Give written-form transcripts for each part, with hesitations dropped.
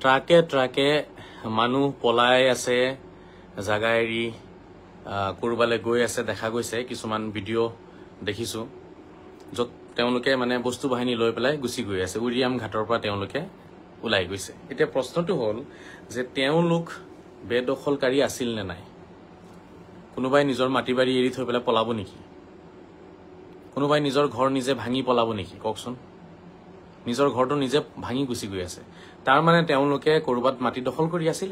ট্ৰাকে ট্ৰাকে মানুহ পলাই আছে জাগা এৰি কৰবালৈ গৈ আছে দেখা গৈছে কিছুমান ভিডিঅ' দেখিছো য'ত তেওঁলোকে মানে বস্তু বাহিনী লৈ পেলাই গুচি গৈ আছে উৰিয়াম ঘাটৰ পৰা তেওঁলোকে ওলাই গৈছে এতিয়া প্ৰশ্নটো হ'ল যে তেওঁলোক বেদখলকাৰী আছিল নে নাই কোনোবাই নিজৰ মাটি বাৰী এৰি থৈ পেলাই পলাব নেকি কোনোবাই নিজৰ ঘৰ নিজে ভাঙি পলাব নেকি কওকচোন নিজৰ ঘৰটো নিজে ভাঙি গুচি গৈ আছে তাৰ মানে তেওঁলোকে কৰবাত মাটি দখল কৰি আছিল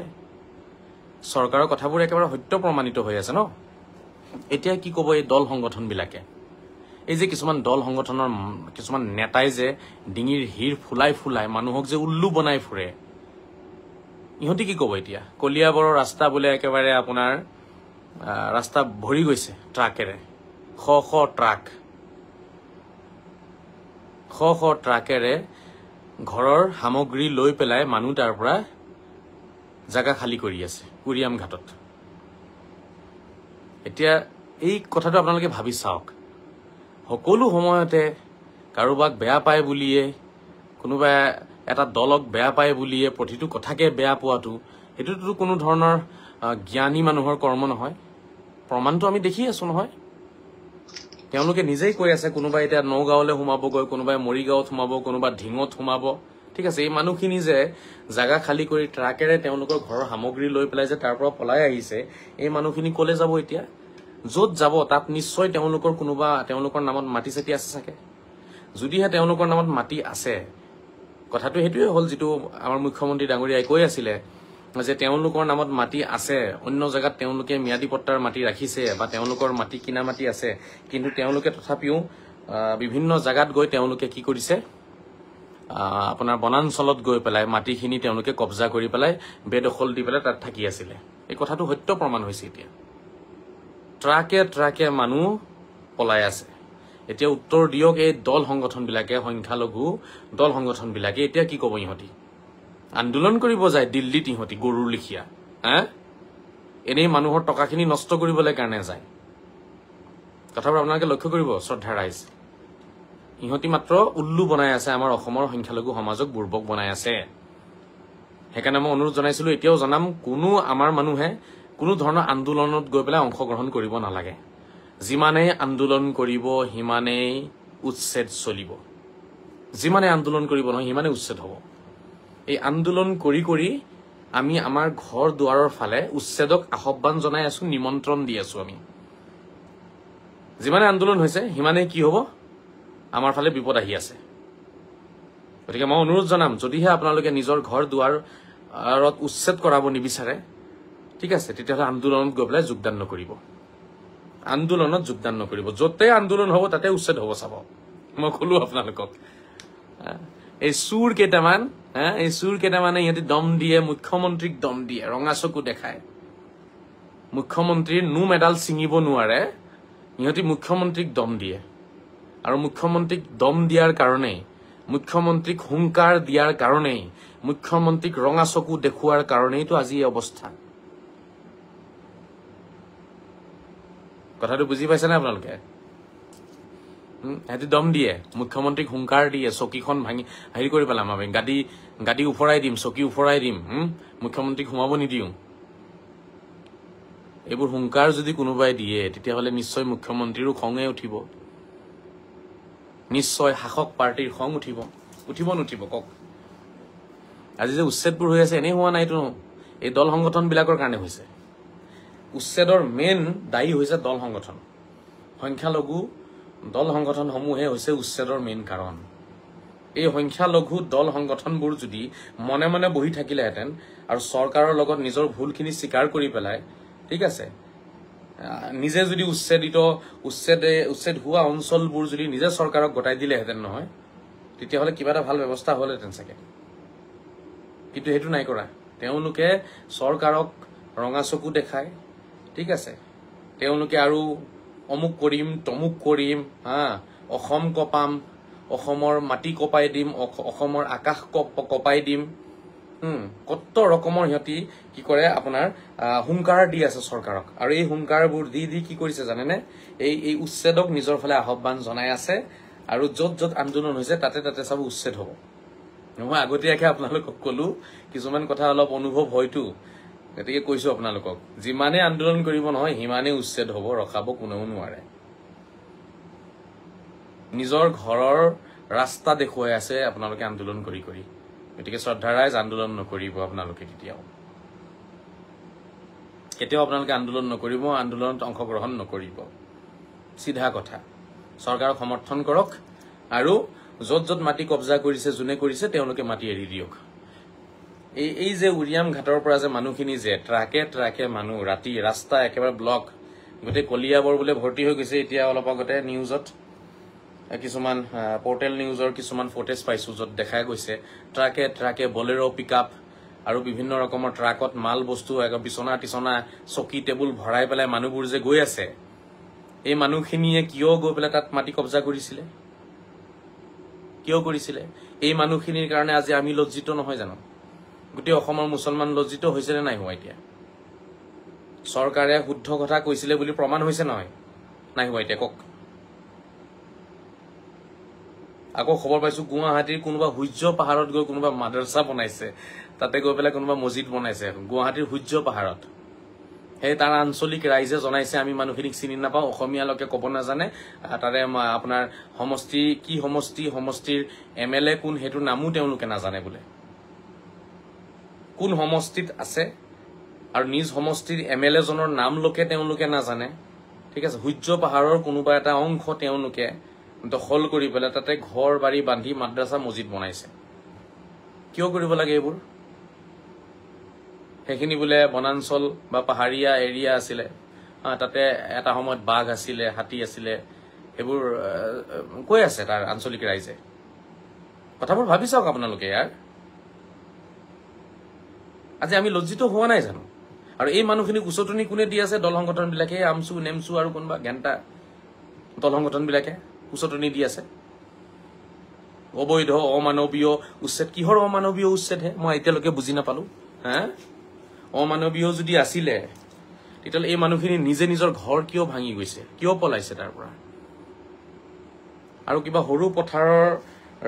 চৰকাৰৰ কথাবোৰ একেবাৰে সত্য প্ৰমাণিত হৈ আছে ন এতিয়া কি ক'ব এই দল সংগঠন বিলাকে এই যে কিছুমান দল সংগঠনৰ কিছুমান নেতাই যে ডিঙিৰ হিৰ ফুলাই ফুলাই মানুহক যে উল্লু বনাই ফুৰে ইহঁতি কি ক'ব এতিয়া কলিয়াবৰৰ ৰাস্তা বোলে একেবাৰে আপোনাৰ ৰাস্তা ভৰি গৈছে ট্ৰাকেৰে শ ট্ৰাকেৰে ঘৰৰ সামগ্ৰী লৈ পেলাই মানুহ তাৰ পৰা জাগা খালী কৰি আছে উৰিয়াম ঘাটত এতিয়া এই কথাটো আপোনালোকে ভাবি চাওক সকলো সময়তে কাৰোবাক বেয়া পায় বুলিয়ে কোনোবা এটা দলক বেয়া পায় বুলিয়ে প্ৰতিটো কথাকে বেয়া পোৱাটো এইটোতো কোনো ধৰণৰ জ্ঞানী মানুহৰ কৰ্ম নহয় প্ৰমাণটো আমি দেখি আছো নহয় তেওঁলোকে নিজেই কৈ আছে কোনোবাই এতিয়া নগাঁৱলৈ সোমাবগৈ কোনোবাই মৰিগাঁৱত সোমাব কোনোবা ঢিঙত সোমাব ঠিক আছে এই মানুহখিনি যে জাগা খালী কৰি ট্ৰাকেৰে তেওঁলোকৰ ঘৰৰ সামগ্ৰী লৈ পেলাই যে তাৰ পৰা পলাই আহিছে এই মানুহখিনি ক'লে যাব এতিয়া য'ত যাব তাত নিশ্চয় তেওঁলোকৰ কোনোবা তেওঁলোকৰ নামত মাটি চাটি আছে চাগে যদিহে তেওঁলোকৰ নামত মাটি আছে কথাটো সেইটোৱে হ'ল যিটো আমাৰ মুখ্যমন্ত্ৰী ডাঙৰীয়াই কৈ আছিলে যে তেওঁলোকৰ নামত মাটি আছে অন্য জায়গাত তেওঁলোকে ম্যাদী পট্টাৰ মাটি ৰাখিছে বা তেওঁলোকৰ মাটি কিনা মাটি আছে কিন্তু তেওঁলোকে তথাপিও বিভিন্ন জায়গাত গৈ তেওঁলোকে কি কৰিছে আপোনাৰ বনাঞ্চলত গৈ পেলাই মাটিখিনি তেওঁলোকে কব্জা কৰি পেলাই বেদখল দি পেলাই তাত থাকি আছিলে এই কথাটো সত্য প্ৰমাণ হৈছে এতিয়া ট্ৰাকে ট্ৰাকে মানুহ পলাই আছে এতিয়া উত্তৰ দিয়ক এই দল সংগঠন বিলাকে সংখ্যালঘু দল সংগঠন বিলাকে এতিয়া কি ক'ব ইহঁতি আন্দোলন কৰিব যায় দিল্লীত ইহঁতি গৰুৰ লিখিয়া এনেই মানুহৰ টকাখিনি নষ্ট কৰিবলৈ কাৰণে যায় কথাবোৰ আপোনালোকে লক্ষ্য কৰিব শ্ৰদ্ধা ৰাইজ ইহঁতি মাত্ৰ উল্লু বনাই আছে আমাৰ অসমৰ সংখ্যালঘু সমাজক বুৰ্বক বনাই আছে সেইকাৰণে মই অনুৰোধ জনাইছিলো এতিয়াও জনাম কোনো আমাৰ মানুহে কোনো ধৰণৰ আন্দোলনত গৈ পেলাই অংশগ্ৰহণ কৰিব নালাগে যিমানেই আন্দোলন কৰিব সিমানেই উচ্ছেদ চলিব যিমানে আন্দোলন কৰিব নহয় সিমানে উচ্ছেদ হ'ব এই আন্দোলন কৰি কৰি আমি আমাৰ ঘৰ দুৱাৰৰ ফালে উচ্ছেদক আহ্বান জনাই আছো নিমন্ত্ৰণ দি আছো আমি যিমানে আন্দোলন হৈছে সিমানে কি হ'ব আমাৰ ফালে বিপদ আহি আছে গতিকে মই অনুৰোধ জনাম যদিহে আপোনালোকে নিজৰ ঘৰ দুৱাৰত উচ্ছেদ কৰাব নিবিচাৰে ঠিক আছে তেতিয়াহ'লে আন্দোলনত গৈ পেলাই যোগদান নকৰিব য'তে আন্দোলন হ'ব তাতে উচ্ছেদ হ'ব চাব মই ক'লো আপোনালোকক এই চুৰ কেইটামানে ইহঁতি দম দিয়ে মুখ্যমন্ত্ৰীক দম দিয়ে ৰঙা চকু দেখায় মুখ্যমন্ত্ৰীৰ নোম এডাল ছিঙিব নোৱাৰে ইহঁতি মুখ্যমন্ত্ৰীক দম দিয়ে আৰু মুখ্যমন্ত্ৰীক দম দিয়াৰ কাৰণেই মুখ্যমন্ত্ৰীক হুংকাৰ দিয়াৰ কাৰণেই মুখ্যমন্ত্ৰীক ৰঙা চকু দেখুৱাৰ কাৰণেইতো আজি এই অৱস্থা কথাটো বুজি পাইছেনে আপোনালোকে সিহঁতি দম দিয়ে মুখ্যমন্ত্ৰীক হুংকাৰ দিয়ে চকীখন ভাঙি হেৰি কৰি পেলাম আমি গাদী উফৰাই দিম চকী উফৰাই দিম মুখ্যমন্ত্ৰীক সোমাব নিদিওঁ এইবোৰ হুংকাৰ যদি কোনোবাই দিয়ে তেতিয়াহ'লে নিশ্চয় মুখ্যমন্ত্ৰীৰো খঙে উঠিব নিশ্চয় শাসক পাৰ্টিৰ খং উঠিব নুঠিব কওক আজি যে উচ্ছেদবোৰ হৈ আছে এনেই হোৱা নাইতো এই দল সংগঠন বিলাকৰ কাৰণে হৈছে উচ্ছেদৰ মেইন দায়ী হৈছে দল সংগঠন সংখ্যালঘু দল সংগঠনসমূহে হৈছে উচ্ছেদৰ মেইন কাৰণ এই সংখ্যালঘু দল সংগঠনবোৰ যদি মনে মনে বহি থাকিলেহেঁতেন আৰু চৰকাৰৰ লগত নিজৰ ভুলখিনি স্বীকাৰ কৰি পেলাই ঠিক আছে নিজে যদি উচ্ছেদ হোৱা অঞ্চলবোৰ যদি নিজে চৰকাৰক গতাই দিলেহেঁতেন নহয় তেতিয়াহ'লে কিবা এটা ভাল ব্যৱস্থা হ'লহেঁতেন চাগে কিন্তু সেইটো নাই কৰা তেওঁলোকে চৰকাৰক ৰঙা চকু দেখায় ঠিক আছে তেওঁলোকে আৰু অমুক কৰিম তমুক কৰিম অসম কপাম অসমৰ মাটি কপাই দিম অসমৰ আকাশ কপাই দিম কত ৰকমৰ সিহঁতি কি কৰে আপোনাৰ হুংকাৰ দি আছে চৰকাৰক আৰু এই হুংকাৰবোৰ দি কি কৰিছে জানেনে এই উচ্ছেদক নিজৰ ফালে আহ্বান জনাই আছে আৰু য'ত য'ত আন্দোলন হৈছে তাতে চাব উচ্ছেদ হ'ব মই আগতীয়াকে আপোনালোকক কলো কিছুমান কথা অলপ অনুভৱ হয়তো গতিকে কৈছো আপোনালোকক যিমানে আন্দোলন কৰিব নহয় সিমানে উচ্ছেদ হ'ব ৰখাব কোনেও নোৱাৰে নিজৰ ঘৰৰ ৰাস্তা দেখুৱাই আছে আপোনালোকে আন্দোলন কৰি কৰি গতিকে শ্ৰদ্ধা ৰাইজ আন্দোলন নকৰিব আপোনালোকে কেতিয়াও আপোনালোকে আন্দোলন নকৰিব আন্দোলনত অংশগ্ৰহণ নকৰিব সিধা কথা চৰকাৰক সমৰ্থন কৰক আৰু যত যত মাটি কব্জা কৰিছে যোনে কৰিছে তেওঁলোকে মাটি এৰি দিয়ক এই যে উৰিয়াম ঘাটৰ পৰা যে মানুহখিনি যে ট্ৰাকে মানুহ ৰাতি ৰাস্তা একেবাৰে ব্লক গোটেই কলিয়াবৰ বোলে ভৰ্তি হৈ গৈছে এতিয়া অলপ আগতে নিউজত কিছুমান পোৰ্টেল নিউজৰ কিছুমান ফুটেজ পাইছো যত দেখা গৈছে ট্ৰাকে বলেৰো পিকআপ আৰু বিভিন্ন ৰকমৰ ট্ৰাকত মাল বস্তু বিছনা টিছনা চকী টেবুল ভৰাই পেলাই মানুহবোৰ যে গৈ আছে এই মানুহখিনিয়ে কিয় গৈ পেলাই তাত মাটি কব্জা কৰিছিলে কিয় কৰিছিলে এই মানুহখিনিৰ কাৰণে আজি আমি লজ্জিত নহয় জানো গোটেই অসমৰ মুছলমান লজ্জিত হৈছে নে নাই হোৱা এতিয়া চৰকাৰে শুদ্ধ কথা কৈছিলে বুলি প্ৰমাণ হৈছে নহয় নাই হোৱা এতিয়া কক আকৌ খবৰ পাইছো গুৱাহাটীৰ কোনোবা সূৰ্য পাহাৰত গৈ কোনোবা মাদ্ৰাসা বনাইছে তাতে গৈ পেলাই কোনোবা মছজিদ বনাইছে গুৱাহাটীৰ সূৰ্য পাহাৰত সেই তাৰ আঞ্চলিক ৰাইজে জনাইছে আমি মানুহখিনিক চিনি নাপাওঁ অসমীয়া লোকে ক'ব নাজানে তাৰে আপোনাৰ সমষ্টিৰ MLA কোন হেতু নামো তেওঁলোকে নাজানে বোলে কোন সমষ্টিত আছে আৰু নিজ সমষ্টিৰ MLA জনৰ নাম লোকে তেওঁলোকে নাজানে ঠিক আছে সূৰ্য পাহাৰৰ কোনোবা এটা অংশ তেওঁলোকে দখল কৰি পেলাই তাতে ঘৰ বাৰী বান্ধি মাদ্ৰাসা মছজিদ বনাইছে কিয় কৰিব লাগে এইবোৰ সেইখিনি বোলে বনাঞ্চল বা পাহাৰীয়া এৰিয়া আছিলে তাতে এটা সময়ত বাঘ আছিলে হাতী আছিলে এইবোৰ কৈ আছে তাৰ আঞ্চলিক ৰাইজে কথাবোৰ ভাবি চাওক আপোনালোকে ইয়াৰ আজি আমি লজ্জিত হোৱা নাই জানো আৰু এই মানুহখিনিক উচতনি কোনে দি আছে দল সংগঠন বিলাকে আমচু নেমচু আৰু কোনোবা ঘেণ্টা দল সংগঠন বিলাকে উচতনি দি আছে অবৈধ অমানৱীয় উচ্ছেদ কিহৰ অমানৱীয় উচ্ছেদ হে মই এতিয়ালৈকে বুজি নাপালো হা অমানৱীয় যদি আছিলে তেতিয়াহ'লে এই মানুহখিনি নিজে নিজৰ ঘৰ কিয় ভাঙি গৈছে কিয় পলাইছে তাৰ পৰা আৰু কিবা সৰু পথাৰৰ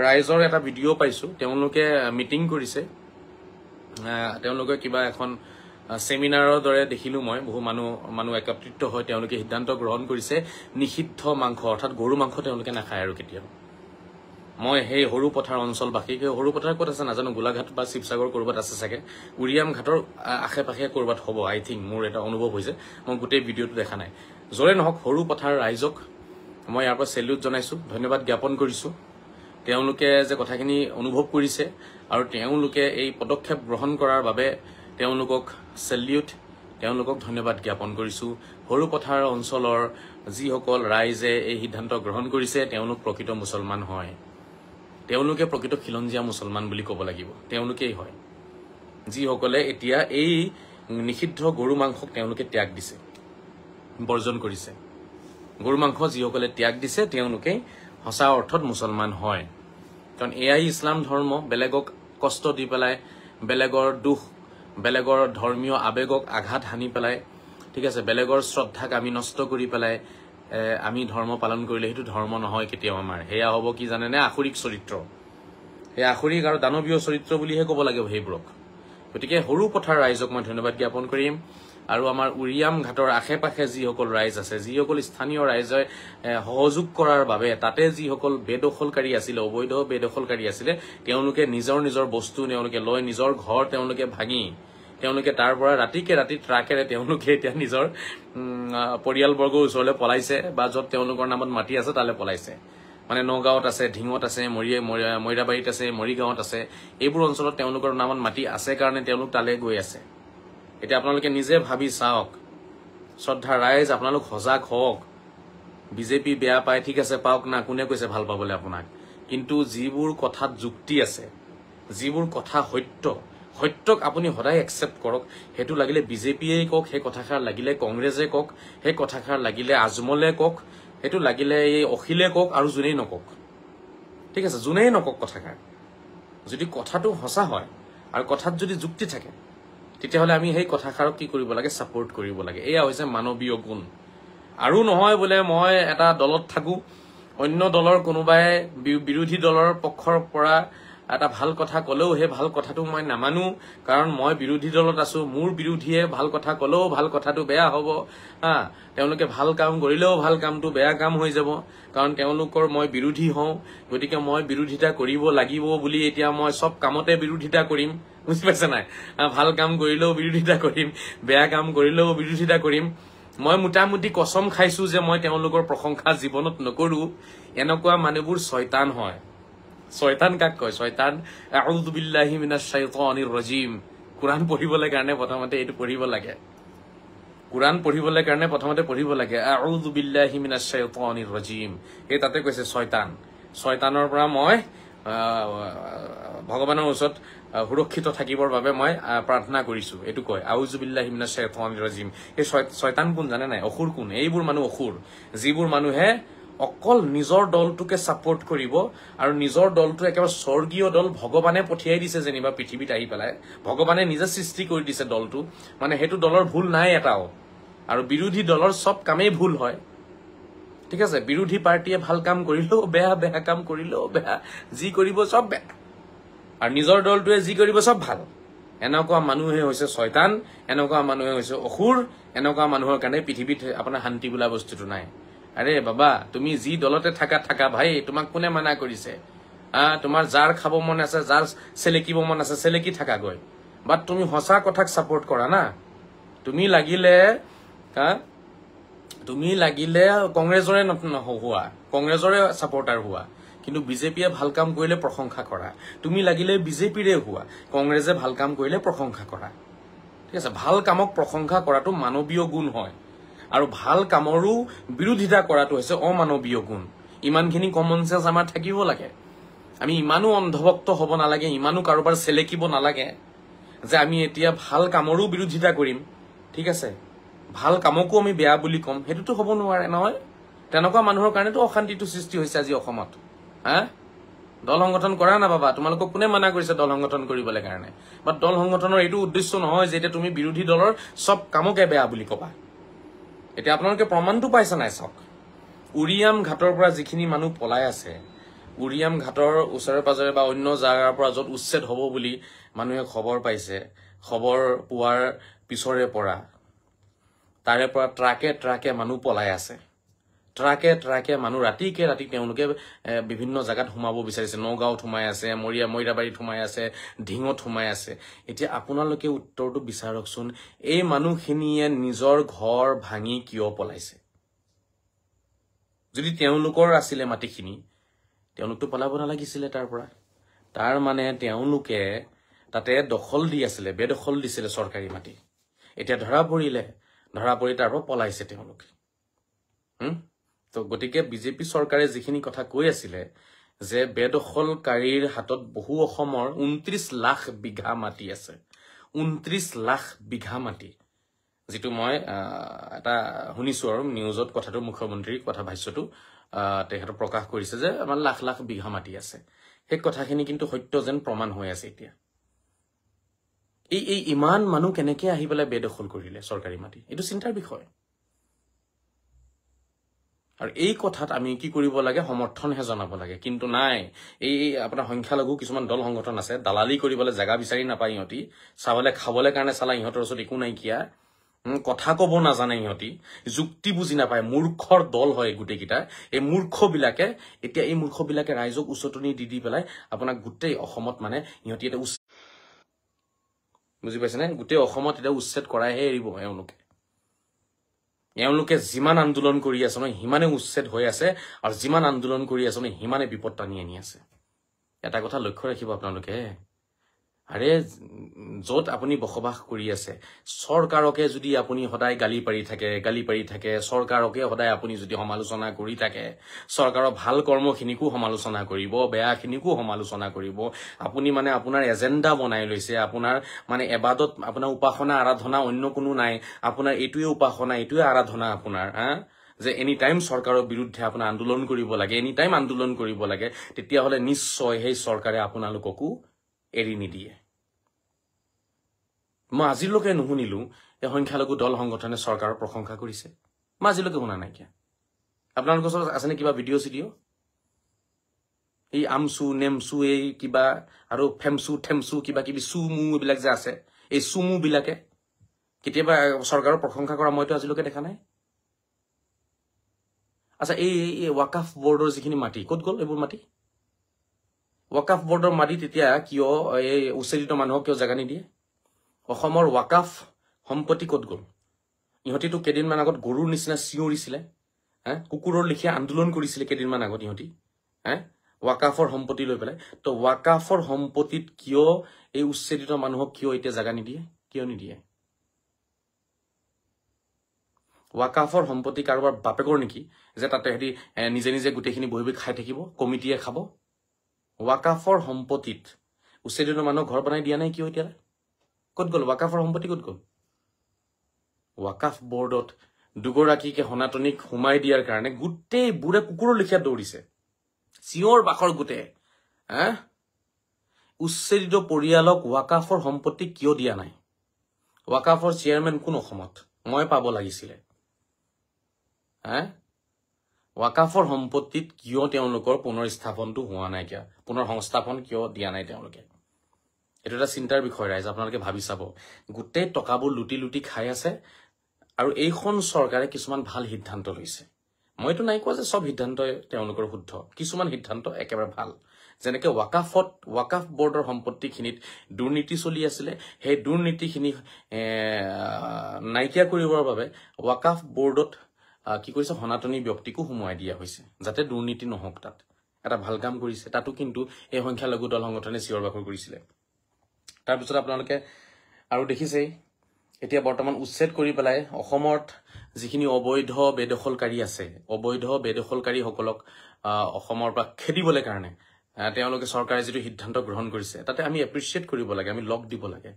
ৰাইজৰ এটা ভিডিঅ' পাইছো তেওঁলোকে মিটিং কৰিছে তেওঁলোকে কিবা এখন সেমিনাৰৰ দৰে দেখিলো মই বহু মানুহ একত্ৰিত হৈ তেওঁলোকে সিদ্ধান্ত গ্ৰহণ কৰিছে নিষিদ্ধ মাংস অৰ্থাৎ গৰু মাংস তেওঁলোকে নাখায় আৰু কেতিয়াও মই সেই সৰু পথাৰ অঞ্চলবাসী সৰু পথাৰ ক'ত আছে নাজানো গোলাঘাট বা শিৱসাগৰ ক'ৰবাত আছে চাগে উৰিয়াম ঘাটৰ আশে পাশে ক'ৰবাত হ'ব আই থিংক মোৰ এটা অনুভৱ হৈছে মই গোটেই ভিডিঅ'টো দেখা নাই যৰে নহওক সৰু পথাৰ ৰাইজক মই ইয়াৰ পৰা সেলিউট জনাইছো ধন্যবাদ জ্ঞাপন কৰিছো তেওঁলোকে যে কথাখিনি অনুভৱ কৰিছে আৰু তেওঁলোকে এই পদক্ষেপ গ্ৰহণ কৰাৰ বাবে তেওঁলোকক সেলিউট তেওঁলোকক ধন্যবাদ জ্ঞাপন কৰিছো সৰু পথাৰ অঞ্চলৰ যিসকল ৰাইজে এই সিদ্ধান্ত গ্ৰহণ কৰিছে তেওঁলোক প্ৰকৃত মুছলমান হয় তেওঁলোকে প্ৰকৃত খিলঞ্জীয়া মুছলমান বুলি ক'ব লাগিব তেওঁলোকেই হয় যিসকলে এতিয়া এই নিষিদ্ধ গৰু মাংসক তেওঁলোকে ত্যাগ দিছে বৰ্জন কৰিছে গৰু মাংস যিসকলে ত্যাগ দিছে তেওঁলোকে সঁচা অৰ্থত মুছলমান হয় কাৰণ এয়াই ইছলাম ধৰ্ম বেলেগক কষ্ট দি পেলাই বেলেগৰ দুখ বেলেগৰ ধৰ্মীয় আবেগক আঘাত হানি পেলাই ঠিক আছে বেলেগৰ শ্ৰদ্ধাক আমি নষ্ট কৰি পেলাই আমি ধৰ্ম পালন কৰিলে সেইটো ধৰ্ম নহয় কেতিয়াও আমাৰ হেয়া হ'ব কি জানে নে আখৰিক চৰিত্ৰ এই আখৰিক আৰু দানৱীয় চৰিত্ৰ বুলিহে ক'ব লাগিব সেইবোৰক গতিকে সৰু পথাৰ ৰাইজক মই ধন্যবাদ জ্ঞাপন কৰিম আৰু আমাৰ উৰিয়াম ঘাটৰ আশে পাশে যিসকল ৰাইজ আছে যিসকল স্থানীয় ৰাইজে সহযোগ কৰাৰ বাবে তাতে যিসকল বেদখলকাৰী আছিলে অবৈধ বেদখলকাৰী আছিলে তেওঁলোকে নিজৰ বস্তু তেওঁলোকে লৈ নিজৰ ঘৰ তেওঁলোকে ভাঙি তেওঁলোকে তাৰ পৰা ৰাতি ট্ৰাকেৰে তেওঁলোকে এতিয়া নিজৰ পৰিয়ালবৰ্গৰ ওচৰলৈ পলাইছে বা য'ত তেওঁলোকৰ নামত মাটি আছে তালৈ পলাইছে মানে নগাঁৱত আছে ঢিঙত আছে মৰিৰাবাৰীত আছে মৰিগাঁৱত আছে এইবোৰ অঞ্চলত তেওঁলোকৰ নামত মাটি আছে কাৰণে তেওঁলোক তালৈ গৈ আছে এতিয়া আপোনালোকে নিজে ভাবি চাওক শ্ৰদ্ধা ৰাইজ আপোনালোক সজাগ হওক বিজেপি বেয়া পায় ঠিক আছে পাওক না কোনে কৈছে ভাল পাবলৈ আপোনাক কিন্তু যিবোৰ কথাত যুক্তি আছে যিবোৰ কথা সত্যক আপুনি সদায় একচেপ্ট কৰক হেতু লাগিলে বিজেপিয়ে কক হে কথাখাৰ লাগিলে কংগ্ৰেছে কক হে কথাখাৰ লাগিলে আজমলে কক হেতু লাগিলে এই অখিলে কক আৰু জুনেই নকক ঠিক আছে জুনেই নকক কথাখাৰ যদি কথাটো সঁচা হয় আৰু কথাত যদি যুক্তি থাকে তেতিয়াহ'লে আমি সেই কথাখাৰক কি কৰিব লাগে সাপোৰ্ট কৰিব লাগে এয়া হৈছে মানৱীয় গুণ আৰু নহয় বোলে মই এটা দলত থাকো অন্য দলৰ কোনোবাই বিৰোধী দলৰ পক্ষৰ পৰা এটা ভাল কথা কলেও সেই ভাল কথাটো মই নামানো কাৰণ মই বিৰোধী দলত আছো মোৰ বিৰোধীয়ে ভাল কথা কলেও ভাল কথাটো বেয়া হ'ব হা তেওঁলোকে ভাল কাম কৰিলেও ভাল কামটো বেয়া কাম হৈ যাব কাৰণ তেওঁলোকৰ মই বিৰোধী হওঁ গতিকে মই বিৰোধিতা কৰিব লাগিব বুলি এতিয়া মই সব কামতে বিৰোধিতা কৰিম বুজি পাইছে নাই ভাল কাম কৰিলেও বিৰোধিতা কৰিম বেয়া কাম কৰিলেও বিৰোধিতা কৰিম মই মোটামুটি কসম খাইছো যে মই তেওঁলোকৰ প্ৰশংসা জীৱনত নকৰো এনেকুৱা মানুহবোৰ শয়তান হয় শয়তান কাক কয় শয়তান আউযু বিল্লাহি মিনাশ শাইতানিৰ ৰাজিম কুৰআন পঢ়িবলৈ কাৰণে প্ৰথমতে এটো পঢ়িব লাগে কুৰআন পঢ়িবলৈ কাৰণে প্ৰথমতে পঢ়িব লাগে আউযু বিল্লাহি মিনাশ শাইতানিৰ ৰাজিম এই তাতে কৈছে শয়তান শয়তানৰ পৰা মই ভগৱানৰ ওচৰত সুৰক্ষিত থাকিবৰ বাবে মই প্ৰাৰ্থনা কৰিছো এটো কয় আউযু বিল্লাহি মিনাশ শাইতানিৰ ৰাজিম এই শয়তান কোন জানে নাই অসুৰ কোন এইবোৰ মানুহ অসুৰ যিবোৰ মানুহে অকল নিজৰ দলটোকে সাপোৰ্ট কৰিব আৰু নিজৰ দলটো একেবাৰে স্বৰ্গীয় দল ভগৱানে পঠিয়াই দিছে যেনিবা পৃথিৱীত আহি পেলাই ভগৱানে নিজে সৃষ্টি কৰি দিছে দলটো মানে হেতু দলৰ ভুল নাই এটাও আৰু বিৰোধী দলৰ সব কামেই ভুল হয় ঠিক আছে বিৰোধী পাৰ্টিয়ে ভাল কাম কৰিলেও বেয়া বেয়া কাম কৰিলেও বেয়া যি কৰিব সব বেয়া আৰু নিজৰ দলটোৱে যি কৰিব সব ভাল এনেকুৱা মানুহে হৈছে শয়তান এনেকুৱা মানুহে হৈছে অসুৰ এনেকুৱা মানুহৰ কাৰণে পৃথিৱীত আপোনাৰ শান্তি বোলা বস্তুটো নাই আৰে বাবা তুমি যি দলতে থাকা ভাই তোমাক কোনে মানা কৰিছে তোমাৰ যাৰ খাব মন আছে যাৰ সেলেকিব মন আছে সেলেকি থাকা গৈ বাট তুমি হসা কথাক সাপোর্ট কৰা না তুমি লাগিলে কংগ্ৰেছৰে নহোৱা কংগ্ৰেছৰে সাপোৰ্টাৰ হোৱা কিন্তু বিজেপিয়ে ভাল কাম কৰিলে প্ৰশংসা কৰা তুমি লাগিলে বিজেপিৰে হোৱা কংগ্ৰেছে ভাল কাম কৰিলে প্ৰশংসা কৰা ঠিক আছে ভাল কামক প্ৰশংসা কৰাটো মানৱীয় গুণ হয় আৰু ভাল কামৰো বিৰোধিতা কৰাটো হৈছে অমানৱীয় গুণ ইমানখিনি কমন সেন্স আমাৰ থাকিব লাগে আমি ইমানো অন্ধভক্ত হ'ব নালাগে ইমানো কাৰোবাৰ সেলেকিব নালাগে যে আমি এতিয়া ভাল কামৰো বিৰোধিতা কৰিম ঠিক আছে ভাল কামকো আমি বেয়া বুলি কম হেতুটো হ'ব নোৱাৰে নহয় তেনেকুৱা মানুহৰ কাৰণেতো অশান্তিটো সৃষ্টি হৈছে আজি অসমত দল সংগঠন কৰা না বাবা তোমালোকক কোনে মানা কৰিছে দল সংগঠন কৰিবলৈ কাৰণে বা দল সংগঠনৰ এইটো উদ্দেশ্য নহয় যে এতিয়া তুমি বিৰোধী দলৰ সব কামকে বেয়া বুলি কবা এতিয়া আপোনালোকে প্ৰমাণটো পাইছে নাই চাওক উৰিয়াম ঘাটৰ পৰা যিখিনি মানুহ পলাই আছে উৰিয়াম ঘাটৰ ওচৰে পাজৰে বা অন্য জাগাৰ পৰা যত উচ্ছেদ হ'ব বুলি মানুহে খবৰ পাইছে খবৰ পোৱাৰ পিছৰে পৰা তাৰে পৰা ট্ৰাকে মানুহ পলাই আছে ট্ৰাকে মানুহ ৰাতিকে ৰাতি তেওঁলোকে বিভিন্ন জাগাত সোমাব বিচাৰিছে নগাঁৱত সোমাই আছে মৰিৰাবাৰীত সোমাই আছে ঢিঙত সোমাই আছে এতিয়া আপোনালোকে উত্তৰটো বিচাৰকচোন এই মানুহখিনিয়ে নিজৰ ঘৰ ভাঙি কিয় পলাইছে যদি তেওঁলোকৰ আছিলে মাটিখিনি তেওঁলোকটো পলাব নালাগিছিলে তাৰ পৰা তাৰ মানে তেওঁলোকে তাতে দখল দি আছিলে বেদখল দিছিলে চৰকাৰী মাটি এতিয়া ধৰা পৰি তাৰ পৰা পলাইছে তেওঁলোকে তো গতিকে বিজেপি চৰকাৰে যিখিনি কথা কৈ আছিলে যে বেদখলকাৰীৰ হাতত বহু অসমৰ 29 লাখ বিঘা মাটি আছে 29 লাখ বিঘা মাটি যেটো মই এটা শুনিছো আৰু নিউজত কথাটো মুখ্যমন্ত্ৰীৰ কথা ভাষ্যটো তেখেতে প্ৰকাশ কৰিছে যে আমাৰ লাখ লাখ বিঘা মাটি আছে সেই কথাখিনি কিন্তু সত্য যেন প্ৰমাণ হৈ আছে এতিয়া এই ইমান মানুহ কেনেকৈ আহি পেলাই বেদখল কৰিলে চৰকাৰী মাটি এটো চিন্তাৰ বিষয় আৰু এই কথাত আমি কি কৰিব লাগে সমৰ্থনহে জনাব লাগে কিন্তু নাই এই আপোনাৰ সংখ্যালঘু কিছুমান দল সংগঠন আছে দালালি কৰিবলৈ জায়গা বিচাৰি নাপায় ইহঁতি চাবলে খাবলে কাৰণে চালা ইহঁতৰ ওচৰত একো নাইকিয়া কথা কব নাজানে ইহঁতি যুক্তি বুজি নাপায় মূৰ্খৰ দল হয় গুটেকিটা এই মূৰ্খবিলাকে এতিয়া এই মূৰ্খবিলাকে ৰাইজক উচতনি দি পেলাই আপোনাক গোটেই অসমত মানে ইহঁতি এটা বুজি পাইছেনে গোটেই অসমত এটা উচ্ছেদ কৰাইহে এৰিব এওঁলোকে যিমান আন্দোলন কৰি আছে নহয় হিমানে উচ্ছেদ হৈ আছে আৰু যিমান আন্দোলন কৰি আছে নহয় হিমানে বিপদ টানি আনি আছে এটা কথা লক্ষ্য ৰাখিব আপোনালোকে আৰে যত আপুনি বসবাস কৰি আছে চৰকাৰকে যদি আপুনি সদায় গালি পাৰি থাকে চৰকাৰকে সদায় আপুনি যদি সমালোচনা কৰি থাকে চৰকাৰৰ ভাল কৰ্মখিনিকো সমালোচনা কৰিব বেয়াখিনিকো সমালোচনা কৰিব আপুনি মানে আপোনাৰ এজেন্ডা বনাই লৈছে আপোনাৰ মানে এবাদত আপোনাৰ উপাসনা আৰাধনা অন্য কোনো নাই আপোনাৰ এইটোৱে উপাসনা এইটোৱে আৰাধনা আপোনাৰ যে এনি টাইম চৰকাৰৰ বিৰুদ্ধে আপোনাৰ আন্দোলন কৰিব লাগে এনি টাইম আন্দোলন কৰিব লাগে তেতিয়া হলে নিশ্চয় সেই চৰকাৰে আপোনালোককো এৰি নিদিয়ে মই আজিলৈকে নুশুনিলো এই সংখ্যালঘু দল সংগঠনে চৰকাৰৰ প্ৰশংসা কৰিছে মই আজিলৈকে শুনা নাই কিয় আপোনালোকৰ ওচৰত আছে নে কিবা ভিডিঅ' এই আমচু নেমচু এই কিবা আৰু ফেমচু ঠেমচু কিবা কিবি চুমু এইবিলাক যে আছে এই চুমু বিলাকে কেতিয়াবা চৰকাৰৰ প্ৰশংসা কৰা মইতো আজিলৈকে দেখা নাই আচ্ছা এই ৱাকাফ বৰ্ডৰ যিখিনি মাটি ক'ত গ'ল এইবোৰ মাটি ৱাকাফ বৰ্ডৰ মাটি তেতিয়া কিয় এই উচ্ছেদিত মানুহক কিয় জাগা নিদিয়ে অসমৰ ৱাকাফ সম্পত্তি ক'ত গ'ল ইহঁতিতো কেইদিনমান আগত গৰুৰ নিচিনা চিঞৰিছিলে কুকুৰৰ লিখিয়া আন্দোলন কৰিছিলে কেইদিনমান আগত ইহঁতি ৱাকাফৰ সম্পত্তি লৈ পেলাই তো ৱাকাফৰ সম্পত্তিত কিয় এই উচ্ছেদিত মানুহক কিয় এতিয়া জাগা নিদিয়ে কিয় নিদিয়ে ৱাকাফৰ সম্পত্তি কাৰোবাৰ বাপেকৰ নেকি যে তাতে হেৰি নিজে নিজে গোটেইখিনি বহি খাই থাকিব কমিটিয়ে খাব ৱাকাফৰ সম্পত্তিত উচ্ছেদিত মানুহ ঘৰ বনাই দিয়া নাই কিয় এতিয়া ক'ত গ'ল ৱাকাফৰ সম্পত্তি ক'ত গ'ল ৱাকাফ বৰ্ডত দুগৰাকীকে সনাতনীক সোমাই দিয়াৰ কাৰণে গোটেই বুঢ়ে কুকুৰৰ লিখিয়া দৌৰিছে চিঞৰ বাখৰ গোটেই উচ্ছেদিত পৰিয়ালক ৱাকাফৰ সম্পত্তি কিয় দিয়া নাই ৱাকাফৰ চেয়াৰমেন কোন অসমত মই পাব লাগিছিলে ৱাকাফৰ সম্পত্তিত কিয় তেওঁলোকৰ পুনৰ স্থাপনটো হোৱা নাই কিয় পুনৰ সংস্থাপন কিয় দিয়া নাই তেওঁলোকে এইটো এটা চিন্তাৰ বিষয় ৰাইজ আপোনালোকে ভাবি চাব গোটেই টকাবোৰ লুটি লুটি খাই আছে আৰু এইখন চৰকাৰে কিছুমান ভাল সিদ্ধান্ত লৈছে মইতো নাই কোৱা যে সব সিদ্ধান্তই তেওঁলোকৰ শুদ্ধ কিছুমান সিদ্ধান্ত একেবাৰে ভাল যেনেকে ৱাকাফ বৰ্ডৰ সম্পত্তিখিনিত দুৰ্নীতি চলি আছিলে সেই দুৰ্নীতিখিনি নাইকিয়া কৰিবৰ বাবে ৱাকাফ বৰ্ডত কি কৰিছে সনাতনী ব্যক্তিকো সোমোৱাই দিয়া হৈছে যাতে দুৰ্নীতি নহওক তাত এটা ভাল কাম কৰিছে তাতো কিন্তু এই সংখ্যালঘু দল সংগঠনে চিঞৰ বাখৰ কৰিছিলে তাৰপিছত আপোনালোকে আৰু দেখিছেই এতিয়া বৰ্তমান উচ্ছেদ কৰি পেলাই অসমত যিখিনি অবৈধ বেদখলকাৰী আছে অবৈধ বেদখলকাৰীসকলক অসমৰ পৰা খেদিবলৈ কাৰণে তেওঁলোকে চৰকাৰে যিটো সিদ্ধান্ত গ্ৰহণ কৰিছে তাতে আমি এপ্ৰিচিয়েট কৰিব লাগে আমি লগ দিব লাগে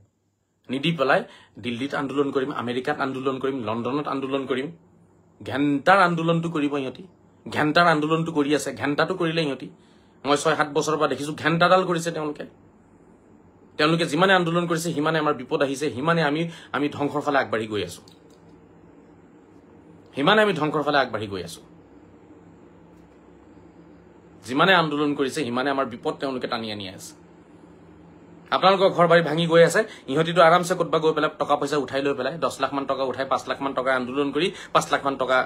নিদি পেলাই দিল্লীত আন্দোলন কৰিম আমেৰিকাত আন্দোলন কৰিম লণ্ডনত আন্দোলন কৰিম ঘণ্টাৰ আন্দোলনটো কৰিব ইহঁতি ঘণ্টাৰ আন্দোলনটো কৰি আছে ঘণ্টাটো কৰিলে ইহঁতি মই 6-7 বছৰৰ পৰা দেখিছো ঘণ্টাডাল কৰিছে তেওঁলোকে যিমানে আন্দোলন কৰিছে সিমানে আমাৰ বিপদ আহিছে সিমানে আমি ধ্বংসৰ ফালে আগবাঢ়ি গৈ আছো যিমানে আন্দোলন কৰিছে সিমানে আমাৰ বিপদ তেওঁলোকে টানি আনি আছে আপোনালোকৰ ঘৰ বাৰী ভাঙি গৈ আছে ইহঁতিটো আৰামছে ক'তবা গৈ পেলাই টকা পইচা উঠাই লৈ পেলাই 10 লাখ মান টকা উঠাই 5 লাখ মান টকা আন্দোলন কৰি 5 লাখ মান টকা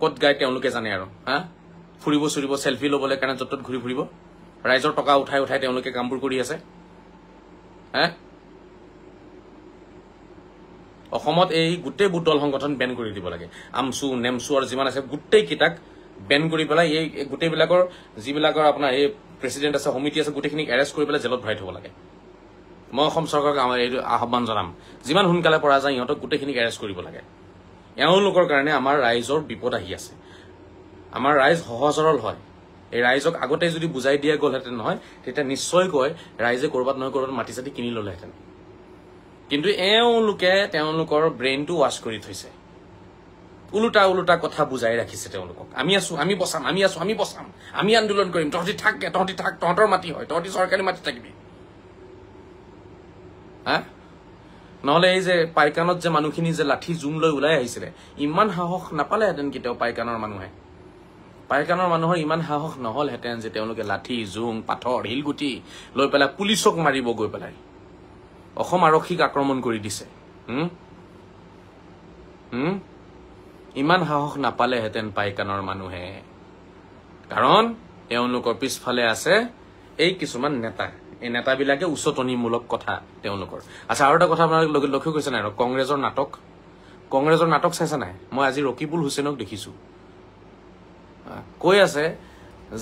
ক'ত গায় তেওঁলোকে জানে আৰু ফুৰিব চুৰিব সেলফি ল'বলৈ কাৰণে য'ত ঘূৰি ফুৰিব ৰাইজৰ টকা উঠাই তেওঁলোকে কামবোৰ কৰি আছে অসমত এই গোটেই বুটল সংগঠন বেন কৰি দিব লাগে আমচু নেমচু আৰু যিমান আছে গোটেই কিটাক বেন কৰি পেলাই এই গোটেইবিলাকৰ যিবিলাকৰ আপোনাৰ এই প্ৰেচিডেণ্ট আছে সমিতি আছে গোটেইখিনিক এৰেষ্ট কৰি পেলাই জেলত ভৰাই থ'ব লাগে মই অসম চৰকাৰক এইটো আহ্বান জনাম যিমান সোনকালে পৰা যায় ইহঁতক গোটেইখিনিক এৰেষ্ট কৰিব লাগে এওঁলোকৰ কাৰণে আমাৰ ৰাইজৰ বিপদ আহি আছে আমাৰ ৰাইজ সহজ সৰল হয় এই ৰাইজক আগতে যদি বুজাই দিয়া গ'লহেঁতেন নহয় তেতিয়া নিশ্চয়কৈ ৰাইজে ক'ৰবাত নহয় ক'ৰবাত মাটি চাটি কিনি ল'লেহেঁতেন কিন্তু এওঁলোকে তেওঁলোকৰ ব্ৰেইনটো ৱাছ কৰি থৈছে উলুটা কথা বুজাই ৰাখিছে তেওঁলোকক আমি বচাম আমি আন্দোলন কৰিম তহঁতি থাক তহঁতৰ মাটি হয় তহঁতি চৰকাৰী মাটি থাকিবি নহলে এই যে পাইকানত যে মানুহখিনি যে লাঠি জুম লৈ ওলাই আহিছিলে ইমান সাহস নাপালেহেঁতেন কেতিয়াও পাইকানৰ মানুহৰ ইমান সাহস নহলহেঁতেন যে তেওঁলোকে লাঠি জুং পাথৰ শিলগুটি লৈ পেলাই পুলিচক মাৰিব গৈ পেলাই অসম আৰক্ষীক আক্ৰমণ কৰি দিছে ইমান সাহস নাপালেহেঁতেন পাইকানৰ মানুহে কাৰণ তেওঁলোকৰ পিছফালে আছে এই কিছুমান নেতা এই নেতাবিলাকে উচতনিমূলক কথা তেওঁলোকৰ আচ্ছা আৰু এটা কথা আপোনালোকে লক্ষ্য কৰিছে নাই কংগ্ৰেছৰ নাটক চাইছে নাই মই আজি ৰকিবুল হুছেইনক দেখিছো কৈ আছে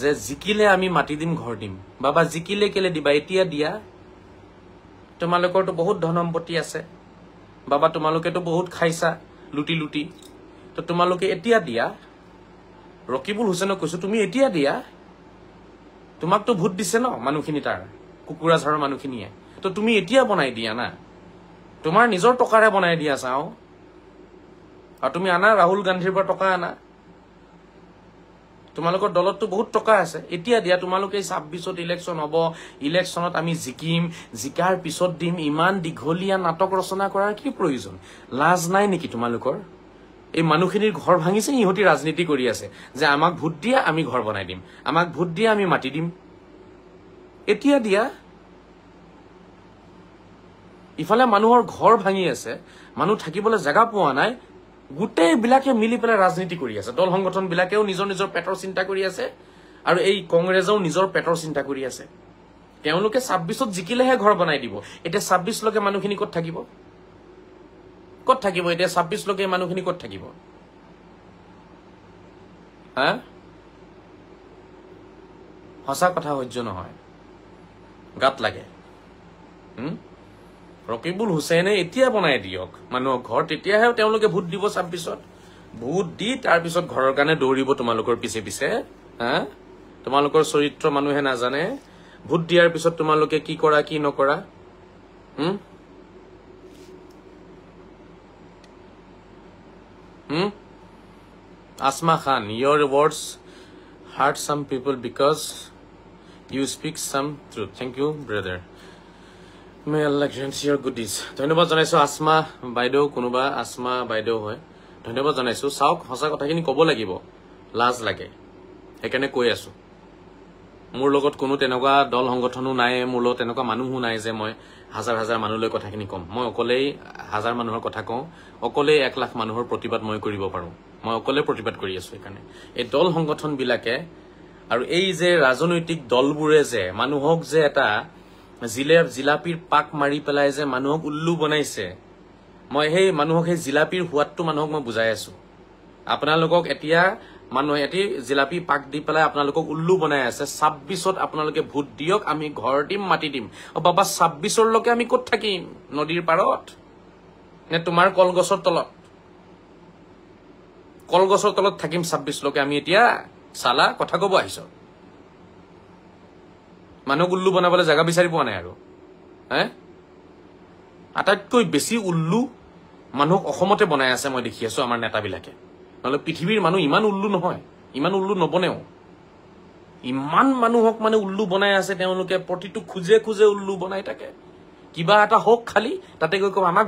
যে জিকিলে আমি মাটি দিম ঘৰ দিম বাবা জিকিলে কেলে দিবা এতিয়া দিয়া তোমালোকৰতো বহুত ধন সম্পত্তি আছে বাবা তোমালোকেতো বহুত খাইছা লুটি তো তোমালোকে এতিয়া দিয়া ৰকিবুল হুছেইনক কৈছো তুমি এতিয়া দিয়া তোমাকতো ভোট দিছে ন মানুহখিনি তাৰ কুকুৰাঝাৰৰ মানুহখিনিয়ে তো তুমি এতিয়া বনাই দিয়া না তোমাৰ নিজৰ টকাৰে বনাই দিয়া চাও আৰু তুমি আনা ৰাহুল গান্ধীৰ পৰা টকা আনা তোমালোকৰ দলততো বহুত টকা আছে এতিয়া দিয়া তোমালোকে 26ত ইলেকশ্যন হ'ব ইলেকশ্যনত আমি জিকাৰ পিছত দিম ইমান দীঘলীয়া নাটক ৰচনা কৰাৰ কি প্ৰয়োজন লাজ নাই নেকি তোমালোকৰ এই মানুহখিনিৰ ঘৰ ভাঙিছে ইহঁতি ৰাজনীতি কৰি আছে যে আমাক ভোট দিয়া আমি ঘৰ বনাই দিম আমাক ভোট দিয়া আমি মাটি দিম এতিয়া দিয়া ইফালে মানুহৰ ঘৰ ভাঙি আছে মানুহ থাকিবলৈ জায়গা পোৱা নাই গোটেই বিলাকে মিলি পেলাই ৰাজনীতি কৰি আছে দল সংগঠন বিলাকেও নিজৰ নিজৰ পেটৰ চিন্তা কৰি আছে আৰু এই কংগ্ৰেছেও নিজৰ পেটৰ চিন্তা কৰি আছে তেওঁলোকে 26ত জিকিলেহে ঘৰ বনাই দিব এতিয়া 26 লকে মানুহখিনি ক'ত থাকিব এতিয়া 26 লকে মানুহখিনি ক'ত থাকিব হা সঁচা কথা সহ্য নহয় গাত লাগে ৰকিবুল হুছেইনে এতিয়া বনাই দিয়ক মানুহৰ ঘৰ তেতিয়াহে তেওঁলোকে ভোট দিব 26ত ভোট দি তাৰ পিছত ঘৰৰ কাৰণে দৌৰিব তোমালোকৰ পিছে পিছে হা তোমালোকৰ চৰিত্ৰ মানুহে নাজানে ভোট দিয়াৰ পিছত তোমালোকে কি কৰা কি নকৰা Asma Khan, your words hurt some people because you speak some truth. Thank you, brother. May Allah grant your goodies. ধন্যবাদ জনাইছো আসমা বাইদেউ কোনোবা আসমা বাইদেউ হয় ধন্যবাদ জনাইছো চাওক সঁচা কথাখিনি ক'ব লাগিব লাজ লাগে সেইকাৰণে কৈ আছো মোৰ লগত কোনো তেনেকুৱা দল সংগঠনো নাই মোৰ লগত তেনেকুৱা মানুহো নাই যে মই হাজাৰ হাজাৰ মানুহলৈ কথাখিনি কম মই অকলেই হাজাৰ মানুহৰ কথা কওঁ অকলেই 1 লাখ মানুহৰ প্ৰতিবাদ মই কৰিব পাৰো মই অকলে প্ৰতিবাদ কৰি আছো সেইকাৰণে এই দল সংগঠন বিলাকে আৰু এই যে ৰাজনৈতিক দলবোৰে যে মানুহক যে এটা জিলাপিৰ পাক মাৰি পেলাই যে মানুহক উল্লু বনাইছে মই সেই মানুহক সেই জিলাপিৰ হুৱাতটো মানুহক মই বুজাই আছো আপোনালোকক এতিয়া মানুহ এটি জিলাপি পাক দি পেলাই আপোনালোকক উল্লু বনাই আছে 26ত আপোনালোকে ভোট দিয়ক আমি ঘৰ দিম মাটি দিম ও বাবা 26ৰ লকে আমি ক'ত থাকিম নদীৰ পাৰত নে তোমাৰ কলগছৰ তলত থাকিম 26 লকে আমি এতিয়া সালা কথা কব আহিছো মানুহ উল্লু বনাবলৈ জায়গা বিচাৰি পোৱা নাই আৰু আটাইতকৈ বেছি উল্লু মানুহক অসমতে বনাই আছে মই দেখি আছো আমাৰ নেতাবিলাকে নহলে পৃথিৱীৰ মানুহ ইমান উল্লু নহয় ইমান উল্লু নবনেও ইমান মানুহক মানে উল্লু বনাই আছে তেওঁলোকে প্ৰতিটো খুজে খুজে উল্লু বনাই থাকে কিবা এটা হোক খালি তাতে গৈ কম আমাক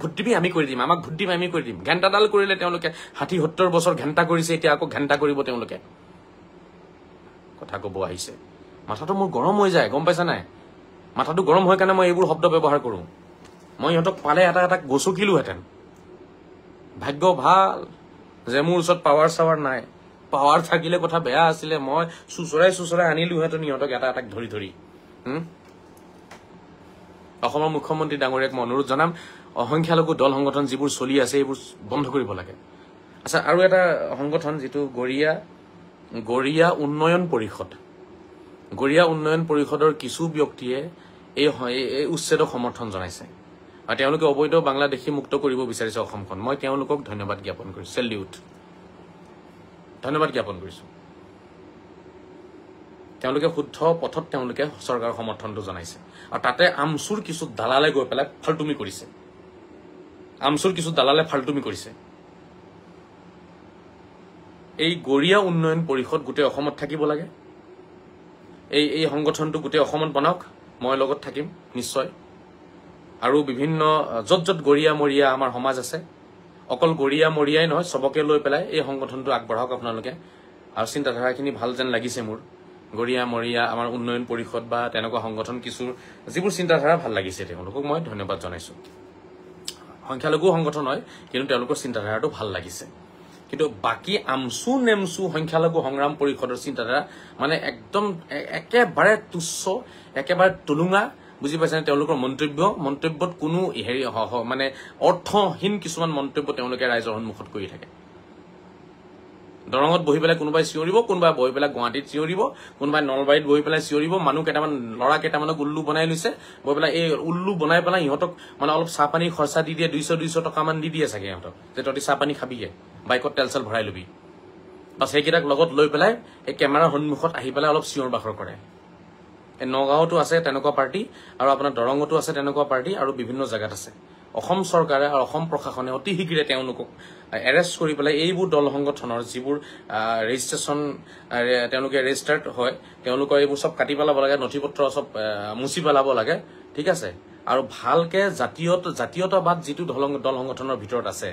ভোট দিবি আমি কৰি দিম আমাক ভোট দিম আমি কৰি দিম ঘণ্টাডাল কৰিলে তেওঁলোকে 60-70 বছৰ ঘণ্টা কৰিছে এতিয়া আকৌ ঘণ্টা কৰিব তেওঁলোকে কথা কব আহিছে মাথাটো মোৰ গৰম হৈ যায় গম পাইছা নাই মাথাটো গৰম হয় কাৰণে মই এইবোৰ শব্দ ব্যৱহাৰ কৰো মই ইহঁতক পালে এটা এটা গছকিলোহেঁতেন ভাগ্য ভাল যে মোৰ ওচৰত পাৱাৰ নাই পাৱাৰ থাকিলে কথা বেয়া আছিলে মই সুচৰাই আনিলোহেঁতেন ইহঁতক এটা এটাক ধৰি ধৰি অসমৰ মুখ্যমন্ত্ৰী ডাঙৰীয়াক মই অনুৰোধ জনাম অসংখ্যালঘু দল সংগঠন যিবোৰ চলি আছে এইবোৰ বন্ধ কৰিব লাগে আচ্ছা আৰু এটা সংগঠন যিটো গৰিয়া উন্নয়ন পৰিষদৰ কিছু ব্যক্তিয়ে এই উচ্ছেদক সমৰ্থন জনাইছে আৰু তেওঁলোকে অবৈধ বাংলাদেশী মুক্ত কৰিব বিচাৰিছে অসমখন মই তেওঁলোকক ধন্যবাদ জ্ঞাপন কৰিছো সেলিউট ধন্যবাদ জ্ঞাপন কৰিছো তেওঁলোকে শুদ্ধ পথত তেওঁলোকে চৰকাৰৰ সমৰ্থনটো জনাইছে আৰু তাতে আমচুৰ কিছু দালালে গৈ পেলাই ফালতুমি কৰিছে এই গৰিয়া উন্নয়ন পৰিষদ গোটেই অসমত থাকিব লাগে এই সংগঠনটো গোটেই অসমত বনাওক মই লগত থাকিম নিশ্চয় আৰু বিভিন্ন যত গৰিয়া মৰিয়া আমাৰ সমাজ আছে অকল গৰিয়া মৰিয়াই নহয় সবকে লৈ পেলাই এই সংগঠনটো আগবঢ়াওক আপোনালোকে আৰু চিন্তাধাৰাখিনি ভাল যেন লাগিছে মোৰ গৰিয়া মৰিয়া আমাৰ উন্নয়ন পৰিষদ বা তেনেকুৱা সংগঠন কিছু যিবোৰ চিন্তাধাৰা ভাল লাগিছে তেওঁলোকক মই ধন্যবাদ জনাইছো সংখ্যালঘু সংগঠন হয় কিন্তু তেওঁলোকৰ চিন্তাধাৰাটো ভাল লাগিছে কিন্তু বাকি আমচু নেমচু সংখ্যালঘু সংগ্ৰাম পৰিষদৰ চিন্তাধাৰা মানে একদম একেবাৰে তুচ্ছ একেবাৰে তুলুঙা বুজি পাইছেনে তেওঁলোকৰ মন্তব্যত কোনো হেৰি মানে অৰ্থহীন কিছুমান মন্তব্য তেওঁলোকে ৰাইজৰ সন্মুখত কৰি থাকে দৰঙত বহি পেলাই কোনোবাই চিঞৰিব কোনোবাই বহি পেলাই গুৱাহাটীত চিঞৰিব কোনোবাই নলবাৰীত বহি পেলাই চিঞৰিব মানুহ ল'ৰা কেইটামানক উল্লু বনাই লৈছে বহি পেলাই এই উল্লু বনাই পেলাই ইহঁতক মানে অলপ চাহ পানী খৰচা দি দিয়ে 200 টকামান দি দিয়ে চাগে ইহঁতক যে তহঁতি চাহ পানী খাবিগে বাইকত তেল চেল ভৰাই লবি বাছ সেইকেইটাক লগত লৈ পেলাই এই কেমেৰাৰ সন্মুখত আহি পেলাই অলপ চিঞৰ বাখৰ কৰে এই নগাঁৱতো আছে তেনেকুৱা পাৰ্টি আৰু আপোনাৰ দৰঙতো আছে তেনেকুৱা পাৰ্টি আৰু বিভিন্ন জায়গাত আছে অসম চৰকাৰে আৰু অসম প্ৰশাসনে অতি শীঘ্ৰে তেওঁলোকক এৰেষ্ট কৰি পেলাই এইবোৰ দল সংগঠনৰ যিবোৰ ৰেজিষ্ট্ৰেচন তেওঁলোকে ৰেজিষ্টাৰ্ড হয় তেওঁলোকৰ এইবোৰ সব কাটি পেলাব লাগে নথি পত্ৰ সব মুছি পেলাব লাগে ঠিক আছে আৰু ভালকে জাতীয়তাবাদ যিটো দল সংগঠনৰ ভিতৰত আছে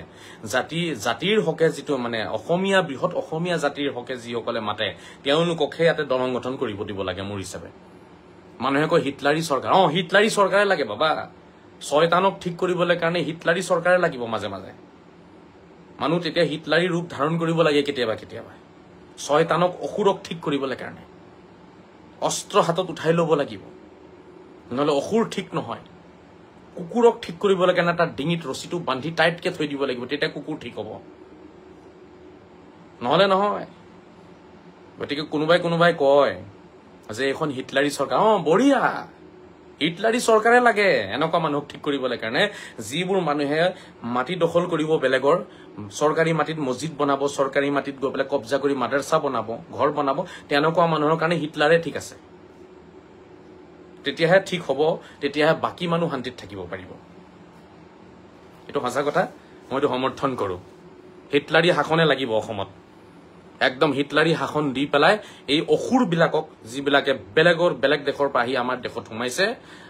জাতিৰ হকে যিটো মানে অসমীয়া বৃহৎ অসমীয়া জাতিৰ হকে যিসকলে মাতে তেওঁলোককহে ইয়াতে দল সংগঠন কৰিব দিব লাগে মোৰ হিচাপে মানুহে কয় হিটলাৰী চৰকাৰ হিটলাৰী চৰকাৰে লাগে বাবা শয়তানক ঠিক কৰিবলৈ কাৰণে হিটলাৰী চৰকাৰে লাগিব মাজে মাজে মানুহ তেতিয়া হিটলাৰী ৰূপ ধাৰণ কৰিব লাগে কেতিয়াবা কেতিয়াবা শয়তানক অসুৰক ঠিক কৰিবলৈ কাৰণে অস্ত্ৰ হাতত উঠাই ল'ব লাগিব নহলে অসুৰ ঠিক নহয় কুকুৰক ঠিক কৰিবলৈ কাৰণে তাৰ ডিঙিত ৰছিটো বান্ধি টাইটকে থৈ দিব লাগিব তেতিয়া কুকুৰ ঠিক হ'ব নহলে নহয় গতিকে কোনোবাই কয় যে এখন হিটলাৰী চৰকাৰ বঢ়িয়া হিটলাৰী চৰকাৰে লাগে এনেকুৱা মানুহক ঠিক কৰিবলৈ কাৰণে যিবোৰ মানুহে মাটি দখল কৰিব বেলেগৰ চৰকাৰী মাটিত মছজিদ বনাব চৰকাৰী মাটিত গৈ পেলাই কব্জা কৰি মাদ্ৰাছা বনাব ঘৰ বনাব তেনেকুৱা মানুহৰ কাৰণে হিটলাৰে ঠিক আছে তেতিয়াহে ঠিক হ'ব তেতিয়াহে বাকী মানুহ শান্তিত থাকিব পাৰিব এইটো সঁচা কথা মইতো সমৰ্থন কৰো হিটলাৰী শাসনে লাগিব অসমত একদম হিটলাৰী শাসন দি পেলাই এই অসুৰ বিলাকক যিবিলাকে বেলেগ দেশৰ পৰা আহি আমাৰ দেশত সোমাইছে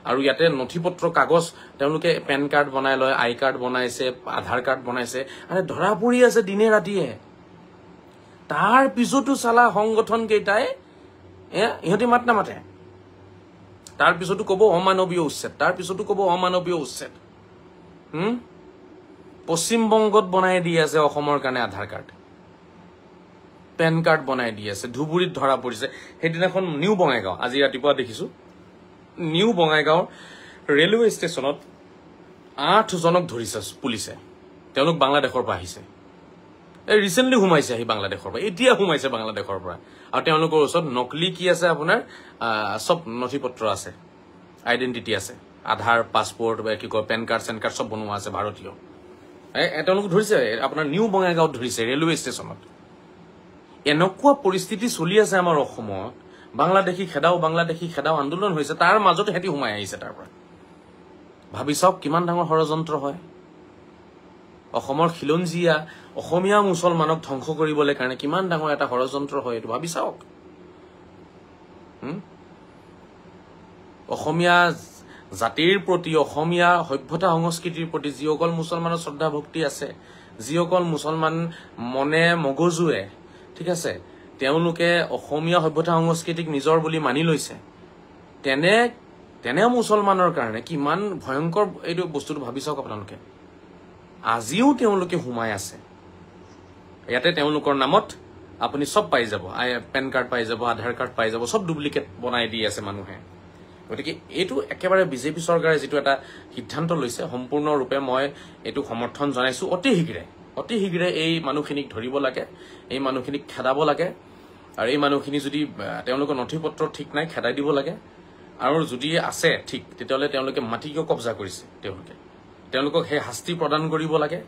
আৰু ইয়াতে নথিপত্ৰ কাগজ তেওঁলোকে পেন কাৰ্ড বনাই লয় আই কাৰ্ড বনাইছে আধাৰ কাৰ্ড বনাইছে আৰু ধৰা পৰি আছে দিনে ৰাতিয়ে তাৰ পিছতো চালা সংগঠন কেইটাই ইহঁতি মাত নামাতে তাৰ পিছতো ক'ব অমানৱীয় উচ্ছেদ পশ্চিমবংগত বনাই দি আছে অসমৰ কাৰণে আধাৰ কাৰ্ড পেন কাৰ্ড বনাই দি আছে ধুবুৰীত ধৰা পৰিছে সেইদিনাখন নিউ বঙাইগাঁও আজি ৰাতিপুৱা দেখিছো নিউ বঙাইগাঁৱৰ ৰেলৱে ষ্টেচনত 8 জনক ধৰিছে পুলিচে তেওঁলোক বাংলাদেশৰ পৰা আহিছে ৰিসেন্টলি সোমাইছে আহি বাংলাদেশৰ পৰা এতিয়া সোমাইছে বাংলাদেশৰ পৰা আৰু তেওঁলোকৰ ওচৰত নকলি কি আছে আপোনাৰ সব নথিপত্ৰ আছে আইডেন্টিটি আছে আধাৰ পাছপোৰ্ট বা কি কয় পেন কাৰ্ড সব বনোৱা আছে ভাৰতীয় তেওঁলোক ধৰিছে আপোনাৰ নিউ বঙাইগাঁৱত ধৰিছে ৰেলৱে ষ্টেচনত এনেকুৱা পৰিস্থিতি চলি আছে আমাৰ অসমত বাংলাদেশী খেদাও আন্দোলন হৈছে তাৰ মাজতে হেতি সোমাই আহিছে তাৰ পৰা ভাবি চাওক কিমান ডাঙৰ ষড়যন্ত্ৰ হয় অসমৰ খিলঞ্জীয়া অসমীয়া মুছলমানক ধ্বংস কৰিবলৈ কাৰণে কিমান ডাঙৰ এটা ষড়যন্ত্ৰ হয় এইটো ভাবি চাওক অসমীয়া জাতিৰ প্ৰতি অসমীয়া সভ্যতা সংস্কৃতিৰ প্ৰতি যিসকল মুছলমানৰ শ্ৰদ্ধা ভক্তি আছে যিসকল মুছলমান মনে মগজুৱে ঠিক আছে তেওঁলোকে অসমীয়া সভ্যতা সংস্কৃতিক নিজৰ বুলি মানি লৈছে তেনে মুছলমানৰ কাৰণে কিমান ভয়ংকৰ এইটো বস্তুটো ভাবি চাওক আপোনালোকে আজিও তেওঁলোকে সোমাই আছে ইয়াতে তেওঁলোকৰ নামত আপুনি সব পাই যাব পেন কাৰ্ড পাই যাব আধাৰ কাৰ্ড পাই যাব সব ডুপ্লিকেট বনাই দি আছে মানুহে গতিকে এইটো একেবাৰে বিজেপি চৰকাৰে যিটো এটা সিদ্ধান্ত লৈছে সম্পূৰ্ণৰূপে মই এইটো সমৰ্থন জনাইছো অতি শীঘ্ৰে এই মানুহখিনিক ধৰিব লাগে এই মানুহখিনিক খেদাব লাগে আৰু এই মানুহখিনি যদি তেওঁলোকৰ নথিপত্ৰ ঠিক নাই খেদাই দিব লাগে আৰু যদি আছে ঠিক তেতিয়াহ'লে তেওঁলোকে মাটি কিয় কব্জা কৰিছে তেওঁলোকক সেই শাস্তি প্ৰদান কৰিব লাগে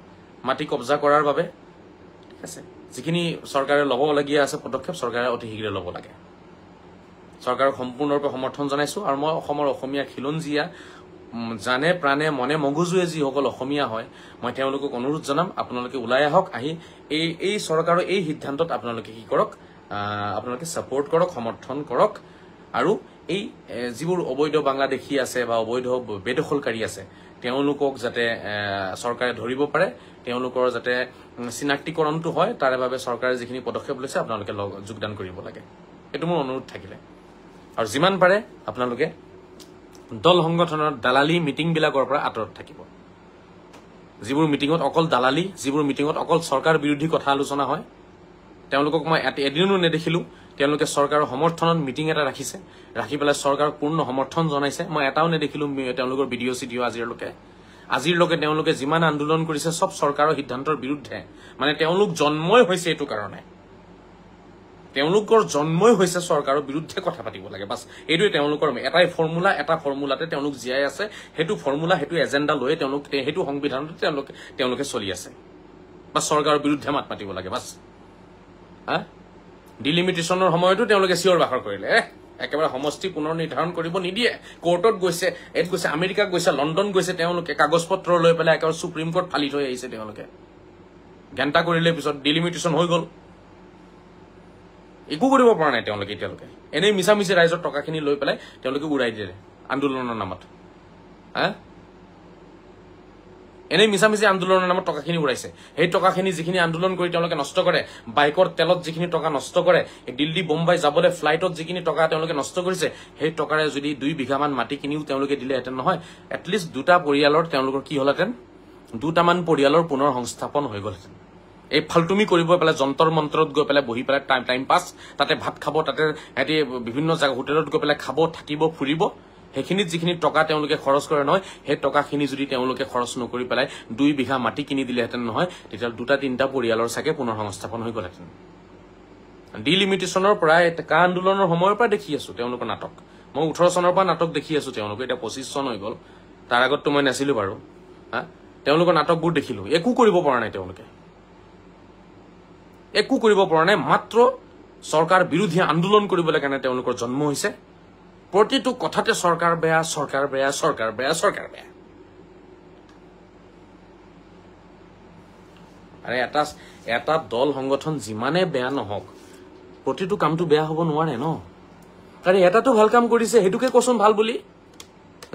মাটি কব্জা কৰাৰ বাবে ঠিক আছে যিখিনি চৰকাৰে ল'বলগীয়া আছে পদক্ষেপ চৰকাৰে অতি শীঘ্ৰে ল'ব লাগে চৰকাৰক সম্পূৰ্ণৰূপে সমৰ্থন জনাইছো আৰু মই অসমৰ অসমীয়া খিলঞ্জীয়া জানে প্ৰাণে মনে মগজুৱে যিসকল অসমীয়া হয় মই তেওঁলোকক অনুৰোধ জনাম আপোনালোকে ওলাই আহক আহি এই চৰকাৰৰ এই সিদ্ধান্তত আপোনালোকে কি কৰক আপোনালোকে সাপোৰ্ট কৰক সমৰ্থন কৰক আৰু এই যিবোৰ অবৈধ বাংলাদেশী আছে বা অবৈধ বেদখলকাৰী আছে তেওঁলোকক যাতে চৰকাৰে ধৰিব পাৰে তেওঁলোকৰ যাতে চিনাক্তিকৰণটো হয় তাৰ বাবে চৰকাৰে যিখিনি পদক্ষেপ লৈছে আপোনালোকে যোগদান কৰিব লাগে এটো মোৰ অনুৰোধ থাকিলে আৰু যিমান পাৰে আপোনালোকে দল সংগঠনৰ দালালি মিটিং বিলাকৰ পৰা আঁতৰত থাকিব যিবোৰ মিটিঙত অকল দালালি যিবোৰ মিটিঙত অকল চৰকাৰ বিৰোধী কথা আলোচনা হয় তেওঁলোকক মই এদিনো নেদেখিলো তেওঁলোকে চৰকাৰৰ সমৰ্থনত মিটিং এটা ৰাখিছে ৰাখি পেলাই চৰকাৰক পূৰ্ণ সমৰ্থন জনাইছে মই এটাও নেদেখিলো তেওঁলোকৰ ভিডিঅ চিডিঅ আজিৰলৈকে তেওঁলোকে যিমান আন্দোলন কৰিছে সব চৰকাৰৰ সিদ্ধান্তৰ বিৰুদ্ধে মানে তেওঁলোক জন্মই হৈছে এইটো কাৰণে তেওঁলোকৰ জন্মই হৈছে চৰকাৰৰ বিৰুদ্ধে কথা পাতিব লাগে বাস এইটোৱে তেওঁলোকৰ এটাই ফৰ্মুলা এটা ফৰ্মুলাতে তেওঁলোক জিয়াই আছে হেতু ফৰ্মুলা হেতু এজেন্ডা লৈ তেওঁলোক হেতু সংবিধানতে তেওঁলোকে চলি আছে বাস চৰকাৰৰ বিৰুদ্ধে মাত মাতিব লাগে বাস ডিলিমিটেশনৰ সময়তো তেওঁলোকে চিঞৰ বাখৰ কৰিলে একেবাৰে সমষ্টি পুনৰ নিৰ্ধাৰণ কৰিব নিদিয়ে কোৰ্টত গৈছে আমেৰিকা গৈছে লণ্ডন গৈছে তেওঁলোকে কাগজপত্ৰ লৈ পেলাই একেবাৰে সুপ্ৰিম কোৰ্ট ফালি থৈ আহিছে তেওঁলোকে ঘণ্টা কৰিলে পিছত ডিলিমিটেশন হৈ গল একো কৰিব পৰা নাই তেওঁলোকে এতিয়ালৈকে এনেই মিছামিছি ৰাইজৰ টকাখিনি লৈ পেলাই তেওঁলোকে উৰাই দিলে আন্দোলনৰ নামত এনেই মিছামিছি আন্দোলনৰ নামত টকাখিনি উৰাইছে সেই টকাখিনি যিখিনি আন্দোলন কৰি তেওঁলোকে নষ্ট কৰে বাইকৰ তেলত যিখিনি টকা নষ্ট কৰে দিল্লী বোম্বাই যাবলৈ ফ্লাইটত যিখিনি টকা তেওঁলোকে নষ্ট কৰিছে সেই টকাৰে যদি 2 বিঘামান মাটি কিনিও তেওঁলোকে দিলেহেঁতেন নহয় এটলিষ্ট 2টা পৰিয়ালৰ তেওঁলোকৰ কি হলহেঁতেন 2টামান পৰিয়ালৰ পুনৰ সংস্থাপন হৈ গলহেঁতেন এই ফালতুমি কৰিব পেলাই যন্তৰ মন্ত্ৰত গৈ পেলাই বহি পেলাই টাইম পাছ তাতে ভাত খাব তাতে হেতি বিভিন্ন জায়গা হোটেলত গৈ পেলাই খাব থাকিব ফুৰিব সেইখিনিত যিখিনি টকা তেওঁলোকে খৰচ কৰে নহয় সেই টকাখিনি যদি তেওঁলোকে খৰচ নকৰি পেলাই 2 বিঘা মাটি কিনি দিলেহেঁতেন নহয় তেতিয়া 2-3টা পৰিয়ালৰ চাগে পুনৰ সংস্থাপন হৈ গলহেঁতেন ডিলিমিটেশনৰ পৰা কা আন্দোলনৰ সময়ৰ পৰা দেখি আছো তেওঁলোকৰ নাটক মই 18 চনৰ পৰা নাটক দেখি আছো তেওঁলোকে এটা 25 চন হৈ গল তাৰ আগত মই নাছিলো বাৰু হা তেওঁলোকৰ নাটকবোৰ দেখিলো একো কৰিব পৰা নাই তেওঁলোকে একো কৰিব পৰা নাই মাত্ৰ সৰকাৰ বিৰোধী আন্দোলন কৰিবলৈ কাৰণে তেওঁলোকৰ জন্ম হৈছে প্ৰতিটো কথাতে সৰকাৰ বেয়া সৰকাৰ বেয়া সৰকাৰ বেয়া সৰকাৰ বেয়া আৰে এটা দল সংগঠন যিমানে বেয়া নহওক প্ৰতিটো কামটো বেয়া হ'ব নোৱাৰে ন কাৰণ এটাটো ভাল কাম কৰিছে হেতুকে কোচোন ভাল বুলি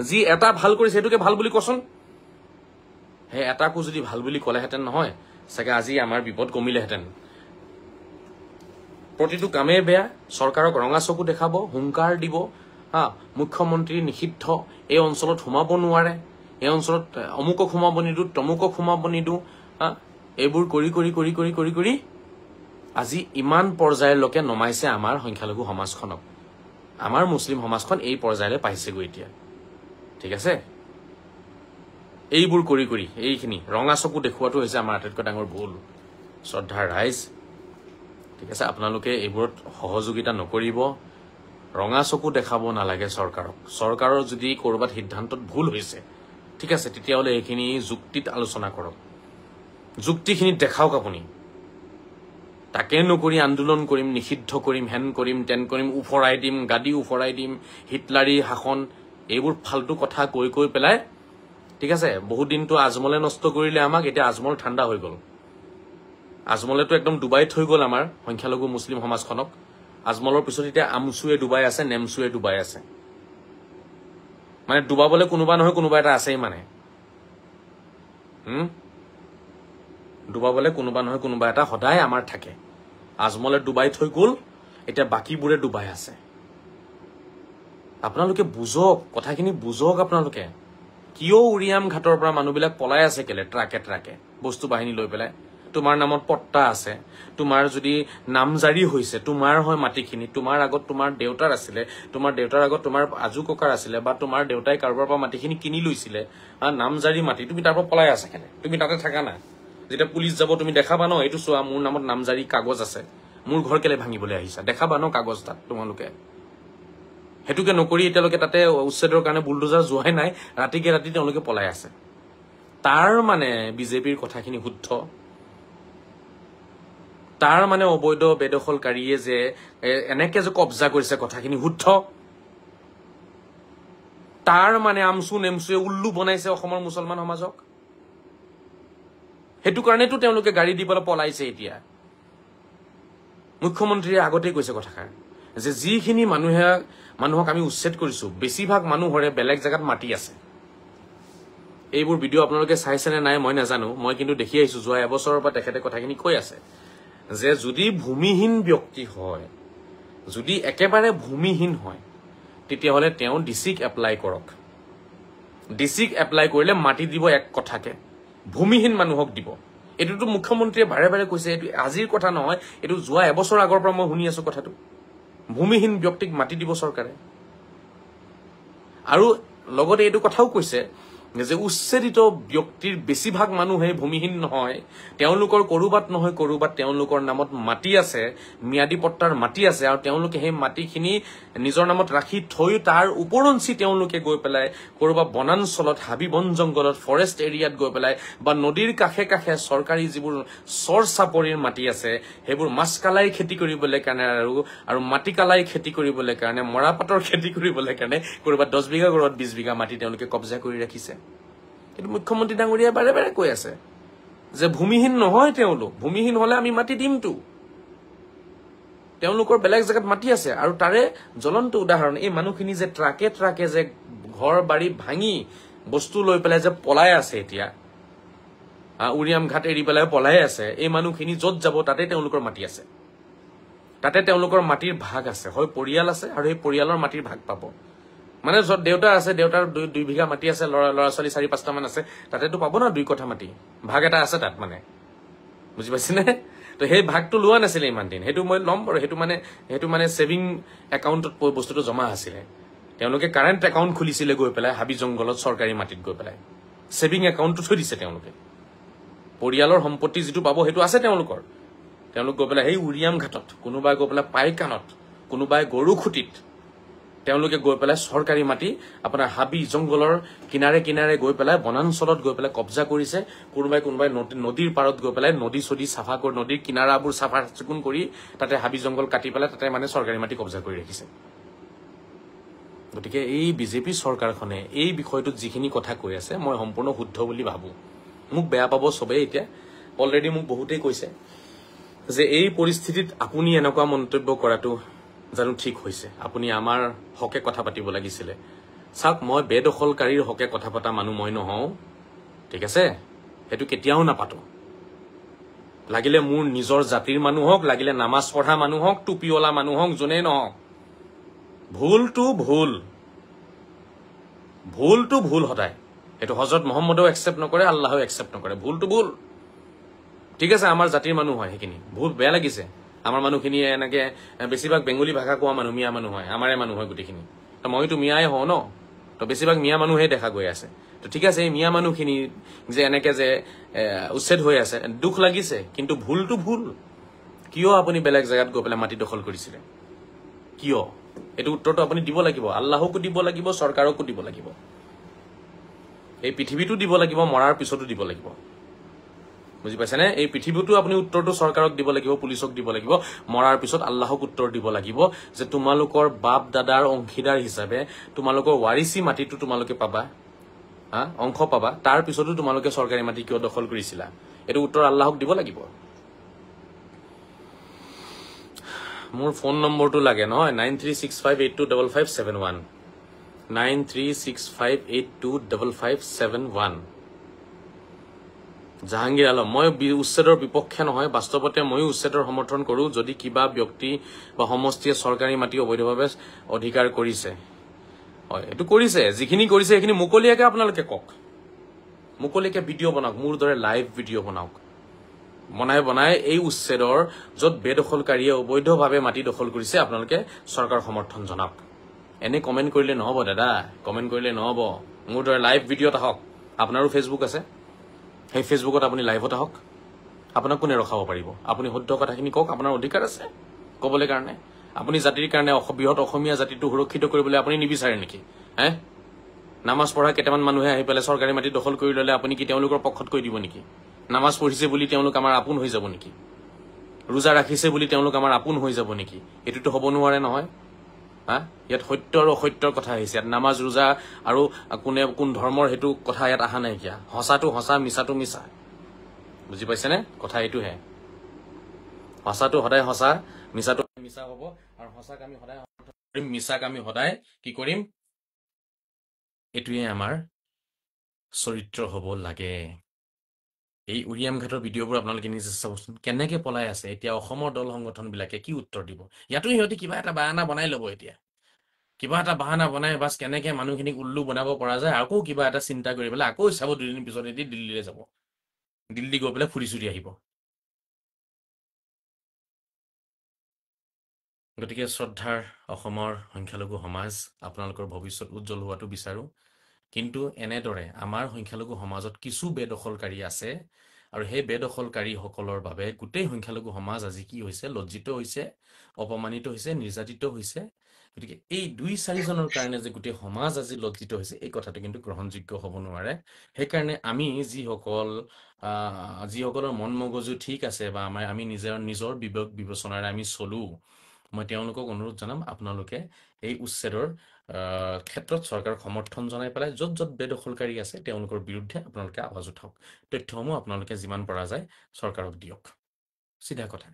যি এটা ভাল কৰিছে হেতুকে ভাল বুলি কোচোন হে এটাকো যদি ভাল বুলি কলেহেঁতেন নহয় সাগে আজি আমাৰ বিপদ কমিলেহেঁতেন প্ৰতিটো কামে বেয়া সৰকাৰক ৰঙা চকু দেখাব হুংকাৰ দিব হা মুখ্যমন্ত্ৰী নিষিদ্ধ এই অঞ্চলত সোমাব নোৱাৰে এই অঞ্চলত অমুকক সোমাব নিদু তমুকক সোমাব নিদু হা এইবোৰ কৰি আজি ইমান পৰ্যায়লৈকে নমাইছে আমাৰ সংখ্যালঘু সমাজখনক আমাৰ মুছলিম সমাজখন এই পৰ্যায়লৈ পাইছেগৈ এতিয়া ঠিক আছে এইবোৰ কৰি এইখিনি ৰঙা চকু দেখুৱাটো হৈছে আমাৰ আটাইতকৈ ডাঙৰ ভুল শ্ৰদ্ধাৰ ৰাইজ ঠিক আছে আপোনালোকে এইবোৰত সহযোগিতা নকৰিব ৰঙা চকু দেখাব নালাগে চৰকাৰৰ যদি কৰবাত সিদ্ধান্তত ভুল হৈছে ঠিক আছে তেতিয়াহলে এইখিনি যুক্তিত আলোচনা কৰক যুক্তিখিনি দেখাওক আপুনি তাকে নকৰি আন্দোলন কৰিম নিষিদ্ধ কৰিম হেন কৰিম তেন কৰিম উফৰাই দিম গাদি উফৰাই দিম হিটলাৰী শাসন এইবোৰ ফালতু কথা কৈ পেলাই ঠিক আছে বহুত দিনটো আজমলে নষ্ট কৰিলে আমাক এতিয়া আজমল ঠাণ্ডা হৈ গল আজমলেতো একদম ডুবাই থৈ গল আমাৰ সংখ্যালঘু মুছলিম সমাজখনক আজমলৰ পিছত এতিয়া আমচুৱে ডুবাই আছে নেমচুৱে ডুবাই আছে মানে ডুবাবলে কোনোবা নহয় কোনোবা এটা আছেই মানে ডুবাবলে কোনোবা নহয় কোনোবা এটা সদায় আমাৰ থাকে আজমলে ডুবাই থৈ গল এতিয়া বাকিবোৰে ডুবাই আছে আপোনালোকে বুজক কথাখিনি বুজক আপোনালোকে কিয় উৰিয়াম ঘাটৰ পৰা মানুহবিলাক পলাই আছে কেলে ট্ৰাকে বস্তু বাহিনী লৈ পেলাই তোমাৰ নামত পট্টা আছে তোমাৰ যদি নামজাৰি হৈছে তোমাৰ হয় মাটিখিনি তোমাৰ আগত তোমাৰ দেউতাৰ আছিলে তোমাৰ দেউতাৰ আগত তোমাৰ আজু ককাৰ আছিলে বা তোমাৰ দেউতাই কাৰোবাৰ পৰা মাটিখিনি কিনি লৈছিলে নামজাৰি মাটি তুমি তাৰ পৰা পলাই আছে কেলে তুমি তাতে থাকা না যেতিয়া পুলিচ যাব তুমি দেখাবা ন এইটো চোৱা মোৰ নামত নামজাৰি কাগজ আছে মোৰ ঘৰ কেলে ভাঙিবলৈ আহিছা দেখাবা ন কাগজ তাত তোমালোকে হেতুকে নকৰি এতিয়ালৈকে তাতে উচ্ছেদৰ কাৰণে বুলডোজাৰ যোৱাই নাই ৰাতিকে ৰাতি তেওঁলোকে পলাই আছে তাৰ মানে বিজেপিৰ কথাখিনি শুদ্ধ তাৰ মানে অবৈধ বেদখলকাৰীয়ে যে এনেকে যে কব্জা কৰিছে কথাখিনি শুদ্ধ তাৰ মানে আমচু নেমচুৱে উল্লু বনাইছে অসমৰ মুছলমান সমাজক হেতু কাৰণেতো তেওঁলোকে গাড়ী দি পেলাই পলাইছে এতিয়া মুখ্যমন্ত্ৰীয়ে আগতেই কৈছে কথাষাৰ যে যিখিনি মানুহক আমি উচ্ছেদ কৰিছো বেছিভাগ মানুহৰে বেলেগ জায়গাত মাটি আছে এইবোৰ ভিডিঅ' আপোনালোকে চাইছেনে নাই মই নাজানো মই কিন্তু দেখি আহিছো যোৱা এবছৰৰ পৰা তেখেতে কথাখিনি কৈ আছে যে যদি ভূমিহীন ব্যক্তি হয় যদি একেবাৰে ভূমিহীন হয় তেতিয়াহলে তেওঁ ডিসিক এপ্লাই কৰক ডিসিক এপ্লাই কৰিলে মাটি দিব এক কথাকে ভূমিহীন মানুহক দিব এটোটো মুখ্যমন্ত্ৰীয়ে বাৰে বাৰে কৈছে এটো আজিৰ কথা নহয় এটো যোৱা এবছৰ আগৰ পৰা মই শুনি আছো কথাটো ভূমিহীন ব্যক্তিক মাটি দিব চৰকাৰে আৰু লগতে এটো কথাও কৈছে যে উচ্ছেদিত ব্যক্তিৰ বেছিভাগ মানুহে ভূমিহীন নহয় তেওঁলোকৰ কৰবাত নহয় কৰবাত তেওঁলোকৰ নামত মাটি আছে মিয়াদি পট্টাৰ মাটি আছে আৰু তেওঁলোকে সেই মাটিখিনি নিজৰ নামত ৰাখি থৈ তাৰ ওপৰঞ্চি তেওঁলোকে গৈ পেলাই কৰবা বনাঞ্চলত হাবি বন জংগলত ফৰেষ্ট এৰিয়াত গৈ পেলাই বা নদীৰ কাষে কাষে চৰকাৰী যিবোৰ চৰ চাপৰিৰ মাটি আছে সেইবোৰ মাছকালাই খেতি কৰিবলৈ কাৰণে আৰু মাটিকালাই খেতি কৰিবলৈ কাৰণে মৰাপাতৰ খেতি কৰিবলৈ কাৰণে কৰবা 10 বিঘা ঘৰত 20 বিঘা মাটি তেওঁলোকে কব্জা কৰি ৰাখিছে কিন্তু মুখ্যমন্ত্ৰী ডাঙৰীয়া বাৰে বাৰে কৈ আছে যে ভূমিহীন নহয় তেওঁলোক ভূমিহীন হলে আমি মাটি দিমটো তেওঁলোকৰ বেলেগ জায়গাত মাটি আছে আৰু তাৰে জ্বলন্ত উদাহৰণ এই মানুহখিনি যে ট্ৰাকে যে ঘৰ বাড়ি ভাঙি বস্তু লৈ পেলাই যে পলাই আছে এতিয়া উৰিয়াম ঘাট এৰি পেলাই পলাই আছে, এই মানুহখিনি য'ত যাব তাতে তেওঁলোকৰ মাটি আছে, তাতে তেওঁলোকৰ মাটিৰ ভাগ আছে, হয় পৰিয়াল আছে আৰু সেই পৰিয়ালৰ মাটিৰ ভাগ পাব। মানে য'ত দেউতা আছে, দেউতাৰ 2 বিঘা মাটি আছে, ল'ৰা ছোৱালী 4-5টা মান আছে, তাতেতো পাব না 2 কঠা মাটি, ভাগ এটা আছে তাত, মানে বুজি পাইছেনে? তো সেই ভাগটো লোৱা নাছিলে ইমান দিন, সেইটো মই ল'ম বাৰু, সেইটো মানে ছেভিং একাউণ্টত বস্তুটো জমা আছিলে। তেওঁলোকে কাৰেণ্ট একাউণ্ট খুলিছিলে গৈ পেলাই হাবি জংঘলত চৰকাৰী মাটিত গৈ পেলাই, ছেভিং একাউণ্টটো থৈ দিছে তেওঁলোকে। পৰিয়ালৰ সম্পত্তি যিটো পাব সেইটো আছে তেওঁলোকৰ। তেওঁলোক গৈ পেলাই সেই উৰিয়াম ঘাটত, কোনোবাই গৈ পেলাই পাইকানত, কোনোবাই গৰু খুটিত, তেওঁলোকে গৈ পেলাই চৰকাৰী মাটি আপোনাৰ হাবি জংঘলৰ কিনাৰে কিনাৰে গৈ পেলাই বনাঞ্চলত গৈ পেলাই কব্জা কৰিছে। কোনোবাই নদীৰ পাৰত গৈ পেলাই নদী চদী চাফা কৰি, নদীৰ কিনাৰাবোৰ চাফা চিকুণ কৰি তাতে হাবি জংঘল কাটি পেলাই তাতে মানে চৰকাৰী মাটি কব্জা কৰি ৰাখিছে। গতিকে এই বিজেপি চৰকাৰখনে এই বিষয়টোত যিখিনি কথা কৈ আছে মই সম্পূৰ্ণ শুদ্ধ বুলি ভাবোঁ। মোক বেয়া পাব চবেই, এতিয়া অলৰেডি মোক বহুতেই কৈছে যে এই পৰিস্থিতিত আপুনি এনেকুৱা মন্তব্য কৰাটো জানো ঠিক হৈছে? আপুনি আমাৰ হকে কথা পাতিব লাগিছিলে। চাওক, মই বেদখলকাৰীৰ হকে কথা পতা মানুহ মই নহওঁ, ঠিক আছে? সেইটো কেতিয়াও নাপাতো। লাগিলে মোৰ নিজৰ জাতিৰ মানুহ হওক, লাগিলে নামাজ পঢ়া মানুহ হওক, টুপিৱালা মানুহ হওক, যোনেই নহওক, ভুলটো ভুল, ভুলটো ভুল সদায়। সেইটো হজৰত মহম্মদেও একচেপ্ট নকৰে, আল্লাহেও একচেপ্ট নকৰে। ভুলটো ভুল, ঠিক আছে? আমাৰ জাতিৰ মানুহ হয়, সেইখিনি ভুল বেয়া লাগিছে। আমাৰ মানুহখিনিয়ে এনেকে বেছিভাগ বেংগলী ভাষা কোৱা মানুহ, মিয়া মানুহ হয়, আমাৰে মানুহ হয় গোটেইখিনি। তো মইতো মিয়াই হওঁ ন, তো বেছিভাগ মিয়া মানুহে দেখা গৈ আছে। তো ঠিক আছে, এই মিয়া মানুহখিনি যে এনেকে যে উচ্ছেদ হৈ আছে, দুখ লাগিছে, কিন্তু ভুলটো ভুল। কিয় আপুনি বেলেগ জেগাত গৈ পেলাই মাটি দখল কৰিছিলে? কিয়? এইটো উত্তৰটো আপুনি দিব লাগিব, আল্লাহকো দিব লাগিব, চৰকাৰকো দিব লাগিব, এই পৃথিৱীতো দিব লাগিব, মৰাৰ পিছতো দিব লাগিব। বুজি পাইছেনে? এই পৃথিৱীতো আপুনি উত্তৰটো চৰকাৰক দিব লাগিব, পুলিচক দিব লাগিব, মৰাৰ পিছত আল্লাহক উত্তৰ দিব লাগিব যে তোমালোকৰ বাপ দাদাৰ অংশীদাৰ হিচাপে তোমালোকৰ ৱাৰিচি মাটিটো তোমালোকে পাবা, অংশ পাবা। তাৰ পিছতো তোমালোকে চৰকাৰী মাটি কিয় দখল কৰিছিলা? এইটো উত্তৰ আল্লাহক দিব লাগিব। মোৰ ফোন নম্বৰটো লাগে নহয়, 9365825571, 9365825571। জাহাংগীৰ আলম, মই উচ্ছেদৰ বিপক্ষে নহয়, বাস্তৱতে ময়ো উচ্ছেদৰ সমৰ্থন কৰোঁ যদি কিবা ব্যক্তি বা সমষ্টিয়ে চৰকাৰী মাটি অবৈধভাৱে অধিকাৰ কৰিছে। হয়, এইটো কৰিছে, যিখিনি কৰিছে সেইখিনি মুকলিয়াকে আপোনালোকে কওক, মুকলিয়াকে ভিডিঅ' বনাওক, মোৰ দৰে লাইভ ভিডিঅ' বনাওক, বনাই এই উচ্ছেদৰ য'ত বেদখলকাৰীয়ে অবৈধভাৱে মাটি দখল কৰিছে আপোনালোকে চৰকাৰ সমৰ্থন জনাওক। এনে কমেণ্ট কৰিলে নহ'ব দাদা, কমেণ্ট কৰিলে নহ'ব। মোৰ দৰে লাইভ ভিডিঅ'ত আহক। আপোনাৰো ফেচবুক আছে, সেই ফেচবুকত আপুনি লাইভত আহক, আপোনাক কোনে ৰখাব পাৰিব? আপুনি শুদ্ধ কথাখিনি কওক, আপোনাৰ অধিকাৰ আছে ক'বলৈ কাৰণে। আপুনি জাতিৰ কাৰণে, বৃহৎ অসমীয়া জাতিটো সুৰক্ষিত কৰিবলৈ আপুনি নিবিচাৰে নেকি? নামাজ পঢ়া কেইটামান মানুহে আহি পেলাই চৰকাৰী মাটি দখল কৰি ল'লে আপুনি কি তেওঁলোকৰ পক্ষত কৈ দিব নেকি? নামাজ পঢ়িছে বুলি তেওঁলোক আমাৰ আপোন হৈ যাব নেকি? ৰোজা ৰাখিছে বুলি তেওঁলোক আমাৰ আপোন হৈ যাব নেকি? এইটোতো হ'ব নোৱাৰে নহয়। ইয়াত সত্য আৰু অসত্যৰ কথা আহিছে। ইয়াত নামাজ ৰোজা আৰু কোন ধৰ্মৰ সেইটো কথা ইয়াত অহা নাইকিয়া। সঁচাটো সঁচা, মিছাটো মিছা। বুজি পাইছেনে? কথা এইটোহে। সঁচাটো সদায় সঁচা, মিছাটো মিছা হ'ব, আৰু সঁচাক আমি সদায় কৰিম, মিছাক আমি সদায় কি কৰিম? এইটোৱে আমাৰ চৰিত্ৰ হ'ব লাগে। এই উৰিয়াম ঘাটৰ ভিডিঅ'বোৰ আপোনালোকে নিজে চাবচোন, কেনেকে পলাই আছে। এতিয়া অসমৰ দল সংগঠনবিলাকে কি উত্তৰ দিব? ইয়াতো সিহঁতি কিবা এটা বাহানা বনাই ল'ব। এতিয়া কিবা এটা বাহানা বনাই বাছ কেনেকে মানুহখিনিক উল্লু বনাব পৰা যায়, আকৌ কিবা এটা চিন্তা কৰি পেলাই আকৌ চাব 2 দিন পিছত এটি দিল্লীলৈ যাব, দিল্লী গৈ পেলাই ফুৰি চুৰি আহিব। গতিকে শ্ৰদ্ধাৰ অসমৰ সংখ্যালঘু সমাজ, আপোনালোকৰ ভৱিষ্যত উজ্জ্বল হোৱাটো বিচাৰোঁ। কিন্তু এনেদৰে আমাৰ সংখ্যালঘু সমাজত কিছু বেদখলকাৰী আছে, আৰু সেই বেদখলকাৰীসকলৰ বাবে গোটেই সংখ্যালঘু সমাজ আজি কি হৈছে? লজ্জিত হৈছে, অপমানিত হৈছে, নিৰ্যাতিত হৈছে। গতিকে এই 2-4 জনৰ কাৰণে যে গোটেই সমাজ আজি লজ্জিত হৈছে, এই কথাটো কিন্তু গ্ৰহণযোগ্য হ'ব নোৱাৰে। সেইকাৰণে আমি যিসকলৰ মন মগজু ঠিক আছে বা আমি নিজৰ বিবেক বিবেচনাৰে আমি চলোঁ, মই তেওঁলোকক অনুৰোধ জনাম, আপোনালোকে এই উচ্ছেদৰ ক্ষেত্ৰত চৰকাৰক সমৰ্থন জনাই পেলাই য'ত য'ত বেদখলকাৰী আছে তেওঁলোকৰ বিৰুদ্ধে আপোনালোকে আৱাজ উঠাওক। তথ্যসমূহ আপোনালোকে যিমান পৰা যায় চৰকাৰক দিয়ক। চিধা কথা।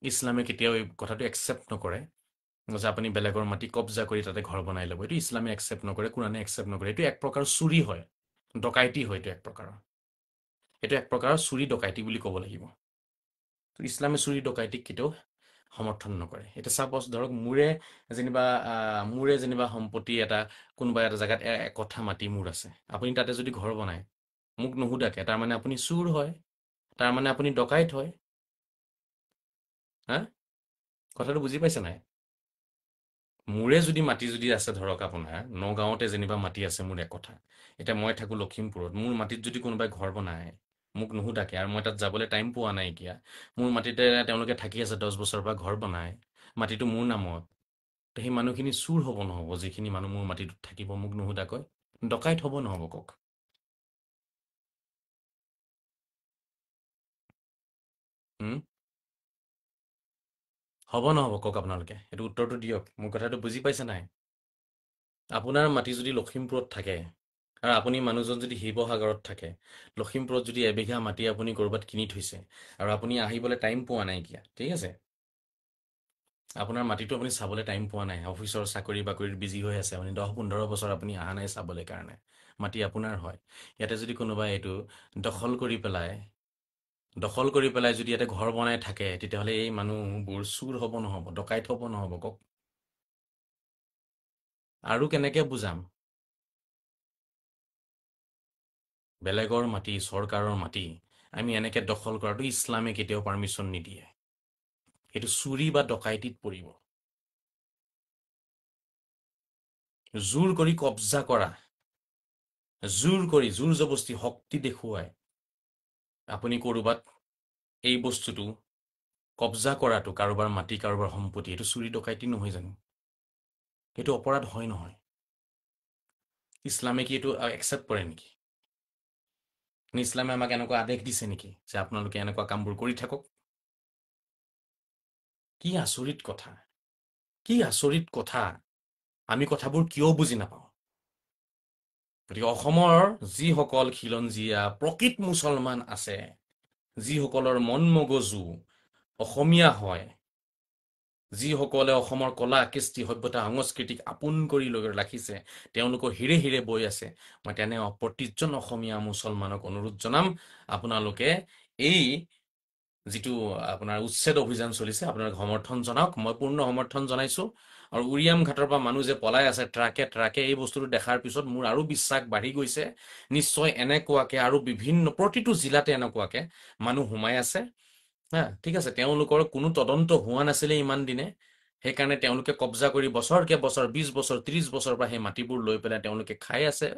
ইছলামে কেতিয়াও এই কথাটো একচেপ্ট নকৰে যে আপুনি বেলেগৰ মাটি কব্জা কৰি তাতে ঘৰ বনাই ল'ব। এইটো ইছলামে একচেপ্ট নকৰে, কোৰাণে একচেপ্ট নকৰে। এইটো এক প্ৰকাৰ চুৰি হয়, ডকাইতি হয়, এইটো এক প্ৰকাৰৰ। এইটো এক প্ৰকাৰৰ চুৰি ডকাইতি বুলি ক'ব লাগিব। ইছলামে চুৰি ডকাইতিক কেতিয়াও সমৰ্থন নকৰে। এতিয়া চাপ'জ ধৰক মোৰে যেনিবা সম্পত্তি এটা কোনোবা এটা জেগাত একঠা মাটি মোৰ আছে, আপুনি তাতে যদি ঘৰ বনায় মোক নুসুধাকে, তাৰমানে আপুনি চুৰ হয়, তাৰমানে আপুনি ডকাইত হয়। হা, কথাটো বুজি পাইছে নাই? মোৰে যদি মাটি যদি আছে, ধৰক আপোনাৰ নগাঁৱতে যেনিবা মাটি আছে মোৰ একঠা, এতিয়া মই থাকোঁ লখিমপুৰত, মোৰ মাটিত যদি কোনোবাই ঘৰ বনায় মোক নুসুধাকে, আৰু মই তাত যাবলৈ টাইম পোৱা নাই এতিয়া, মোৰ মাটিতে তেওঁলোকে থাকি আছে 10 বছৰৰ পৰা, ঘৰ বনায়, মাটিটো মোৰ নামত, তো সেই মানুহখিনি চুৰ হ'ব নহ'ব? যিখিনি মানুহ মোৰ মাটিটোত থাকিব মোক নুসুধাকৈ, ডকাইত হ'ব নহ'ব কওক? হুম? হ'ব নহ'ব কওক? আপোনালোকে এইটো উত্তৰটো দিয়ক, মোৰ কথাটো বুজি পাইছে নাই? আপোনাৰ মাটি যদি লখিমপুৰত থাকে, আৰু আপুনি মানুহজন যদি শিৱসাগৰত থাকে, লখিমপুৰত যদি এবিঘা মাটি আপুনি ক'ৰবাত কিনি থৈছে, আৰু আপুনি আহিবলৈ টাইম পোৱা নাইকিয়া, ঠিক আছে, আপোনাৰ মাটিটো আপুনি চাবলৈ টাইম পোৱা নাই, অফিচৰ চাকৰি বাকৰিত বিজি হৈ আছে, আপুনি 10-15 বছৰ আপুনি অহা নাই চাবলৈ কাৰণে, মাটি আপোনাৰ হয়, ইয়াতে যদি কোনোবাই এইটো দখল কৰি পেলাই যদি ইয়াতে ঘৰ বনাই থাকে, তেতিয়াহ'লে এই মানুহবোৰ চুৰ হ'ব নহ'ব? ডকাইত হ'ব নহ'ব কওক? আৰু কেনেকে বুজাম? বেলেগৰ মাটি, চৰকাৰৰ মাটি আমি এনেকে দখল কৰাটো ইছলামে কেতিয়াও পাৰ্মিশ্যন নিদিয়ে। এইটো চুৰি বা ডকাইতিত পৰিব। জোৰ কৰি কব্জা কৰা, জোৰ কৰি, জোৰ জবস্তি, শক্তি দেখুৱাই আপুনি ক'ৰবাত এই বস্তুটো কব্জা কৰাটো, কাৰোবাৰ মাটি, কাৰোবাৰ সম্পত্তি, এইটো চুৰি ডকাইতি নহয় জানো? এইটো অপৰাধ হয় নহয়? ইছলামে কি এইটো একচেপ্ট কৰে নেকি? ইছলামে আমাক এনেকুৱা আদেশ দিছে নেকি যে আপোনালোকে এনেকুৱা কামবোৰ কৰি থাকক? কি আচৰিত কথা, কি আচৰিত কথা! আমি কথাবোৰ কিয় বুজি নাপাওঁ? গতিকে অসমৰ যিসকল খিলঞ্জীয়া প্ৰকৃত মুছলমান আছে, যিসকলৰ মন মগজু অসমীয়া হয়, যিসকলে অসমৰ কলা কৃষ্টি সভ্যতা সংস্কৃতিক আপোন কৰি লৈ ৰাখিছে, তেওঁলোকৰ হিৰে হিৰে বৈ আছে, মই তেনে প্ৰতিজন অসমীয়া মুছলমানক অনুৰোধ জনাম, আপোনালোকে এই যিটো আপোনাৰ উচ্ছেদ অভিযান চলিছে, আপোনালোক সমৰ্থন জনাওক। মই পূৰ্ণ সমৰ্থন জনাইছোঁ। আৰু উৰিয়াম ঘাটৰ পৰা মানুহ যে পলাই আছে ট্ৰাকে ট্ৰাকে, এই বস্তুটো দেখাৰ পিছত মোৰ আৰু বিশ্বাস বাঢ়ি গৈছে, নিশ্চয় এনেকুৱাকে আৰু প্ৰতিটো জিলাতে এনেকুৱাকে মানুহ সোমাই আছে। হা, ঠিক আছে, তেওঁলোকৰ কোনো তদন্ত হোৱা নাছিলে ইমান দিনে, সেইকাৰণে তেওঁলোকে কব্জা কৰি বছৰকে বছৰ, 20 বছৰ, 30 বছৰৰ পৰা সেই মাটিবোৰ লৈ পেলাই তেওঁলোকে খাই আছে,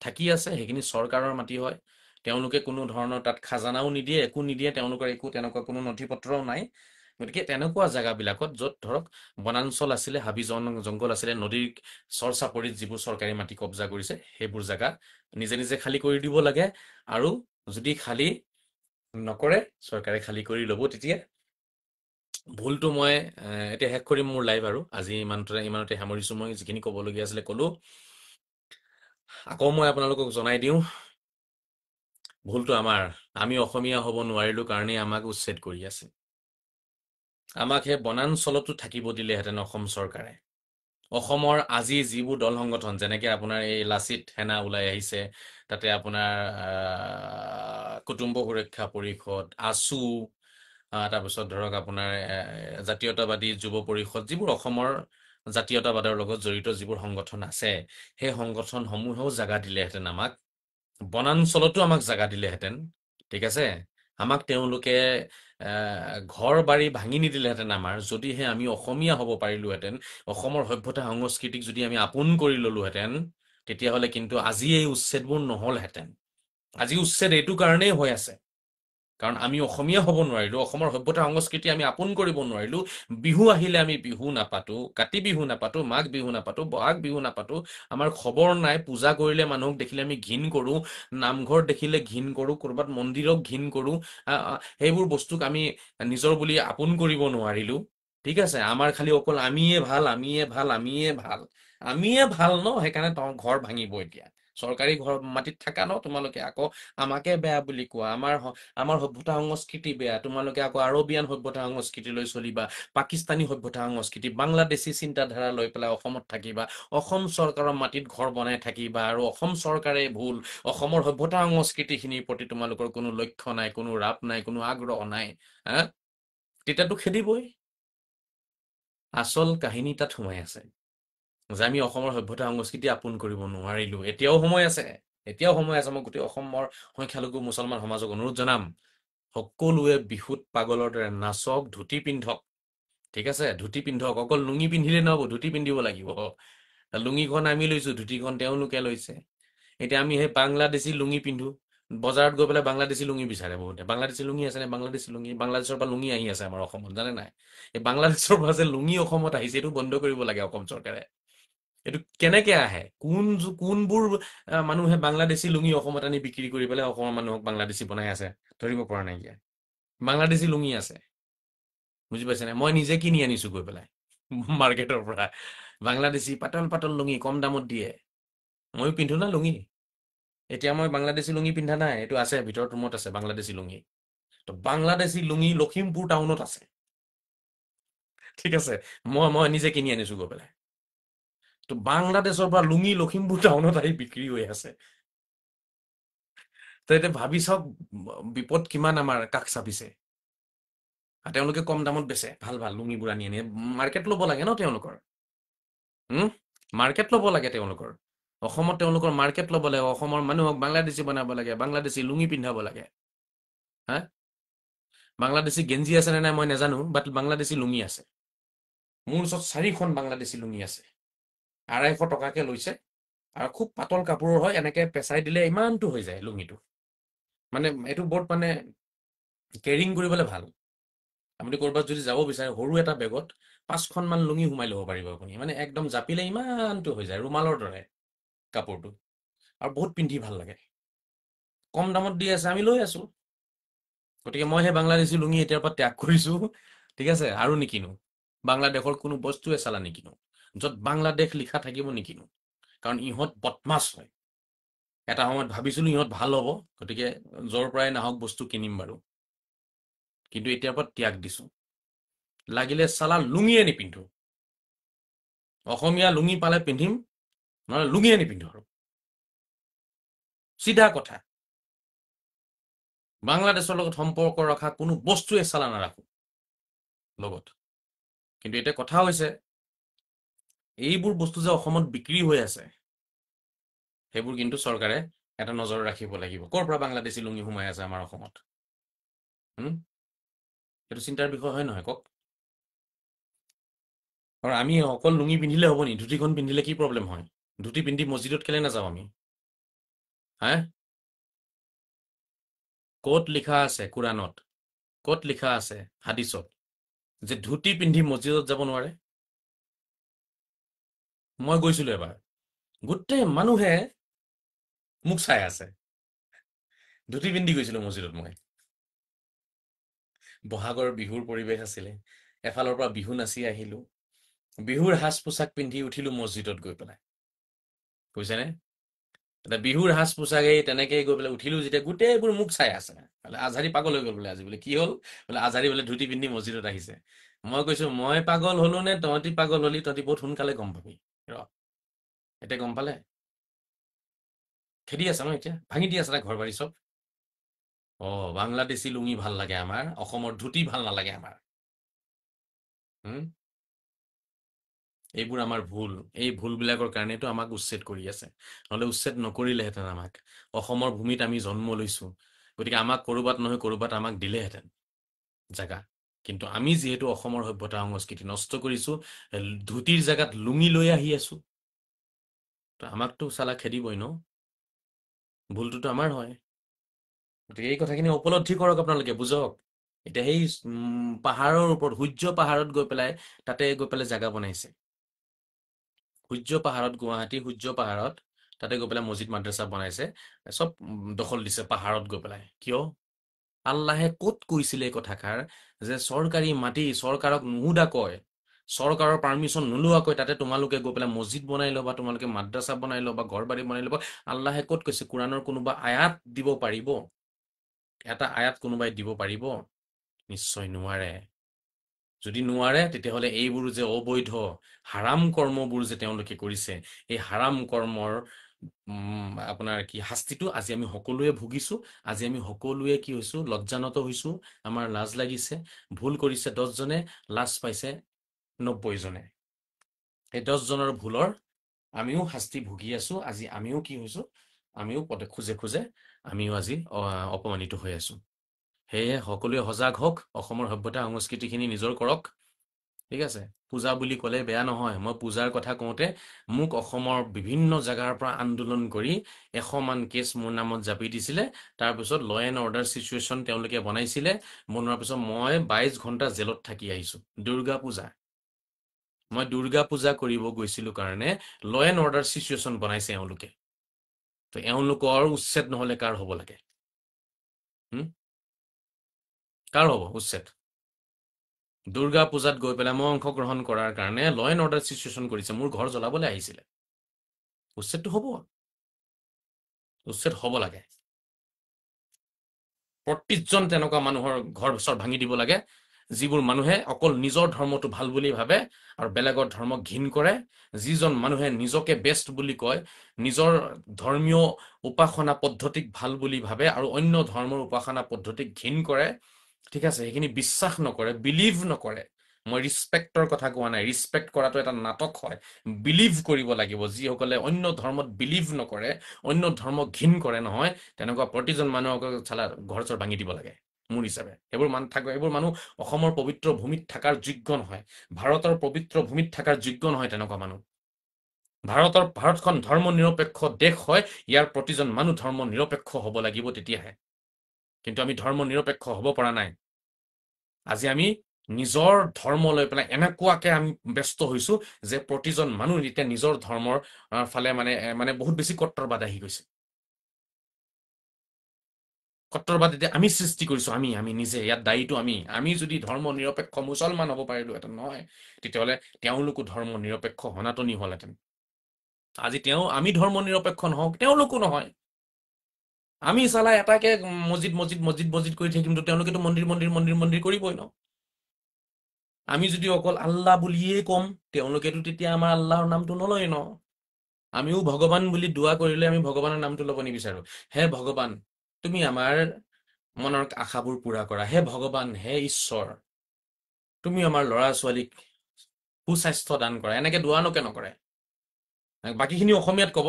থাকি আছে। সেইখিনি চৰকাৰৰ মাটি হয়, তেওঁলোকে কোনো ধৰণৰ তাত খাজানাও নিদিয়ে, একো নিদিয়ে, তেওঁলোকৰ একো তেনেকুৱা কোনো নথি পত্ৰও নাই। গতিকে তেনেকুৱা জেগাবিলাকত য'ত ধৰক বনাঞ্চল আছিলে, হাবি জংঘল আছিলে, নদীৰ চৰ চাপৰিত যিবোৰ চৰকাৰী মাটি কব্জা কৰিছে, সেইবোৰ জেগা নিজে নিজে খালী কৰি দিব লাগে। আৰু যদি খালী নকৰে, চৰকাৰে খালী কৰি ল'ব তেতিয়া। ভুলটো মই এতিয়া শেষ কৰিম মোৰ লাইভ, আৰু আজি ইমানতে সামৰিছোঁ। মই যিখিনি ক'বলগীয়া আছিলে ক'লোঁ। আকৌ মই আপোনালোকক জনাই দিওঁ, ভুলটো আমাৰ, আমি অসমীয়া হ'ব নোৱাৰিলোঁ কাৰণেই আমাক উচ্ছেদ কৰি আছে। আমাক সেই বনাঞ্চলতো থাকিব দিলেহেঁতেন অসম চৰকাৰে। অসমৰ আজি যিবোৰ দল সংগঠন, যেনেকে আপোনাৰ এই লাচিত সেনা ওলাই আহিছে, তাতে আপোনাৰ কুটুম্ব সুৰক্ষা পৰিষদ, আছু, তাৰপিছত ধৰক আপোনাৰ জাতীয়তাবাদী যুৱ পৰিষদ, যিবোৰ অসমৰ জাতীয়তাবাদৰ লগত জড়িত যিবোৰ সংগঠন আছে, সেই সংগঠনসমূহেও জাগা দিলেহেঁতেন আমাক, বনাঞ্চলতো আমাক জাগা দিলেহেঁতেন, ঠিক আছে। আমাক তেওঁলোকে ঘৰ বাৰী ভাঙি নিদিলেহেঁতেন আমাৰ, যদিহে আমি অসমীয়া হ'ব পাৰিলোহেঁতেন, অসমৰ সভ্যতা সংস্কৃতিক যদি আমি আপোন কৰি ল'লোহেঁতেন, তেতিয়াহ'লে কিন্তু আজি এই উচ্ছেদবোৰ নহ'লহেঁতেন। আজি উচ্ছেদ এইটো কাৰণেই হৈ আছে, কাৰণ আমি অসমীয়া হ'ব নোৱাৰিলোঁ, অসমৰ সভ্যতা সংস্কৃতি আমি আপোন কৰিব নোৱাৰিলোঁ। বিহু আহিলে আমি বিহু নাপাতোঁ, কাতি বিহু নাপাতোঁ, মাঘ বিহু নাপাতোঁ, বহাগ বিহু নাপাতোঁ, আমাৰ খবৰ নাই। পূজা কৰিলে মানুহক দেখিলে আমি ঘিণ কৰোঁ, নামঘৰ দেখিলে ঘিণ কৰোঁ, ক'ৰবাত মন্দিৰক ঘিণ কৰোঁ। সেইবোৰ বস্তুক আমি নিজৰ বুলি আপোন কৰিব নোৱাৰিলোঁ, ঠিক আছে। আমাৰ খালি অকল আমিয়ে ভাল, আমিয়ে ভাল, আমিয়ে ভাল, আমিয়ে ভাল ন, সেইকাৰণে ঘৰ ভাঙিব এতিয়া। চৰকাৰী ঘৰ মাটিত থাকা ন তোমালোকে, আকৌ আমাকে বেয়া বুলি কোৱা, আমাৰ সভ্যতা সংস্কৃতি বেয়া, তোমালোকে আকৌ আৰবিয়ান সভ্যতা সংস্কৃতি লৈ চলিবা, পাকিস্তানী সভ্যতা সংস্কৃতি, বাংলাদেশী চিন্তাধাৰা লৈ পেলাই অসমত থাকিবা, অসম চৰকাৰৰ মাটিত ঘৰ বনাই থাকিবা, আৰু অসম চৰকাৰে ভুল, অসমৰ সভ্যতা সংস্কৃতিখিনিৰ প্ৰতি তোমালোকৰ কোনো লক্ষ্য নাই, কোনো ৰাপ নাই, কোনো আগ্ৰহ নাই, হা? তেতিয়াতো খেদিবই। আচল কাহিনী তাত সোমাই আছে যে আমি অসমৰ সভ্যতা সংস্কৃতি আপোন কৰিব নোৱাৰিলো। এতিয়াও সময় আছে, এতিয়াও সময় আছে। মই গোটেই অসমৰ সংখ্যালঘু মুছলমান সমাজক অনুৰোধ জনাম, সকলোৱে বিহুত পাগলৰ দৰে নাচক, ধুতি পিন্ধক, ঠিক আছে, ধুতি পিন্ধক। অকল লুঙি পিন্ধিলে নহব, ধুতি পিন্ধিব লাগিব। লুঙিখন আমি লৈছো, ধুতিখন তেওঁলোকে লৈছে। এতিয়া আমি সেই বাংলাদেশী লুঙি পিন্ধো, বজাৰত গৈ পেলাই বাংলাদেশী লুঙি বিচাৰে বহুতে। বাংলাদেশী লুঙি আছে নে? বাংলাদেশী লুঙি, বাংলাদেশৰ পৰা লুঙি আহি আছে আমাৰ অসমত, জানে নাই? এই বাংলাদেশৰ পৰা যে লুঙি অসমত আহিছে, এইটো বন্ধ কৰিব লাগে অসম চৰকাৰে। এইটো কেনেকে আহে? কোনবোৰ মানুহে বাংলাদেশী লুঙি অসমত আনি বিক্ৰী কৰি পেলাই অসমৰ মানুহক বাংলাদেশী বনাই আছে, ধৰিব পৰা নাইকিয়া। বাংলাদেশী লুঙি আছে, বুজি পাইছে নে? মই নিজে কিনি আনিছো গৈ পেলাই মাৰ্কেটৰ পৰা বাংলাদেশী পাতল পাতল লুঙি, কম দামত দিয়ে। ময়ো পিন্ধো না লুঙি। এতিয়া মই বাংলাদেশী লুঙি পিন্ধা নাই, এইটো আছে ভিতৰত, ৰুমত আছে বাংলাদেশী লুঙি। তো বাংলাদেশী লুঙি লখিমপুৰ টাউনত আছে, ঠিক আছে। মই নিজে কিনি আনিছো গৈ পেলাই। তো বাংলাদেশৰ পৰা লুঙি লখিমপুৰ টাউনত আহি বিক্ৰী হৈ আছে। তো এতিয়া ভাবি চাওক বিপদ কিমান আমাৰ কাষ চাপিছে। তেওঁলোকে কম দামত বেচে, ভাল ভাল লুঙিবোৰ আনি আনি। মাৰ্কেট ল'ব লাগে ন তেওঁলোকৰ, মাৰ্কেট ল'ব লাগে তেওঁলোকৰ। অসমত তেওঁলোকৰ মাৰ্কেট ল'ব লাগে, অসমৰ মানুহক বাংলাদেশী বনাব লাগে, বাংলাদেশী লুঙি পিন্ধাব লাগে। হা, বাংলাদেশী গেঞ্জি আছে নে নাই মই নাজানো, বাট বাংলাদেশী লুঙি আছে। মোৰ ওচৰত 4খন বাংলাদেশী লুঙি আছে, 250 টকাকে লৈছে, আৰু খুব পাতল কাপোৰৰ হয়, এনেকে পেচাই দিলে ইমানটো হৈ যায় লুঙিটো। মানে এইটো বৰ মানে কেৰিং কৰিবলৈ ভাল। আপুনি ক'ৰবাত যদি যাব বিচাৰে, সৰু এটা বেগত 5খনমান লুঙি সোমাই ল'ব পাৰিব আপুনি। মানে একদম জাপিলে ইমানটো হৈ যায়, ৰুমালৰ দৰে কাপোৰটো, আৰু বহুত পিন্ধি ভাল লাগে। কম দামত দি আছে, আমি লৈ আছো। গতিকে মই সেই বাংলাদেশী লুঙি এতিয়াৰ পৰা ত্যাগ কৰিছো, ঠিক আছে, আৰু নিকিনো। বাংলাদেশৰ কোনো বস্তুৱে চালা নিকিনো, য'ত বাংলাদেশ লিখা থাকিব নিকিনো, কাৰণ ইহঁত বদমাছ হয়। এটা সময়ত ভাবিছিলো ইহঁত ভাল হ'ব, গতিকে য'ৰ পৰাই নাহক বস্তু কিনিম বাৰু, কিন্তু এতিয়াৰ পৰা ত্যাগ দিছো। লাগিলে চালা লুঙিয়ে নিপিন্ধো, অসমীয়া লুঙি পালে পিন্ধিম, নহ'লে লুঙিয়ে নিপিন্ধো আৰু, চিধা কথা। বাংলাদেশৰ লগত সম্পৰ্ক ৰখা কোনো বস্তুৱে চালা নাৰাখো লগত। কিন্তু এতিয়া কথা হৈছে, এইবোৰ বস্তু যে অসমত বিক্ৰী হৈ আছে, সেইবোৰ কিন্তু চৰকাৰে এটা নজৰ ৰাখিব লাগিব। ক'ৰ পৰা বাংলাদেশী লুঙি সোমাই আছে আমাৰ অসমত? এইটো চিন্তাৰ বিষয় হয় নহয় কওক? আৰু আমি অকল লুঙি পিন্ধিলে হ'ব নি? ধুতিখন পিন্ধিলে কি প্ৰব্লেম হয়? ধুতি পিন্ধি মছজিদত কেলে নাযাওঁ আমি? হা, ক'ত লিখা আছে কোৰাণত, ক'ত লিখা আছে হাদিছত যে ধুতি পিন্ধি মছজিদত যাব নোৱাৰে? মই গৈছিলো এবাৰ, গোটেই মানুহে মোক চাই আছে, ধুতি পিন্ধি গৈছিলো মছজিদত মই। বহাগৰ বিহুৰ পৰিৱেশ আছিলে, এফালৰ পৰা বিহু নাচি আহিলো, বিহুৰ সাজ পোছাক পিন্ধি উঠিলো মছজিদত গৈ পেলাই, বুজিছেনে? এতিয়া বিহুৰ সাজ পোছাকেই তেনেকেই গৈ পেলাই উঠিলো যেতিয়া, গোটেইবোৰ মোক চাই আছে। আজহাৰী পাগল হৈ গ'ল বোলে আজি, বোলে কি হ'ল? বোলে আজহাৰী বোলে ধুতি পিন্ধি মছজিদত আহিছে। মই কৈছো মই পাগল হলো নে তহঁতি পাগল হলি, তহঁতি বহুত সোনকালে গম পাবি। ৰ, এতিয়া গম পালে? খেদি আছে ন, এতিয়া ভাঙি দি আছে না ঘৰ বাৰী চব। বাংলাদেশী লুঙি ভাল লাগে আমাৰ, অসমৰ ধুতি ভাল নালাগে আমাৰ। এইবোৰ আমাৰ ভুল, এই ভুলবিলাকৰ কাৰণেতো আমাক উচ্ছেদ কৰি আছে। নহ'লে উচ্ছেদ নকৰিলেহেঁতেন আমাক। অসমৰ ভূমিত আমি জন্ম লৈছো, গতিকে আমাক ক'ৰবাত নহয় ক'ৰবাত আমাক দিলেহেঁতেন জেগা। কিন্তু আমি যিহেতু অসমৰ সভ্যতা সংস্কৃতি নষ্ট কৰিছো, ধুতিৰ জেগাত লুঙি লৈ আহি আছো, তো আমাকতো চালা খেদিবই ন, ভুলটোতো আমাৰ হয়। গতিকে এই কথাখিনি উপলব্ধি কৰক, আপোনালোকে বুজক। এতিয়া সেই পাহাৰৰ ওপৰত, সূৰ্য পাহাৰত গৈ পেলাই, তাতে গৈ পেলাই জেগা বনাইছে। সূৰ্য পাহাৰত, গুৱাহাটী সূৰ্য পাহাৰত, তাতে গৈ পেলাই মছজিদ মাদ্ৰাছা বনাইছে, চব দখল দিছে পাহাৰত গৈ পেলাই। কিয়? আল্লাহে ক'ত কৈছিলে এই কথাষাৰ যে চৰকাৰী মাটি চৰকাৰক নুসুধা কয়, চৰকাৰৰ পাৰ্মিশ্যন নোলোৱাকৈ তাতে তোমালোকে গৈ পেলাই মছজিদ বনাই ল'বা, তোমালোকে মাদ্ৰাছা বনাই ল'বা, ঘৰ বাৰী বনাই ল'বা। আল্লাহে ক'ত কৈছে? কোৰাণৰ কোনোবা আয়াত দিব পাৰিব? এটা আয়াত কোনোবাই দিব পাৰিব? নিশ্চয় নোৱাৰে। যদি নোৱাৰে তেতিয়াহ'লে এইবোৰ যে অবৈধ হাৰাম কৰ্মবোৰ যে তেওঁলোকে কৰিছে, এই হাৰাম কৰ্মৰ আপোনাৰ কি শাস্তিটো আজি আমি সকলোৱে ভুগিছো। আজি আমি সকলোৱে কি হৈছো? লজ্জানত হৈছো, আমাৰ লাজ লাগিছে। ভুল কৰিছে 10 জনে, লাজ পাইছে 90 জনে। এই 10 জনৰ ভুলৰ আমিও শাস্তি ভুগি আছো। আজি আমিও কি হৈছো? আমিও পদে খোজে খোজে আমিও আজি অপমানিত হৈ আছো। সেয়ে সকলোৱে সজাগ হওক, অসমৰ সভ্যতা সংস্কৃতিখিনি নিজৰ কৰক। ঠিক আছে? পূজা বুলি ক'লে বেয়া নহয়। মই পূজাৰ কথা কওঁতে মোক অসমৰ বিভিন্ন জেগাৰ পৰা আন্দোলন কৰি 100 মান কেছ মোৰ নামত জাপি দিছিলে। তাৰপিছত ল এণ্ড অৰ্ডাৰ চিচুৱেশ্যন তেওঁলোকে বনাইছিলে। বনোৱাৰ পিছত মই 22 ঘণ্টা জেলত থাকি আহিছো। দুৰ্গা পূজা, মই দুৰ্গা পূজা কৰিব গৈছিলো কাৰণে ল এণ্ড অৰ্ডাৰ চিচুৱেশ্যন বনাইছে এওঁলোকে। তো এওঁলোকৰ উচ্ছেদ নহ'লে কাৰ হ'ব লাগে? কাৰ হ'ব উচ্ছেদ? দুৰ্গা পূজাত গৈ পেলাই মই অংশগ্ৰহণ কৰাৰ কাৰণে ল এণ্ড অৰ্ডাৰ চিচুৱেশ্যন কৰিছে। মোৰ ঘৰ জ্বলাবলৈ আহিছিলে। উচ্ছেদটো হ'ব, উচ্ছেদ হ'ব লাগে। 25জন তেনেকুৱা মানুহৰ ঘৰ চৰ ভাঙি দিব লাগে, যিবোৰ মানুহে অকল নিজৰ ধৰ্মটো ভাল বুলি ভাবে আৰু বেলেগৰ ধৰ্মক ঘিণ কৰে। যিজন মানুহে নিজকে বেষ্ট বুলি কয়, নিজৰ ধৰ্মীয় উপাসনা পদ্ধতিক ভাল বুলি ভাবে আৰু অন্য ধৰ্মৰ উপাসনা পদ্ধতিক ঘিণ কৰে, ঠিক আছে, সেইখিনি বিশ্বাস নকৰে, বিলিভ নকৰে। মই ৰিছপেক্টৰ কথা কোৱা নাই। ৰিছপেক্ট কৰাটো এটা নাটক হয়। বিলিভ কৰিব লাগিব। যিসকলে অন্য ধৰ্মত বিলিভ নকৰে, অন্য ধৰ্মক ঘিণ কৰে নহয়, তেনেকুৱা প্ৰতিজন মানুহক চালা ঘৰ চৰ ভাঙি দিব লাগে মোৰ হিচাপে। সেইবোৰ মানুহ অসমৰ পবিত্ৰ ভূমিত থকাৰ যোগ্য নহয়। ভাৰতৰ পবিত্ৰ ভূমিত থকাৰ যোগ্য নহয় তেনেকুৱা মানুহ। ভাৰতখন ধৰ্ম নিৰপেক্ষ দেশ হয়। ইয়াৰ প্ৰতিজন মানুহ ধৰ্ম নিৰপেক্ষ হ'ব লাগিব, তেতিয়াহে। কিন্তু আমি ধৰ্ম নিৰপেক্ষ হ'ব পৰা নাই। আজি আমি নিজৰ ধৰ্ম লৈ পেলাই এনেকুৱাকে আমি ব্যস্ত হৈছো যে প্ৰতিজন মানুহ এতিয়া নিজৰ ধৰ্মৰ ফালে মানে বহুত বেছি কট্টৰবাদ আহি গৈছে। কট্টৰবাদ এতিয়া আমি সৃষ্টি কৰিছো। আমি নিজে ইয়াত দায়ীটো আমি যদি ধৰ্ম নিৰপেক্ষ মুছলমান হ'ব পাৰিলোহেঁতেন নহয়, তেতিয়াহ'লে তেওঁলোকো ধৰ্ম নিৰপেক্ষ সনাতনী হ'লহেঁতেন। আজি আমি ধৰ্ম নিৰপেক্ষ নহওক, তেওঁলোকো নহয়। আমি চালা এটাকে মছজিদ মছজিদ মছজিদ মছজিদ কৰি থাকিম, কিন্তু তেওঁলোকেতো মন্দিৰ মন্দিৰ মন্দিৰ মন্দিৰ কৰিবই ন। আমি যদি অকল আল্লাহ বুলিয়ে ক'ম, তেওঁলোকেতো তেতিয়া আমাৰ আল্লাহৰ নামটো নলয় ন। আমিও ভগৱান বুলি দোৱা কৰিলে আমি ভগৱানৰ নামটো ল'ব নিবিচাৰো। হে ভগৱান, তুমি আমাৰ মনৰ আশাবোৰ পূৰা কৰা। হে ভগৱান, হে ঈশ্বৰ, তুমি আমাৰ ল'ৰা ছোৱালীক সুস্বাস্থ্য দান কৰা। এনেকে দোৱানোকে নকৰে। বাকীখিনি অসমীয়াত ক'ব,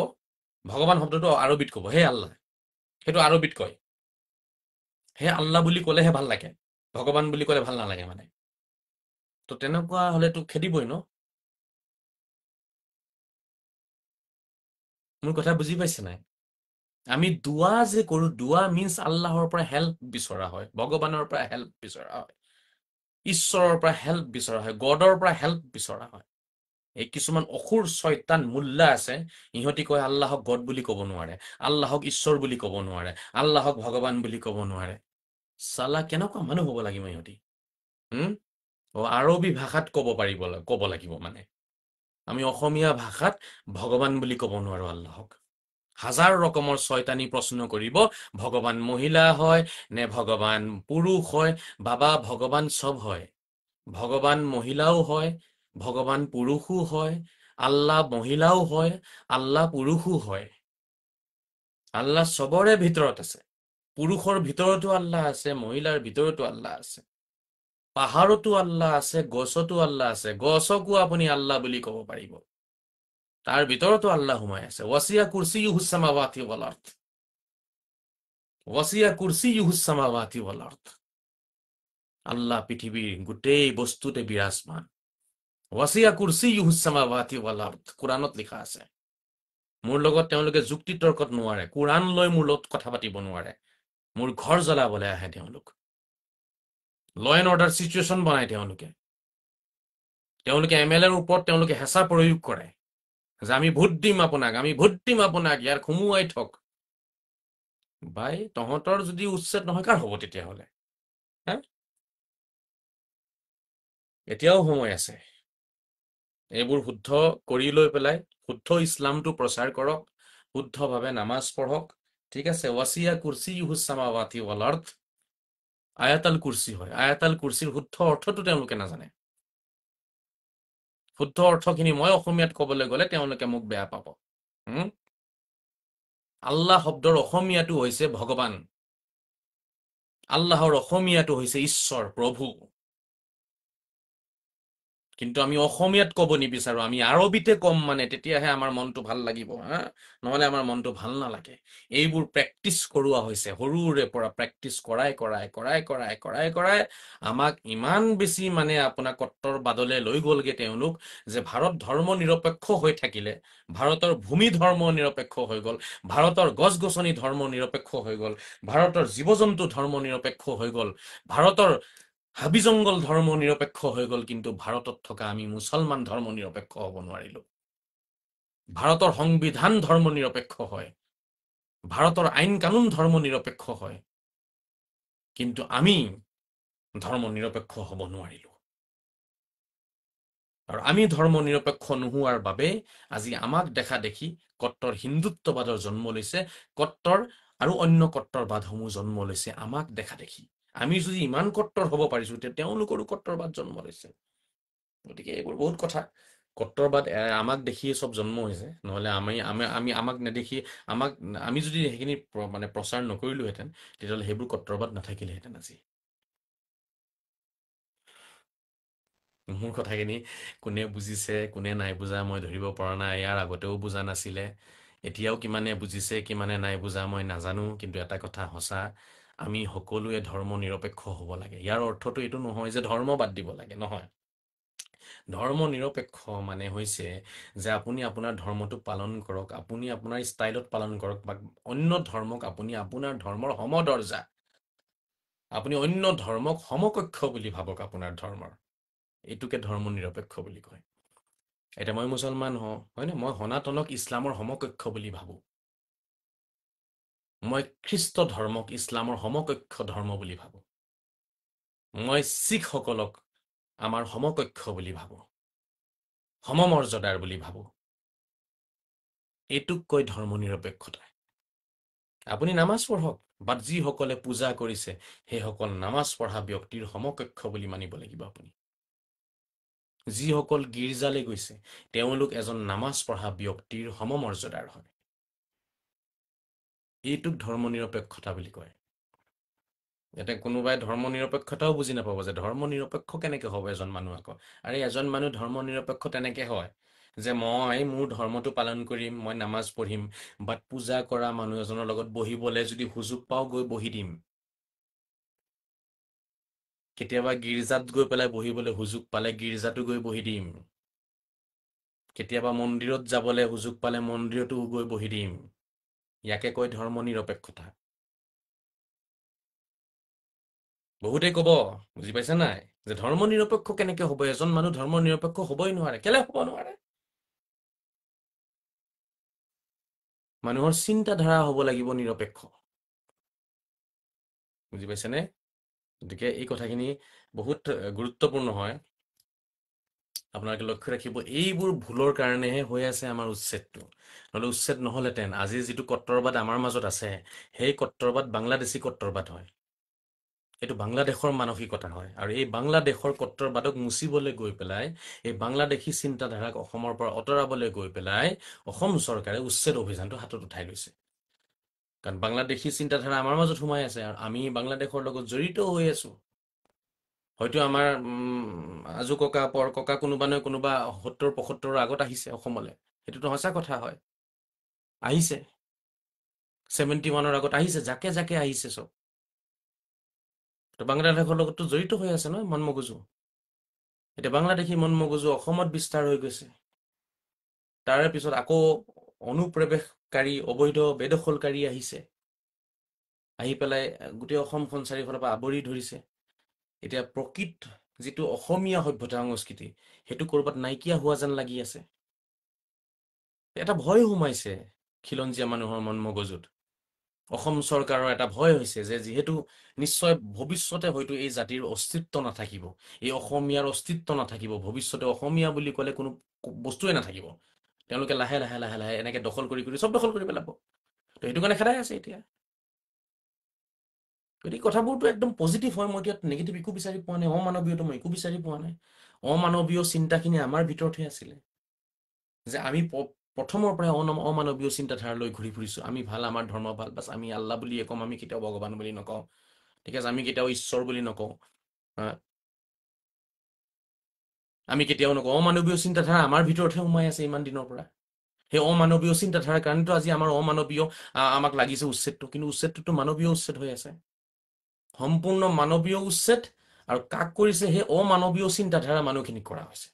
ভগৱান শব্দটো আৰবিত ক'ব হে আল্লাহ। সেইটো আৰবিত কয়। হে আল্লাহ বুলি ক'লেহে ভাল লাগে, ভগৱান বুলি ক'লে ভাল নালাগে মানে। তো তেনেকুৱা হ'লেতো খেদিবই ন। মোৰ কথা বুজি পাইছে নাই? আমি দোৱা যে কৰো, দোৱা মিন্স আল্লাহৰ পৰা হেল্প বিচৰা হয়, ভগৱানৰ পৰা হেল্প বিচৰা হয়, ঈশ্বৰৰ পৰা হেল্প বিচৰা হয়, গডৰ পৰা হেল্প বিচৰা হয়। এই কিছুমান অসুৰ ছয়তান মোল্লা আছে, ইহঁতি কয় আল্লাহক গড বুলি ক'ব নোৱাৰে, আল্লাহক ঈশ্বৰ বুলি ক'ব নোৱাৰে, আল্লাহক ভগৱান বুলি ক'ব নোৱাৰে। চালা কেনেকুৱা মানুহ হ'ব লাগিব ইহঁতি? আৰবী ভাষাত ক'ব লাগিব মানে। আমি অসমীয়া ভাষাত ভগৱান বুলি ক'ব নোৱাৰো আল্লাহক। হাজাৰ ৰকমৰ ছয়তানি প্ৰশ্ন কৰিব, ভগৱান মহিলা হয় নে ভগৱান পুৰুষ হয়? বাবা ভগৱান চব হয়। ভগৱান মহিলাও হয়, ভগৱান পুৰুষো হয়, আল্লাহ মহিলাও হয়, আল্লাহ পুৰুষো হয়। আল্লাহ চবৰে ভিতৰত আছে। পুৰুষৰ ভিতৰতো আল্লাহ আছে, মহিলাৰ ভিতৰতো আল্লাহ আছে। পাহাৰতো আল্লাহ আছে, গছতো আল্লাহ আছে। গছকো আপুনি আল্লাহ বুলি ক'ব পাৰিব। তাৰ ভিতৰতো আল্লাহ সোমাই আছে। ৱাচিয়া কুৰচিয়ুহুছ সামাৱাতি ওয়াল আৰদ। ৱাচিয়া কুৰচিয়ুহুছ সামাৱাতি ওয়াল আৰদ। আল্লাহ পৃথিৱীৰ গোটেই বস্তুতে বিৰাজমান। ৱাচিয়া কুৰচিয়ুহুছ সামাৱাতি ওয়াল আৰদ, কোৰাণত লিখা আছে। মোৰ লগত তেওঁলোকে যুক্তি তৰ্কত নোৱাৰে, কোৰাণ লৈ মোৰ লগত কথা পাতিব নোৱাৰে। মোৰ ঘৰ জ্বলাবলৈ আহে তেওঁলোক। ল এণ্ড অৰ্ডাৰ চিচুৱেশ্যন বনায় তেওঁলোকে MLAৰ ওপৰত তেওঁলোকে হেঁচা প্ৰয়োগ কৰে যে আমি ভোট দিম আপোনাক, ইয়াৰ সুমুৱাই থক। ভাই, তহঁতৰ যদি উচ্ছেদ নহয়, কাৰ হ'ব তেতিয়াহ'লে? এতিয়াও সময় আছে। এইবোৰ শুদ্ধ কৰি লৈ পেলাই শুদ্ধ ইছলামটো প্ৰচাৰ কৰক, শুদ্ধভাৱে নামাজ পঢ়ক, ঠিক আছে। ৱাচিয়া কুৰ্চি ইহুসামাৱাতি ৱাল আৰ্দ, আয়াতাল কুৰ্চি হয়। আয়াতাল কুৰ্চিৰ শুদ্ধ অৰ্থটো তেওঁলোকে নাজানে। শুদ্ধ অৰ্থখিনি মই অসমীয়াত ক'বলৈ গ'লে তেওঁলোকে মোক বেয়া পাব। আল্লাহ শব্দৰ অসমীয়াটো হৈছে ভগৱান, আল্লাহৰ অসমীয়াটো হৈছে ঈশ্বৰ, প্ৰভু। কিন্তু আমি অসমীয়াত ক'ব নিবিচাৰো, আমি আৰবিতে কম, মানে তেতিয়াহে আমাৰ মনটো ভাল লাগিব, নহলে আমাৰ মনটো ভাল নালাগে। এইবোৰ প্ৰেক্টিচ কৰোৱা হৈছে, সৰুৰে পৰা প্ৰেক্টিচ কৰাই কৰাই কৰাই কৰাই কৰাই কৰাই আমাক ইমান বেছি মানে আপোনাৰ কট্টৰবাদলৈ লৈ গ'লগে তেওঁলোক, যে ভাৰত ধৰ্ম নিৰপেক্ষ হৈ থাকিলে, ভাৰতৰ ভূমি ধৰ্ম নিৰপেক্ষ হৈ গ'ল, ভাৰতৰ গছ গছনি ধৰ্ম নিৰপেক্ষ হৈ গ'ল, ভাৰতৰ জীৱ জন্তু ধৰ্ম নিৰপেক্ষ হৈ গ'ল, ভাৰতৰ হাবি জংগল ধৰ্ম নিৰপেক্ষ হৈ গ'ল, কিন্তু ভাৰতত থকা আমি মুছলমান ধৰ্ম নিৰপেক্ষ হ'ব নোৱাৰিলো। ভাৰতৰ সংবিধান ধৰ্ম নিৰপেক্ষ হয়, ভাৰতৰ আইন কানুন ধৰ্ম নিৰপেক্ষ হয়, কিন্তু আমি ধৰ্ম নিৰপেক্ষ হ'ব নোৱাৰিলো। আৰু আমি ধৰ্ম নিৰপেক্ষ নোহোৱাৰ বাবে আজি আমাক দেখা দেখি কট্টৰ হিন্দুত্ববাদৰ জন্ম লৈছে, কট্টৰ আৰু অন্য কট্টৰবাদসমূহ জন্ম লৈছে আমাক দেখা দেখি। আমি যদি ইমান কট্টৰ হ'ব পাৰিছো, তেওঁলোকৰো কট্টৰবাদ জন্ম লৈছে। গতিকে এইবোৰ বহুত কথা। কট্টৰবাদ আমাক দেখিয়ে চব জন্ম হৈছে, নহলে আমাক নেদেখি আমি যদি সেইখিনি মানে প্ৰচাৰ নকৰিলোহেঁতেন, তেতিয়াহ'লে সেইবোৰ কট্টৰবাদ নাথাকিলেহেঁতেন আজি। মোৰ কথাখিনি কোনে বুজিছে কোনে নাই বুজা মই ধৰিব পৰা নাই। ইয়াৰ আগতেও বুজা নাছিলে, এতিয়াও কিমানে বুজিছে কিমানে নাই বুজা মই নাজানো, কিন্তু এটা কথা সঁচা, আমি সকলোৱে ধৰ্ম নিৰপেক্ষ হ'ব লাগে। ইয়াৰ অৰ্থটো এইটো নহয় যে ধৰ্ম বাদ দিব লাগে, নহয়। ধৰ্ম নিৰপেক্ষ মানে হৈছে যে আপুনি আপোনাৰ ধৰ্মটো পালন কৰক, আপুনি আপোনাৰ ষ্টাইলত পালন কৰক, বা অন্য ধৰ্মক আপুনি আপোনাৰ ধৰ্মৰ সমদৰ্জা, আপুনি অন্য ধৰ্মক সমকক্ষ বুলি ভাবক আপোনাৰ ধৰ্মৰ, এইটোকে ধৰ্ম নিৰপেক্ষ বুলি কয়। এতিয়া মই মুছলমান হয়নে, মই সনাতনক ইছলামৰ সমকক্ষ বুলি ভাবো, মই খ্ৰীষ্ট ধৰ্মক ইছলামৰ সমকক্ষ ধৰ্ম বুলি ভাবো, মই শিখসকলক আমাৰ সমকক্ষ বুলি ভাবো, সমমৰ্যাদাৰ বুলি ভাবো। এইটোক কয় ধৰ্ম নিৰপেক্ষতা। আপুনি নামাজ পঢ়ক, বাট যিসকলে পূজা কৰিছে সেইসকল নামাজ পঢ়া ব্যক্তিৰ সমকক্ষ বুলি মানিব লাগিব আপুনি। যিসকল গীৰ্জালৈ গৈছে তেওঁলোক এজন নামাজ পঢ়া ব্যক্তিৰ সমমৰ্যাদাৰ হয়। এইটোক ধৰ্ম নিৰপেক্ষতা বুলি কয়। যাতে কোনোবাই ধৰ্ম নিৰপেক্ষতাও বুজি নাপাব, যে ধৰ্ম নিৰপেক্ষ কেনেকে হ'ব এজন মানুহ। আকৌ আৰে এজন মানুহ ধৰ্ম নিৰপেক্ষ তেনেকে হয় যে মই মোৰ ধৰ্মটো পালন কৰিম, মই নামাজ পঢ়িম, বাট পূজা কৰা মানুহ এজনৰ লগত বহিবলৈ যদি সুযোগ পাওঁ গৈ বহি দিম। কেতিয়াবা গীৰ্জাত গৈ পেলাই বহিবলৈ সুযোগ পালে গীৰ্জাতো গৈ বহি দিম। কেতিয়াবা মন্দিৰত যাবলৈ সুযোগ পালে মন্দিৰতো গৈ বহি দিম। ইয়াকে কয় ধৰ্ম নিৰপেক্ষতা। বহুতে কব, বুজি পাইছে নাই, যে ধৰ্ম নিৰপেক্ষ কেনেকে হ'ব, এজন মানুহ ধৰ্ম নিৰপেক্ষ হ'বই নোৱাৰে। কেলে হ'ব নোৱাৰে? মানুহৰ চিন্তাধাৰা হ'ব লাগিব নিৰপেক্ষ। বুজি পাইছেনে? গতিকে এই কথাখিনি বহুত গুৰুত্বপূৰ্ণ হয়, আপোনালোকে লক্ষ্য ৰাখিব। এইবোৰ ভুলৰ কাৰণেহে হৈ আছে আমাৰ উচ্ছেদটো, নহ'লে উচ্ছেদ নহ'লেহেঁতেন। আজি যিটো কট্টৰবাদ আমাৰ মাজত আছে, সেই কট্টৰবাদ বাংলাদেশী কট্টৰবাদ হয়, এইটো বাংলাদেশৰ মানসিকতা হয়। আৰু এই বাংলাদেশৰ কট্টৰবাদক মুচিবলৈ গৈ পেলাই, এই বাংলাদেশী চিন্তাধাৰাক অসমৰ পৰা আঁতৰাবলৈ গৈ পেলাই অসম চৰকাৰে উচ্ছেদ অভিযানটো হাতত উঠাই লৈছে। কাৰণ বাংলাদেশী চিন্তাধাৰা আমাৰ মাজত সোমাই আছে, আৰু আমি বাংলাদেশৰ লগত জড়িত হৈ আছো। হয়তো আমাৰ আজু ককা পৰ ককা কোনোবা নহয় কোনোবা 70-75 আগত আহিছে অসমলৈ, সেইটোতো সঁচা কথা হয়, আহিছে 71 আগত আহিছে, যাকে যাকে আহিছে চব। বাংলাদেশৰ লগততো জড়িত হৈ আছে নহয় মন মগজু। এতিয়া বাংলাদেশী মন মগজু অসমত বিস্তাৰ হৈ গৈছে। তাৰে পিছত আকৌ অনুপ্ৰৱেশকাৰী অবৈধ বেদখলকাৰী আহিছে, আহি পেলাই গোটেই অসমখন চাৰিওফালৰ পৰা আৱৰি ধৰিছে। এতিয়া প্ৰকৃত যিটো অসমীয়া সভ্যতা সংস্কৃতি, সেইটো ক'ৰবাত নাইকিয়া হোৱা যেন লাগি আছে। এটা ভয় সোমাইছে খিলঞ্জীয়া মানুহৰ মন মগজুত। অসম চৰকাৰৰ এটা ভয় হৈছে যে যিহেতু নিশ্চয় ভৱিষ্যতে হয়তো এই জাতিৰ অস্তিত্ব নাথাকিব, এই অসমীয়াৰ অস্তিত্ব নাথাকিব, ভৱিষ্যতে অসমীয়া বুলি ক'লে কোনো বস্তুৱে নাথাকিব। তেওঁলোকে লাহে লাহে লাহে লাহে এনেকে দখল কৰি কৰি চব দখল কৰি পেলাব। তো সেইটো কাৰণে খেদাই আছে এতিয়া। গতিকে কথাবোৰতো একদম পজিটিভ হয়, মই এতিয়া নিগেটিভ একো বিচাৰি পোৱা নাই, অমানৱীয়টো মই একো বিচাৰি পোৱা নাই। অমানৱীয় চিন্তাখিনি আমাৰ ভিতৰতহে আছিলে, যে আমি প্ৰথমৰ পৰাই অমানৱীয় চিন্তাধাৰালৈ ঘূৰি ফুৰিছোঁ। আমি ভাল, আমাৰ ধৰ্ম ভাল, বাছ আমি আল্লাহ বুলিয়ে ক'ম, আমি কেতিয়াও ভগৱান বুলি নকওঁ, ঠিক আছে, আমি কেতিয়াও ঈশ্বৰ বুলি নকওঁ, আমি কেতিয়াও নকওঁ। অমানৱীয় চিন্তাধাৰা আমাৰ ভিতৰতহে সোমাই আছে ইমান দিনৰ পৰা। সেই অমানৱীয় চিন্তাধাৰাৰ কাৰণেতো আজি আমাৰ অমানৱীয় আমাক লাগিছে উচ্ছেদটো, কিন্তু উচ্ছেদটোতো মানৱীয় উচ্ছেদ হৈ আছে, সম্পূৰ্ণ মানৱীয় উচ্ছেদ। আৰু কাক কৰিছে? সেই অমানৱীয় চিন্তাধাৰা মানুহখিনিক কৰা হৈছে।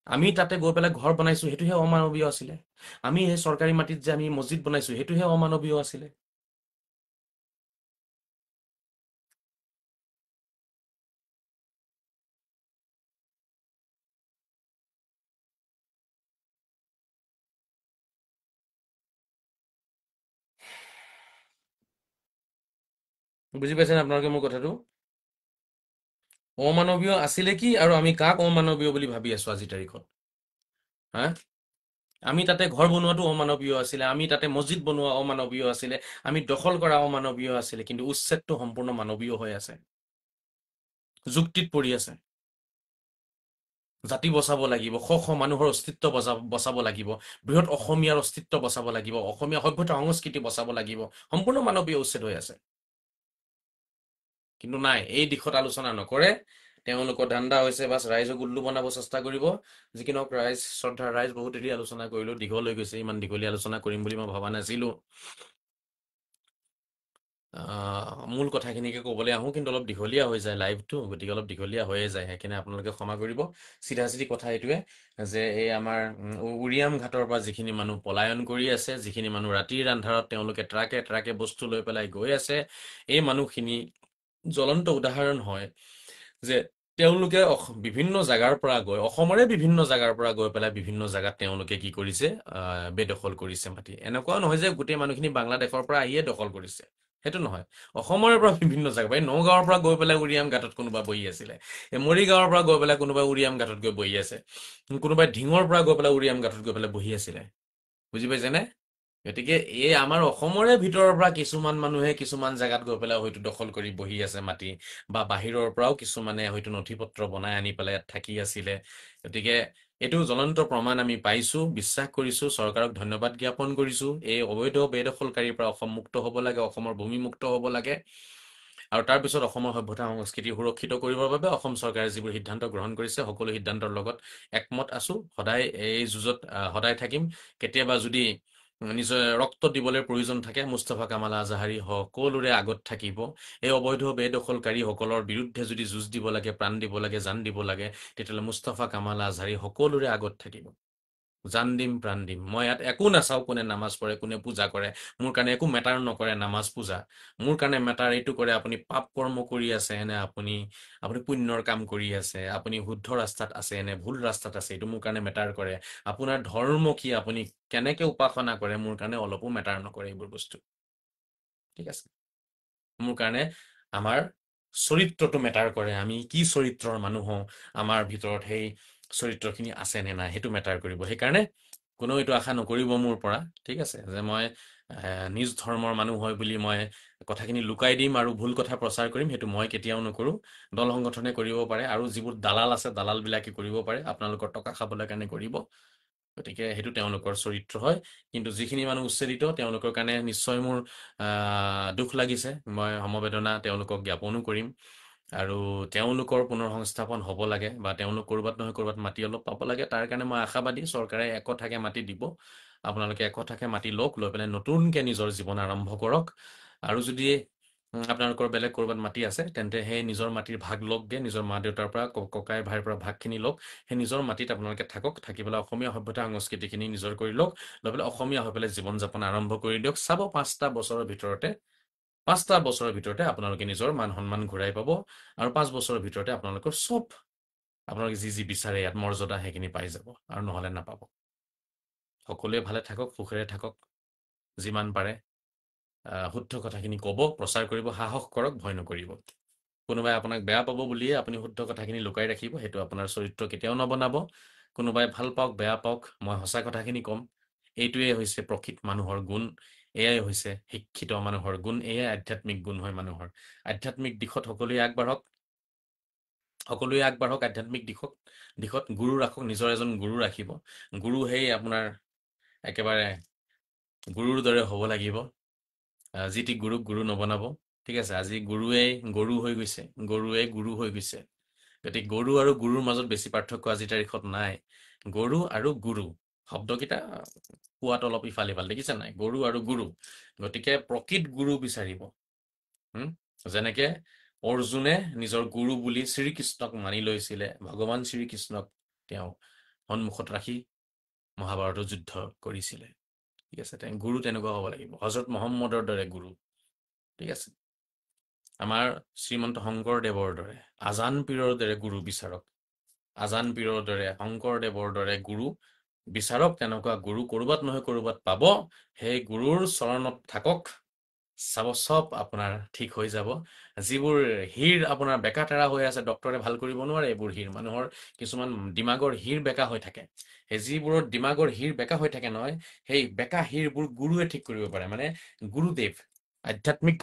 আমি তাতে গৈ পেলাই ঘৰ বনাইছো, সেইটোহে অমানৱীয় আছিলে। আমি সেই চৰকাৰী মাটিত যে আমি মছজিদ বনাইছো, সেইটোহে অমানৱীয় আছিলে। বুজি পাইছেনে আপোনালোকে মোৰ কথাটো? অমানৱীয় আছিলে কি, আৰু আমি কাক অমানৱীয় বুলি ভাবি আছো আজিৰ তাৰিখত? হা? আমি তাতে ঘৰ বনোৱাটো অমানৱীয় আছিলে, আমি তাতে মছজিদ বনোৱা অমানৱীয় আছিলে, আমি দখল কৰা অমানৱীয় আছিলে, কিন্তু উচ্ছেদটো সম্পূৰ্ণ মানৱীয় হৈ আছে, যুক্তিত পৰি আছে। জাতি বচাব লাগিব, শ শ মানুহৰ অস্তিত্ব বচাব লাগিব, বৃহৎ অসমীয়াৰ অস্তিত্ব বচাব লাগিব, অসমীয়া সভ্যতা সংস্কৃতি বচাব লাগিব, সম্পূৰ্ণ মানৱীয় উচ্ছেদ হৈ আছে। কিন্তু নাই, এই দিশত আলোচনা নকৰে। তেওঁলোকৰ ধান্দা হৈছে বাছ ৰাইজক উল্লু বনাব চেষ্টা কৰিব। যি কি নহওক, ৰাইজ, শ্ৰদ্ধাৰ ৰাইজ, বহুত দেৰি আলোচনা কৰিলো, দীঘল হৈ গৈছে, ইমান দীঘলীয়া আলোচনা কৰিম বুলি মই ভবা নাছিলো। মূল কথাখিনিকে ক'বলৈ আহোঁ, কিন্তু অলপ দীঘলীয়া হৈ যায় লাইভটো, গতিকে অলপ দীঘলীয়া হৈয়ে যায়, সেইখিনি আপোনালোকে ক্ষমা কৰিব। চিধা চিধি কথা এইটোৱে, যে এই আমাৰ উৰিয়াম ঘাটৰ পৰা যিখিনি মানুহ পলায়ন কৰি আছে, যিখিনি মানুহ ৰাতিৰ আন্ধাৰত তেওঁলোকে ট্ৰাকে ট্ৰাকে বস্তু লৈ পেলাই গৈ আছে, এই মানুহখিনি জ্বলন্ত উদাহৰণ হয় যে তেওঁলোকে বিভিন্ন জাগাৰ পৰা গৈ, অসমৰে বিভিন্ন জাগাৰ পৰা গৈ পেলাই বিভিন্ন জাগাত তেওঁলোকে কি কৰিছে, বেদখল কৰিছে মাটি। এনেকুৱাও নহয় যে গোটেই মানুহখিনি বাংলাদেশৰ পৰা আহিয়ে দখল কৰিছে, সেইটো নহয়। অসমৰে পৰা বিভিন্ন জাগা, এই নগাঁৱৰ পৰা গৈ পেলাই উৰিয়াম ঘাটত কোনোবা বহি আছিলে, এই মৰিগাঁৱৰ পৰা গৈ পেলাই কোনোবাই উৰিয়াম ঘাটত গৈ বহি আছে, কোনোবাই ঢিঙৰ পৰা গৈ পেলাই উৰিয়াম ঘাটত গৈ পেলাই বহি আছিলে। বুজি পাইছেনে? গতিকে এই আমাৰ অসমৰে ভিতৰৰ পৰা কিছুমান মানুহে কিছুমান জেগাত গৈ পেলাই হয়তো দখল কৰি বহি আছে মাটি, বা বাহিৰৰ পৰাও কিছুমানে হয়তো নথি পত্ৰ বনাই আনি পেলাই ইয়াত থাকি আছিলে। গতিকে এইটো জ্বলন্ত প্ৰমাণ আমি পাইছো, বিশ্বাস কৰিছো, চৰকাৰক ধন্যবাদ জ্ঞাপন কৰিছো। এই অবৈধ বেদখলকাৰীৰ পৰা অসম মুক্ত হ'ব লাগে, অসমৰ ভূমি মুক্ত হ'ব লাগে। আৰু তাৰপিছত অসমৰ সভ্যতা সংস্কৃতি সুৰক্ষিত কৰিবৰ বাবে অসম চৰকাৰে যিবোৰ সিদ্ধান্ত গ্ৰহণ কৰিছে, সকলো সিদ্ধান্তৰ লগত একমত আছো। সদায় এই যুঁজত সদায় থাকিম। কেতিয়াবা যদি নিজৰ ৰক্ত দিবলৈ প্ৰয়োজন থাকে, মুস্তফা কামাল আজাহাৰী সকলোৰে আগত থাকিব। এই অবৈধ বেদখলকাৰীসকলৰ বিৰুদ্ধে যদি যুঁজ দিব লাগে, প্ৰাণ দিব লাগে, জান দিব লাগে, তেতিয়াহ'লে মুস্তফা কামাল আজাহাৰী সকলোৰে আগত থাকিব। জান দিম, প্ৰাণ দিম। মই ইয়াত একো নাচাওঁ কোনে নামাজ পঢ়ে, কোনে পূজা কৰে, মোৰ কাৰণে একো মেটাৰ নকৰে নামাজ পূজা। মোৰ কাৰণে মেটাৰ এইটো কৰে, আপুনি পাপ কৰ্ম কৰি আছে নে আপুনি পুণ্যৰ কাম কৰি আছে, আপুনি শুদ্ধ ৰাস্তাত আছে নে ভুল ৰাস্তাত আছে, এইটো মোৰ কাৰণে মেটাৰ কৰে। আপোনাৰ ধৰ্ম কি, আপুনি কেনেকে উপাসনা কৰে, মোৰ কাৰণে অলপো মেটাৰ নকৰে এইবোৰ বস্তু, ঠিক আছে। মোৰ কাৰণে আমাৰ চৰিত্ৰটো মেটাৰ কৰে, আমি কি চৰিত্ৰৰ মানুহ হওঁ, আমাৰ ভিতৰত সেই চৰিত্ৰখিনি আছে নে নাই, সেইটো মেটাৰ কৰিব। সেইকাৰণে কোনেও এইটো আশা নকৰিব মোৰ পৰা, ঠিক আছে, যে মই নিজ ধৰ্মৰ মানুহ হয় বুলি মই কথাখিনি লুকাই দিম আৰু ভুল কথা প্ৰচাৰ কৰিম, সেইটো মই কেতিয়াও নকৰোঁ। দল সংগঠনে কৰিব পাৰে, আৰু যিবোৰ দালাল আছে দালালবিলাকে কৰিব পাৰে, আপোনালোকৰ টকা খাবলৈ কাৰণে কৰিব। গতিকে সেইটো তেওঁলোকৰ চৰিত্ৰ হয়। কিন্তু যিখিনি মানুহ উচ্ছেদিত, তেওঁলোকৰ কাৰণে নিশ্চয় মোৰ দুখ লাগিছে। মই সমবেদনা তেওঁলোকক জ্ঞাপনো কৰিম। আৰু তেওঁলোকৰ পুনৰ সংস্থাপন হ'ব লাগে, বা তেওঁলোক ক'ৰবাত নহয় ক'ৰবাত মাটি অলপ পাব লাগে। তাৰ কাৰণে মই আশাবাদী, চৰকাৰে একঠাকে মাটি দিব। আপোনালোকে একঠাকে মাটি লওক, লৈ পেলাই নতুনকৈ নিজৰ জীৱন আৰম্ভ কৰক। আৰু যদি আপোনালোকৰ বেলেগ ক'ৰবাত মাটি আছে, তেন্তে সেই নিজৰ মাটিৰ ভাগ লওকগৈ, নিজৰ মা দেউতাৰ পৰা, ককাই ভাইৰ পৰা ভাগখিনি লওক। সেই নিজৰ মাটিত আপোনালোকে থাকক, থাকি পেলাই অসমীয়া সভ্যতা সংস্কৃতিখিনি নিজৰ কৰি লওক, লৈ পেলাই অসমীয়া হৈ পেলাই জীৱন যাপন আৰম্ভ কৰি দিয়ক। চাব 5টা বছৰৰ ভিতৰতে আপোনালোকে নিজৰ মান সন্মান ঘূৰাই পাব। আৰু 5 বছৰৰ ভিতৰতে আপোনালোকৰ চব, আপোনালোকে যি যি বিচাৰে ইয়াত মৰ্যাদা, সেইখিনি পাই যাব, আৰু নহ'লে নাপাব। সকলোৱে ভালে থাকক, সুখেৰে থাকক, যিমান পাৰে শুদ্ধ কথাখিনি ক'ব, প্ৰচাৰ কৰিব, সাহস কৰক, ভয় নকৰিব। কোনোবাই আপোনাক বেয়া পাব বুলিয়ে আপুনি শুদ্ধ কথাখিনি লুকাই ৰাখিব, সেইটো আপোনাৰ চৰিত্ৰ কেতিয়াও নবনাব। কোনোবাই ভাল পাওক বেয়া পাওক মই সঁচা কথাখিনি ক'ম এইটোৱে হৈছে প্ৰকৃত মানুহৰ গুণ এয়াই হৈছে শিক্ষিত মানুহৰ গুণ এয়াই আধ্যাত্মিক গুণ হয় মানুহৰ আধ্যাত্মিক দিশত সকলোৱে আগবাঢ়ক আধ্যাত্মিক দিশত গুৰু ৰাখক নিজৰ এজন গুৰু ৰাখিব গুৰু সেই আপোনাৰ একেবাৰে গুৰুৰ দৰে হ'ব লাগিব যি টি গুৰুক গুৰু নবনাব ঠিক আছে আজি গৰুৱে গুৰু হৈ গৈছে গতিকে গৰু আৰু গুৰুৰ মাজত বেছি পাৰ্থক্য আজিৰ তাৰিখত নাই গৰু আৰু গুৰু শব্দকেইটা কোৱাটো অলপ ইফাল সিফাল দেখিছে নাই গৰু আৰু গুৰু গতিকে প্ৰকৃত গুৰু বিচাৰিব যেনেকে অৰ্জুনে নিজৰ গুৰু বুলি শ্ৰীকৃষ্ণক মানি লৈছিলে ভগৱান শ্ৰীকৃষ্ণক তেওঁ সন্মুখত ৰাখি মহাভাৰতৰ যুদ্ধ কৰিছিলে ঠিক আছে গুৰু তেনেকুৱা হ'ব লাগিব হজৰত মহম্মদৰ দৰে গুৰু ঠিক আছে আমাৰ শ্ৰীমন্ত শংকৰদেৱৰ দৰে আজান পীৰৰ দৰে গুৰু বিচাৰক আজান পীৰৰ দৰে শংকৰদেৱৰ দৰে গুৰু বিচাৰক তেনেকুৱা গুৰু কৰবাত নহয় কৰবাত পাব সেই গুৰুৰ চৰণত থাকক চাব সব আপোনাৰ ঠিক হৈ যাব যিবোৰ হীৰ আপোনাৰ বেকা তেৰা হৈ আছে ডক্টৰে ভাল কৰিব নোৱাৰে এইবোৰ হীৰ মানুহৰ কিছুমান দিমাগৰ হীৰ বেকা হৈ থাকে সেই যিবোৰৰ দিমাগৰ হীৰ বেকা হৈ থাকে নহয় সেই বেকা হীৰবোৰ গুৰুৱে ঠিক কৰিব পাৰে মানে গুৰুদেৱ আধ্যাত্মিক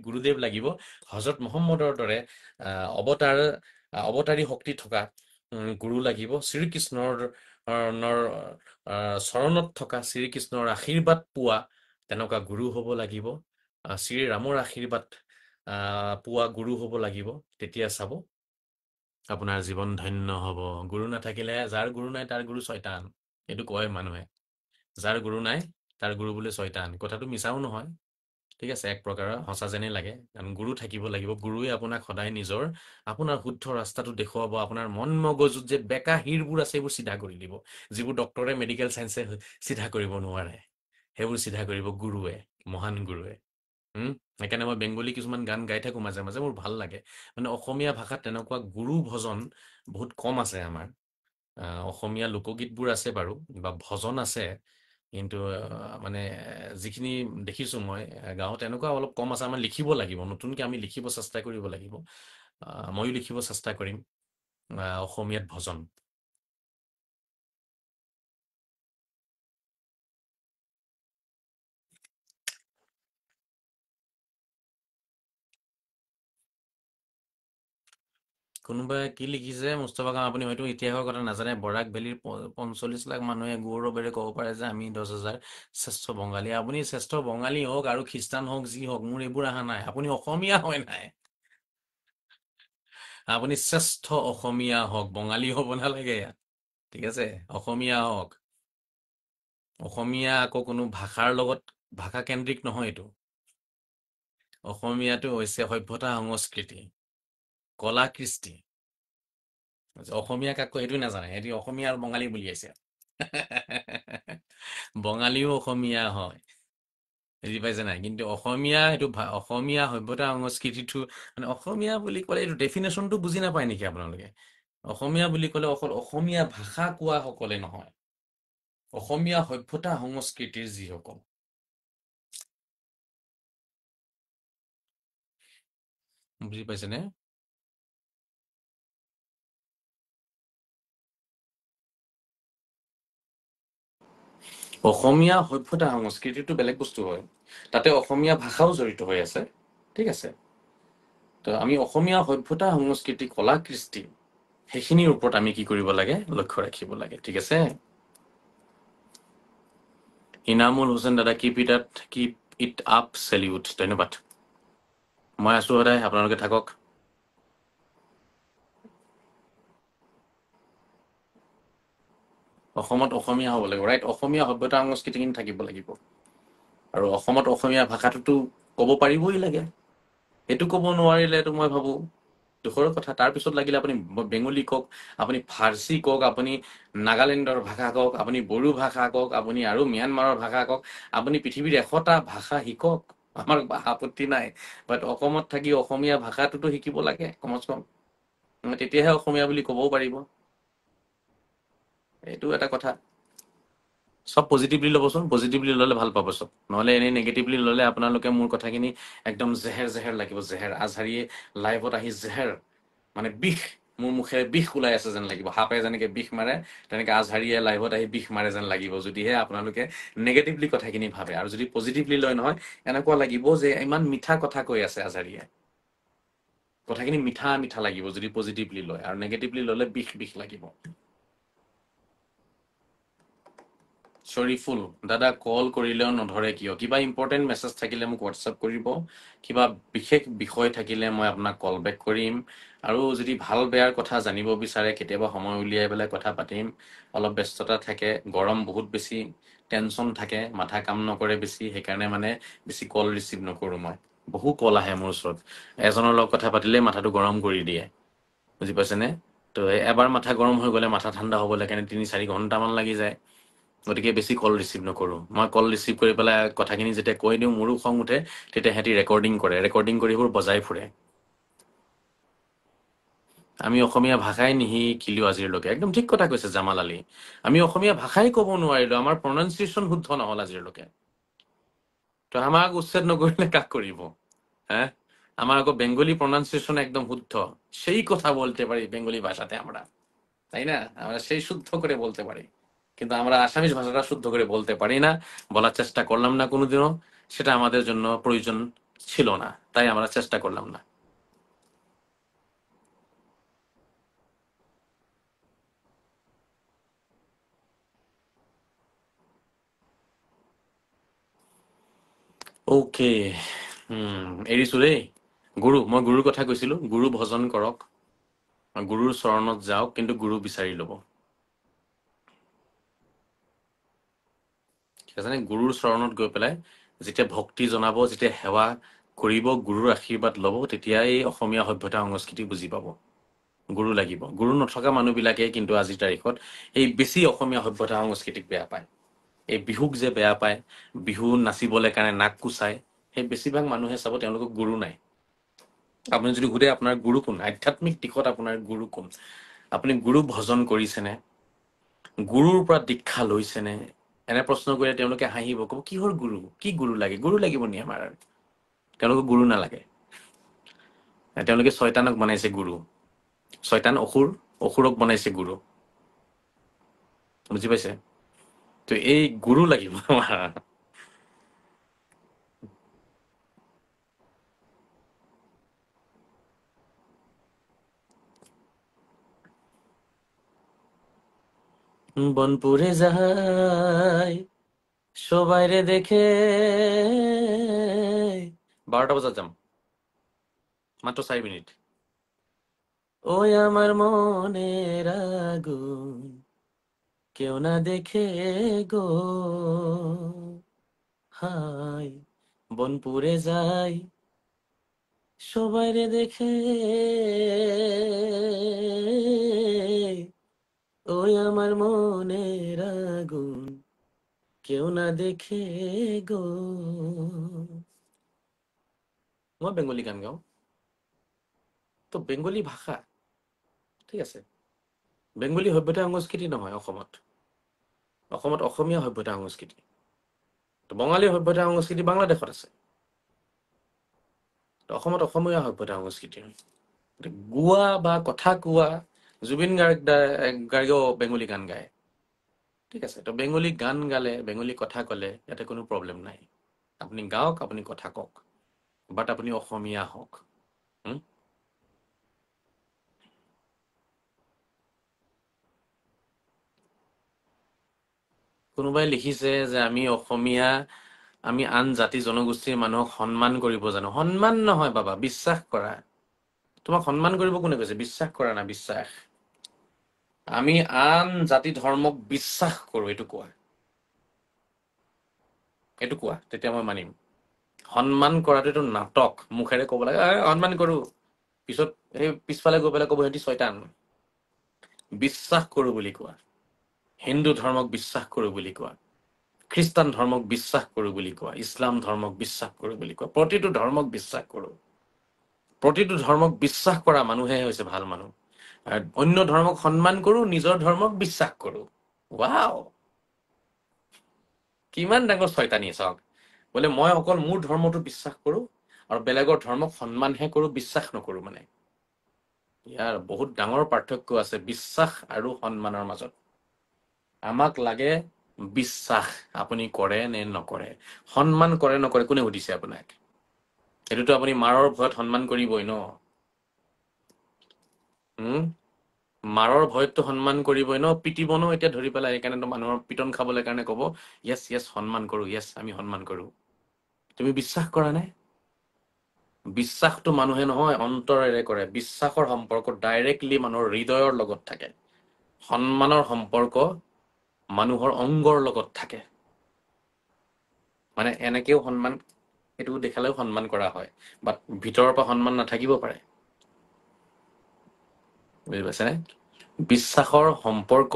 গুৰুদেৱ লাগিব হজৰত মহম্মদৰ দৰে অৱতাৰী শক্তি থকা গুৰু লাগিব শ্ৰীকৃষ্ণৰ চৰণত থকা শ্ৰীকৃষ্ণৰ আশীৰ্বাদ পোৱা তেনেকুৱা গুৰু হ'ব লাগিব শ্ৰীৰামৰ আশীৰ্বাদ পোৱা গুৰু হ'ব লাগিব তেতিয়া চাব আপোনাৰ জীৱন ধন্য হ'ব গুৰু নাথাকিলে যাৰ গুৰু নাই তাৰ গুৰু শয়তান এইটো কয় মানুহে যাৰ গুৰু নাই তাৰ গুৰু বোলে শয়তান কথাটো মিছাও নহয় ঠিক আছে এক প্ৰকাৰৰ সঁচা যেনেই লাগে কাৰণ গুৰু থাকিব লাগিব গুৰুৱে আপোনাক সদায় আপোনাৰ শুদ্ধ ৰাস্তাটো দেখুৱাব আপোনাৰ মন মগজুত যে বেকা হীৰবোৰ আছে এইবোৰ চিধা কৰি দিব যিবোৰ ডক্টৰে মেডিকেল চায়েন্সে চিধা কৰিব নোৱাৰে সেইবোৰ চিধা কৰিব গুৰুৱে মহান গুৰুৱে সেইকাৰণে মই বেংগলী কিছুমান গান গাই থাকো মাজে মাজে মোৰ ভাল লাগে মানে অসমীয়া ভাষাত তেনেকুৱা গুৰু ভজন বহুত কম আছে আমাৰ অসমীয়া লোকগীতবোৰ আছে বাৰু বা ভজন আছে কিন্তু মানে যিখিনি দেখিছো মই গাঁৱত এনেকুৱা অলপ কম আছে আমাৰ লিখিব লাগিব নতুনকে আমি লিখিব চেষ্টা কৰিব লাগিব ময়ো লিখিব চেষ্টা কৰিম অসমীয়াত ভজন কোনোবাই কি লিখিছে মুস্তফা খান আপুনি হয়তো ইতিহাসৰ কথা নাজানে বৰাক ভেলীৰ 45 লাখ মানুহে গৌৰৱেৰে ক'ব পাৰে যে আমি 10,000 শ্ৰেষ্ঠ বঙালী আপুনি শ্ৰেষ্ঠ বঙালী হওক আৰু খ্ৰীষ্টান হওক যি হওক মোৰ এইবোৰ অহা নাই আপুনি অসমীয়া হয় নাই আপুনি শ্ৰেষ্ঠ অসমীয়া হওক বঙালী হ'ব নালাগে ঠিক আছে অসমীয়া হওক অসমীয়া আকৌ কোনো ভাষাৰ লগত ভাষা কেন্দ্ৰিক নহয় এইটো অসমীয়াটো হৈছে সভ্যতা সংস্কৃতি কলা কৃষ্টি অসমীয়া কাকো সেইটো নাজানে সেইটো অসমীয়া আৰু বঙালী বুলি আছে বঙালীও অসমীয়া হয় বুজি পাইছে নাই কিন্তু অসমীয়া এইটো অসমীয়া সভ্যতা সংস্কৃতিটো মানে অসমীয়া বুলি ক'লে এইটো ডেফিনেশ্যনটো বুজি নাপায় নেকি আপোনালোকে অসমীয়া বুলি ক'লে অকল অসমীয়া ভাষা কোৱা সকলে নহয় অসমীয়া সভ্যতা সংস্কৃতিৰ যিসকল বুজি পাইছেনে অসমীয়া সভ্যতা সংস্কৃতিটো বেলেগ বস্তু হয় তাতে অসমীয়া ভাষাও জড়িত হৈ আছে ঠিক আছে তো আমি অসমীয়া সভ্যতা সংস্কৃতি কলা কৃষ্টি সেইখিনিৰ ওপৰত আমি কি কৰিব লাগে লক্ষ্য ৰাখিব লাগে ঠিক আছে ইনামুল হুছেইন দাদা কিপ ইট আপ চেলিউট ধন্যবাদ মই আছো সদায় আপোনালোকে থাকক অসমত অসমীয়া হ'ব লাগিব ৰাইট অসমীয়া সভ্যতা সংস্কৃতিখিনি থাকিব লাগিব আৰু অসমত অসমীয়া ভাষাটোতো ক'ব পাৰিবই লাগে এইটো ক'ব নোৱাৰিলেতো মই ভাবো দুখৰ কথা তাৰপিছত লাগিলে আপুনি বেংগলী কওক আপুনি ফাৰ্চী কওক আপুনি নাগালেণ্ডৰ ভাষা কওক আপুনি বড়ো ভাষা কওক আপুনি আৰু ম্যানমাৰৰ ভাষা কওক আপুনি পৃথিৱীৰ 100টা ভাষা শিকক আমাৰ আপত্তি নাই বাট অসমত থাকি অসমীয়া ভাষাটোতো শিকিব লাগে কমচ কম তেতিয়াহে অসমীয়া বুলি ক'বও পাৰিব এইটো এটা কথা সব পজিটিভলি ল'বচোন পজিটিভলি ল'লে ভাল পাব সব নহ'লে এনেই নেগেটিভলি ল'লে আপোনালোকে মোৰ কথাখিনি একদম জেহেৰ জেহেৰ লাগিব জেহেৰ আজহাৰিয়ে লাইভত আহি জেহেৰ মানে বিষ মোৰ মুখেৰে বিষ ওলাই আছে যেন লাগিব, সাপে যেনেকে বিষ মাৰে তেনেকে আজহাৰীয়ে লাইভত আহি বিষ মাৰে যেন লাগিব, যদিহে আপোনালোকে নেগেটিভলি কথাখিনি ভাবে। আৰু যদি পজিটিভলি লয় নহয়, এনেকুৱা লাগিব যে ইমান মিঠা কথা কৈ আছে আজহাৰীয়ে, কথাখিনি মিঠা মিঠা লাগিব যদি পজিটিভলি লয়, আৰু নেগেটিভলি ললে বিষ বিষ লাগিব। শ্বৰীফুল দাদা, কল কৰিলেও নধৰে কিয়? কিবা ইম্পৰ্টেণ্ট মেছেজ থাকিলে মোক হোৱাটছআপ কৰিব, কিবা বিশেষ বিষয় থাকিলে মই আপোনাক কল বেক কৰিম, আৰু যদি ভাল বেয়াৰ কথা জানিব বিচাৰে কেতিয়াবা সময় উলিয়াই পেলাই কথা পাতিম। অলপ ব্যস্ততা থাকে, গৰম বহুত বেছি, টেনচন থাকে, মাথা কাম নকৰে বেছি, সেইকাৰণে মানে বেছি কল ৰিচিভ নকৰোঁ মই। বহু কল আহে মোৰ ওচৰত, এজনৰ লগত কথা পাতিলে মাথাটো গৰম কৰি দিয়ে, বুজি পাইছেনে? তো এবাৰ মাথা গৰম হৈ গ'লে মাথা ঠাণ্ডা হ'বলৈ কাৰণে 3-4 ঘণ্টামান লাগি যায়, গতিকে বেছি কল ৰিচিভ নকৰোঁ মই। কল ৰিচিভ কৰি পেলাই কথাখিনি যেতিয়া কৈ দিওঁ মোৰো খং উঠে, তেতিয়া সিহঁতি ৰেকৰ্ডিং কৰে, ৰেকৰ্ডিং কৰি সেইবোৰ বজাই ফুৰে। আমি অসমীয়া ভাষাই নিশিকিলোঁ আজিলৈকে। একদম ঠিক কথা কৈছে জামাল আলী, আমি অসমীয়া ভাষাই ক'ব নোৱাৰিলোঁ, আমাৰ প্ৰনাউন্সিয়েশ্যন শুদ্ধ নহ'ল আজিলৈকে। তো আমাক উচ্ছেদ নকৰিলে কাক কৰিব? হ্যাঁ, আমার আগো বেঙ্গলি প্রনাউন্সিয়েশন একদম শুদ্ধ, সেই কথা বলতে পারি বেঙ্গলি ভাষাতে আমরা, তাই না? আমরা সেই শুদ্ধ করে বলতে পারি, কিন্তু আমরা আসামিজ ভাষাটা শুদ্ধ করে বলতে পারি না, বলার চেষ্টা করলাম না কোনোদিনও, সেটা আমাদের জন্য প্রয়োজন ছিল না, তাই আমরা চেষ্টা করলাম না। ওকে, এৰিছো দেই। গুৰু, মই গুৰুৰ কথা কৈছিলো, গুৰু ভজন কৰক, গুৰুৰ চৰণত যাওক, কিন্তু গুৰু বিচাৰি ল'ব, ঠিক আছে নে? গুৰুৰ চৰণত গৈ পেলাই যেতিয়া ভক্তি জনাব, যেতিয়া সেৱা কৰিব, গুৰুৰ আশীৰ্বাদ ল'ব, তেতিয়া এই অসমীয়া সভ্যতা সংস্কৃতি বুজি পাব। গুৰু লাগিব। গুৰু নথকা মানুহবিলাকে কিন্তু আজিৰ তাৰিখত এই বেছি অসমীয়া সভ্যতা সংস্কৃতিক বেয়া পায়। এই বিহুক যে বেয়া পায়, বিহু নাচিবলৈ কাৰণে নাক কুচায়, সেই বেছিভাগ মানুহে চাব তেওঁলোকক গুৰু নাই। আপুনি যদি সুধে আপোনাৰ গুৰু কোন, আধ্যাত্মিক দিশত আপোনাৰ গুৰু কোন, আপুনি গুৰু ভজন কৰিছেনে, গুৰুৰ পৰা দীক্ষা লৈছেনে, এনে প্ৰশ্ন কৰিলে তেওঁলোকে হাঁহিব, ক'ব কিহৰ গুৰু, কি গুৰু লাগে? গুৰু লাগিব নি আমাৰ? তেওঁলোকক গুৰু নালাগে, তেওঁলোকে ছয়তানক বনাইছে গুৰু। ছয়তান অসুৰ, অসুৰক বনাইছে গুৰু, বুজি পাইছে? তো এই গুৰু লাগিব আমাৰ। বনপুরে যাই সবাইরে দেখে, 12টা বজাত যাম, মাত্র 4 মিনিট। ওই আমার মনের আগুন কেউ না দেখে গো, হাই বনপুরে যাই সবাইরে দেখে, ওই আমার মনের আগুন কেউ না দেখে গো। মই বেঙ্গলি গান গাওঁ, তো বেঙ্গলি ভাষা, ঠিক আছে, বেঙ্গলি সভ্যতা সংস্কৃতি নহয় অসমত, অসমত অসমীয়া সভ্যতা সংস্কৃতি। তো বঙালী সভ্যতা সংস্কৃতি বাংলাদেশত আছে, তো অসমত অসমীয়া সভ্যতা সংস্কৃতি। গোৱা বা কথা কোৱা, জুবিন গাৰ্গেও বেঙ্গলি গান গায়, ঠিক আছে। তো বেঙ্গলি গান গালে, বেঙ্গলি কথা ক'লে ইয়াতে কোনো প্ৰব্লেম নাই, আপুনি গাওক, আপুনি কথা কওক, বাট আপুনি অসমীয়া হওক। কোনোবাই লিখিছে যে আমি অসমীয়া, আমি আন জাতি জনগোষ্ঠীৰ মানুহক সন্মান কৰিব জানো। সন্মান নহয় বাবা, বিশ্বাস কৰা। তোমাক সন্মান কৰিব কোনে কৈছে? বিশ্বাস কৰা না, বিশ্বাস। আমি আন জাতি ধৰ্মক বিশ্বাস কৰো, এইটো কোৱা, এইটো কোৱা, তেতিয়া মই মানিম। সন্মান কৰাটো এইটো নাটক, মুখেৰে ক'ব লাগে সন্মান কৰো, পিছত সেই পিছফালে গৈ পেলাই ক'ব সিহঁতি ছয়তান। বিশ্বাস কৰো বুলি কোৱা, হিন্দু ধৰ্মক বিশ্বাস কৰো বুলি কোৱা, খ্ৰীষ্টান ধৰ্মক বিশ্বাস কৰো বুলি কোৱা, ইছলাম ধৰ্মক বিশ্বাস কৰো বুলি কোৱা, প্ৰতিটো ধৰ্মক বিশ্বাস কৰো। প্ৰতিটো ধৰ্মক বিশ্বাস কৰা মানুহে হৈছে ভাল মানুহ। আৰু অন্য ধৰ্মক সন্মান কৰো, নিজৰ ধৰ্মক বিশ্বাস কৰো। ৱাও, কিমান ডাঙৰ ছয়তানি চাওক। বোলে মই অকল মোৰ ধৰ্মটো বিশ্বাস কৰো আৰু বেলেগৰ ধৰ্মক সন্মানহে কৰো, বিশ্বাস নকৰো মানে। ইয়াৰ বহুত ডাঙৰ পাৰ্থক্য আছে বিশ্বাস আৰু সন্মানৰ মাজত। আমাক লাগে বিশ্বাস, আপুনি কৰে নে নকৰে। সন্মান কৰে নকৰে কোনে সুধিছে আপোনাক? এইটোতো আপুনি মাৰৰ ভয়ত সন্মান কৰিবই ন। মাৰৰ ভয়তটো সন্মান কৰিবই ন, পিটিব ন এতিয়া ধৰি পেলাই। সেইকাৰণে মানুহৰ পিটন খাবলৈ কাৰণে ক'ব য়েছ য়েছ সন্মান কৰো, য়েছ আমি সন্মান কৰো। তুমি বিশ্বাস কৰা নাই? বিশ্বাসটো মানুহে নহয় অন্তৰেৰে কৰে। বিশ্বাসৰ সম্পৰ্ক ডাইৰেক্টলি মানুহৰ হৃদয়ৰ লগত থাকে। সন্মানৰ সম্পৰ্ক মানুহৰ অংগৰ লগত থাকে। মানে এনেকেও সন্মান, এইটো দেখালেও সন্মান কৰা হয়, বাট ভিতৰৰ পৰা সন্মান নাথাকিব পাৰে। বুজি পাইছেনে? বিশ্বাসৰ সম্পৰ্ক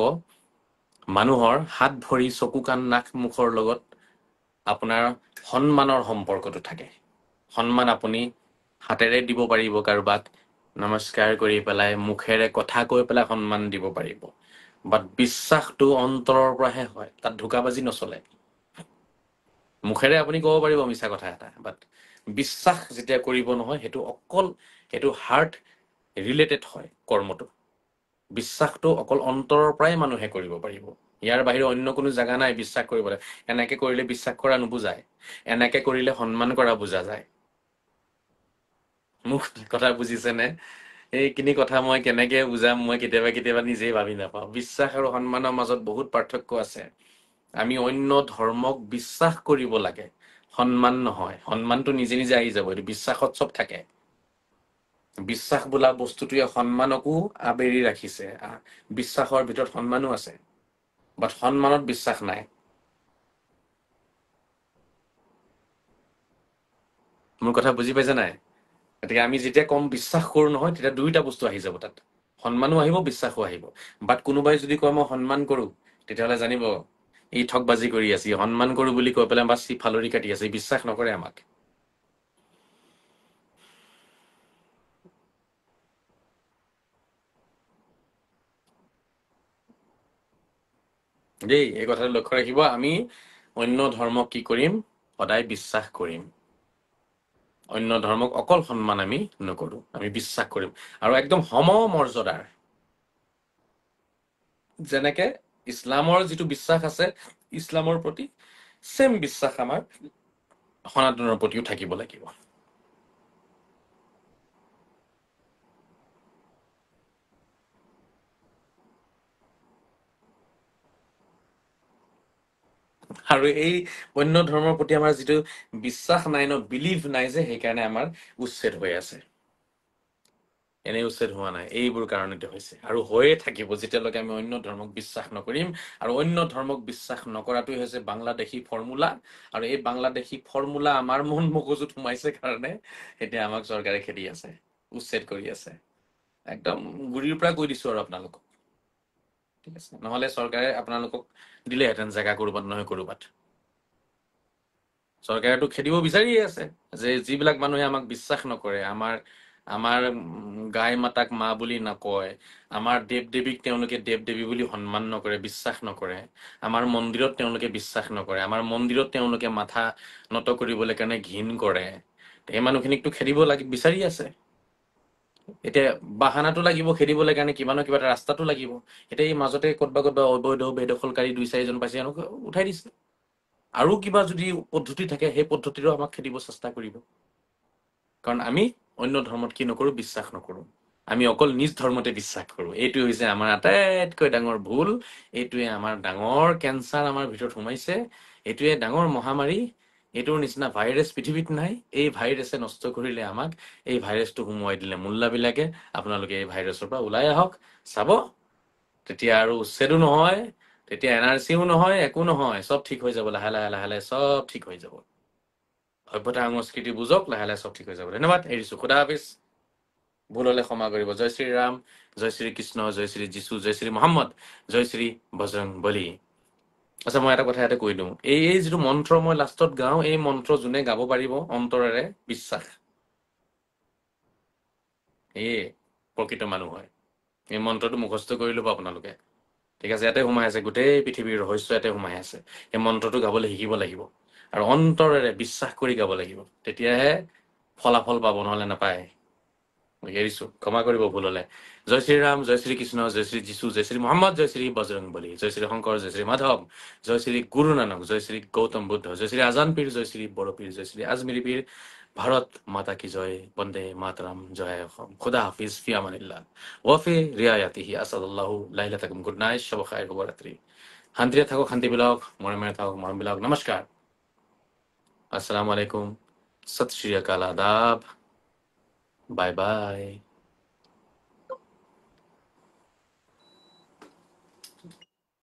মানুহৰ হাত ভৰি চকু কাণ নাক মুখৰ লগত আপোনাৰ সন্মানৰ সম্পৰ্কটো থাকে। সন্মান আপুনি হাতেৰে দিব পাৰিব কাৰোবাক, নমস্কাৰ কৰি পেলাই, মুখেৰে কথা কৈ পেলাই সন্মান দিব পাৰিব। বাট বিশ্বাসটো অন্তৰৰ পৰাহে হয়, তাত ধোকাবাজি নচলে। মুখেৰে আপুনি ক'ব পাৰিব মিছা কথা এটা, বাট বিশ্বাস যেতিয়া কৰিব নহয়, সেইটো হাৰ্ট ৰিলেটেড হয় কৰ্মটো। বিশ্বাসটো অকল অন্তৰৰ পৰাই মানুহে কৰিব পাৰিব। ইয়াৰ বাহিৰে অন্য কোনো জাগা নাই বিশ্বাস কৰিবলৈ। এনেকে কৰিলে বিশ্বাস কৰা নুবুজায়, এনেকে কৰিলে সন্মান কৰা বুজা যায়। মোক কথা বুজিছেনে? এইখিনি কথা মই কেনেকে বুজাম, মই কেতিয়াবা কেতিয়াবা নিজেই ভাবি নাপাওঁ। বিশ্বাস আৰু সন্মানৰ মাজত বহুত পাৰ্থক্য আছে। আমি অন্য ধৰ্মক বিশ্বাস কৰিব লাগে, সন্মান নহয়। সন্মানটো নিজে নিজে আহি যাব, এইটো বিশ্বাসত চব থাকে। বিশ্বাস বোলা বস্তুটোৱে সন্মানকো আবেৰি ৰাখিছে। বিশ্বাসৰ ভিতৰত সন্মানো আছে, বাট সন্মানত বিশ্বাস নাই। মোৰ কথা বুজি পাইছে নাই? গতিকে আমি যেতিয়া কম বিশ্বাস কৰো নহয়, তেতিয়া দুইটা বস্তু আহি যাব তাত, সন্মানো আহিব বিশ্বাসো আহিব। বাট কোনোবাই যদি কয় মই সন্মান কৰো, তেতিয়াহ'লে জানিব ই ঠগবাজি কৰি আছে। সন্মান কৰো বুলি কৈ পেলাই বাছ ফালৰি কাটি আছে, বিশ্বাস নকৰে আমাক। দেই এই কথাটো লক্ষ্য ৰাখিব। আমি অন্য ধৰ্মক কি কৰিম? সদায় বিশ্বাস কৰিম। অন্য ধৰ্মক অকল সন্মান আমি নকৰো, আমি বিশ্বাস কৰিম। আৰু একদম সমমৰ্যাদাৰ, যেনেকে ইছলামৰ যিটো বিশ্বাস আছে ইছলামৰ প্ৰতি, চেম বিশ্বাস আমাৰ সনাতনৰ প্ৰতিও থাকিব লাগিব। আৰু এই অন্য ধৰ্মৰ প্ৰতি আমাৰ যিটো বিশ্বাস নাই ন, বিলিভ নাই যে, সেইকাৰণে আমাৰ উচ্ছেদ হৈ আছে। এনেই উচ্ছেদ হোৱা নাই, এইবোৰ কাৰণতে হৈছে আৰু হৈয়ে থাকিব যেতিয়ালৈকে আমি অন্য ধৰ্মক বিশ্বাস নকৰিম। আৰু অন্য ধৰ্মক বিশ্বাস নকৰাটোৱে হৈছে বাংলাদেশী ফৰ্মুলা। আৰু এই বাংলাদেশী ফৰ্মুলা আমাৰ মন মগজুত সোমাইছে কাৰণে এতিয়া আমাক চৰকাৰে খেদি আছে, উচ্ছেদ কৰি আছে। একদম গুৰিৰ পৰা কৈ দিছো আৰু আপোনালোকক, ঠিক আছে? নহলে চৰকাৰে আপোনালোকক দিলেহেঁতেন জেগা কৰবাত নহয় কৰবাত। চৰকাৰেতো খেদিব বিচাৰিয়ে আছে যে যিবিলাক মানুহে আমাক বিশ্বাস নকৰে, আমাৰ গাই মাতাক মা বুলি নকয়, আমাৰ দেৱ দেৱীক তেওঁলোকে দেৱ দেৱী বুলি সন্মান নকৰে, বিশ্বাস নকৰে, আমাৰ মন্দিৰত তেওঁলোকে বিশ্বাস নকৰে, আমাৰ মন্দিৰত তেওঁলোকে মাথা নত কৰিবলৈ কাৰণে ঘিণ কৰে, এই মানুহখিনিকতো খেদিব বিচাৰি আছে। এতিয়া বাহানাটো লাগিব খেদিবলৈ কাৰণে, কিবা ন কিবা এটা ৰাস্তাটো লাগিব। এতিয়া এই মাজতে ক'তবা অবৈধ বেদখলকাৰী 2-4জন পাইছে, এনেক উঠাই দিছে। আৰু কিবা যদি পদ্ধতি থাকে সেই পদ্ধতিৰো আমাক খেদিব চেষ্টা কৰিব। কাৰণ আমি অন্য ধৰ্মত কি নকৰো? বিশ্বাস নকৰো। আমি অকল নিজ ধৰ্মতে বিশ্বাস কৰো। এইটোৱে হৈছে আমাৰ আটাইতকৈ ডাঙৰ ভুল। এইটোৱে আমাৰ ডাঙৰ কেঞ্চাৰ আমাৰ ভিতৰত সোমাইছে। এইটোৱে ডাঙৰ মহামাৰী। এইটোৰ নিচিনা ভাইৰাছ পৃথিৱীত নাই। এই ভাইৰাছে নষ্ট কৰিলে আমাক। এই ভাইৰাছটো সোমোৱাই দিলে মোল্লাবিলাকে। আপোনালোকে এই ভাইৰাছৰ পৰা ওলাই আহক, চাব তেতিয়া আৰু উচ্ছেদো নহয়, তেতিয়া NRCও নহয়, একো নহয়, চব ঠিক হৈ যাব। লাহে লাহে লাহে লাহে চব ঠিক হৈ যাব। সভ্যতা সংস্কৃতি বুজক, লাহে লাহে চব ঠিক হৈ যাব। ধন্যবাদ, এৰিছো। খুদা হাফিজ। ভুল হলে ক্ষমা কৰিব। জয় শ্ৰী ৰাম, জয় শ্ৰী কৃষ্ণ, জয় শ্ৰী যীশু, জয় শ্ৰী মহম্মদ, জয় শ্ৰী বজৰং বলী। আচ্ছা, মই এটা কথা ইয়াতে কৈ দিওঁ। এই যিটো মন্ত্ৰ মই লাষ্টত গাওঁ, এই মন্ত্ৰ যোনে গাব পাৰিব অন্তৰেৰে, বিশ্বাস, এয়ে প্ৰকৃত মানুহ হয়। এই মন্ত্ৰটো মুখস্থ কৰি ল'ব আপোনালোকে, ঠিক আছে? ইয়াতে সোমাই আছে, গোটেই পৃথিৱীৰ ৰহস্য ইয়াতে সোমাই আছে। এই মন্ত্ৰটো গাবলৈ শিকিব লাগিব আৰু অন্তৰেৰে বিশ্বাস কৰি গাব লাগিব, তেতিয়াহে ফলাফল পাব, নহলে নাপায়। এৰিছো, ক্ষমা কৰিব ভুল হলে। জয় শ্ৰীৰাম, জয় শ্ৰী কৃষ্ণ, জয় শ্ৰী যীশু, জয় শ্ৰী মহম্মদ, জয় শ্ৰী বজৰং বলী, জয় শ্ৰী শংকৰ, জয় শ্ৰী মাধৱ, জয় শ্ৰী গুৰু নানক, জয় শ্ৰী গৌতম বুদ্ধ, জয় শ্ৰী আজান পীৰ, জয় শ্ৰী বড়ো পীৰ, জয় শ্ৰী আজমিৰী পীৰ। ভাৰত মাতা কি জয়, বন্দে মাতৰম, জয় অসম, খুদা হাফিজ, ফি আমানিল্লাহ, ওয়াফি ৰিয়ায়াতিহি, আসাদুল্লাহু লাইলাতাকুম, গুড নাইট, শুভ খাই, শুভৰাত্ৰি। শান্তিৰে থাকক, শান্তি বিলাকক, মৰমেৰে থাকক, মৰম বিলাকক। নমস্কাৰ, আসসালামু আলাইকুম, সত শ্ৰী আকাল, আদাব, বাই বাই।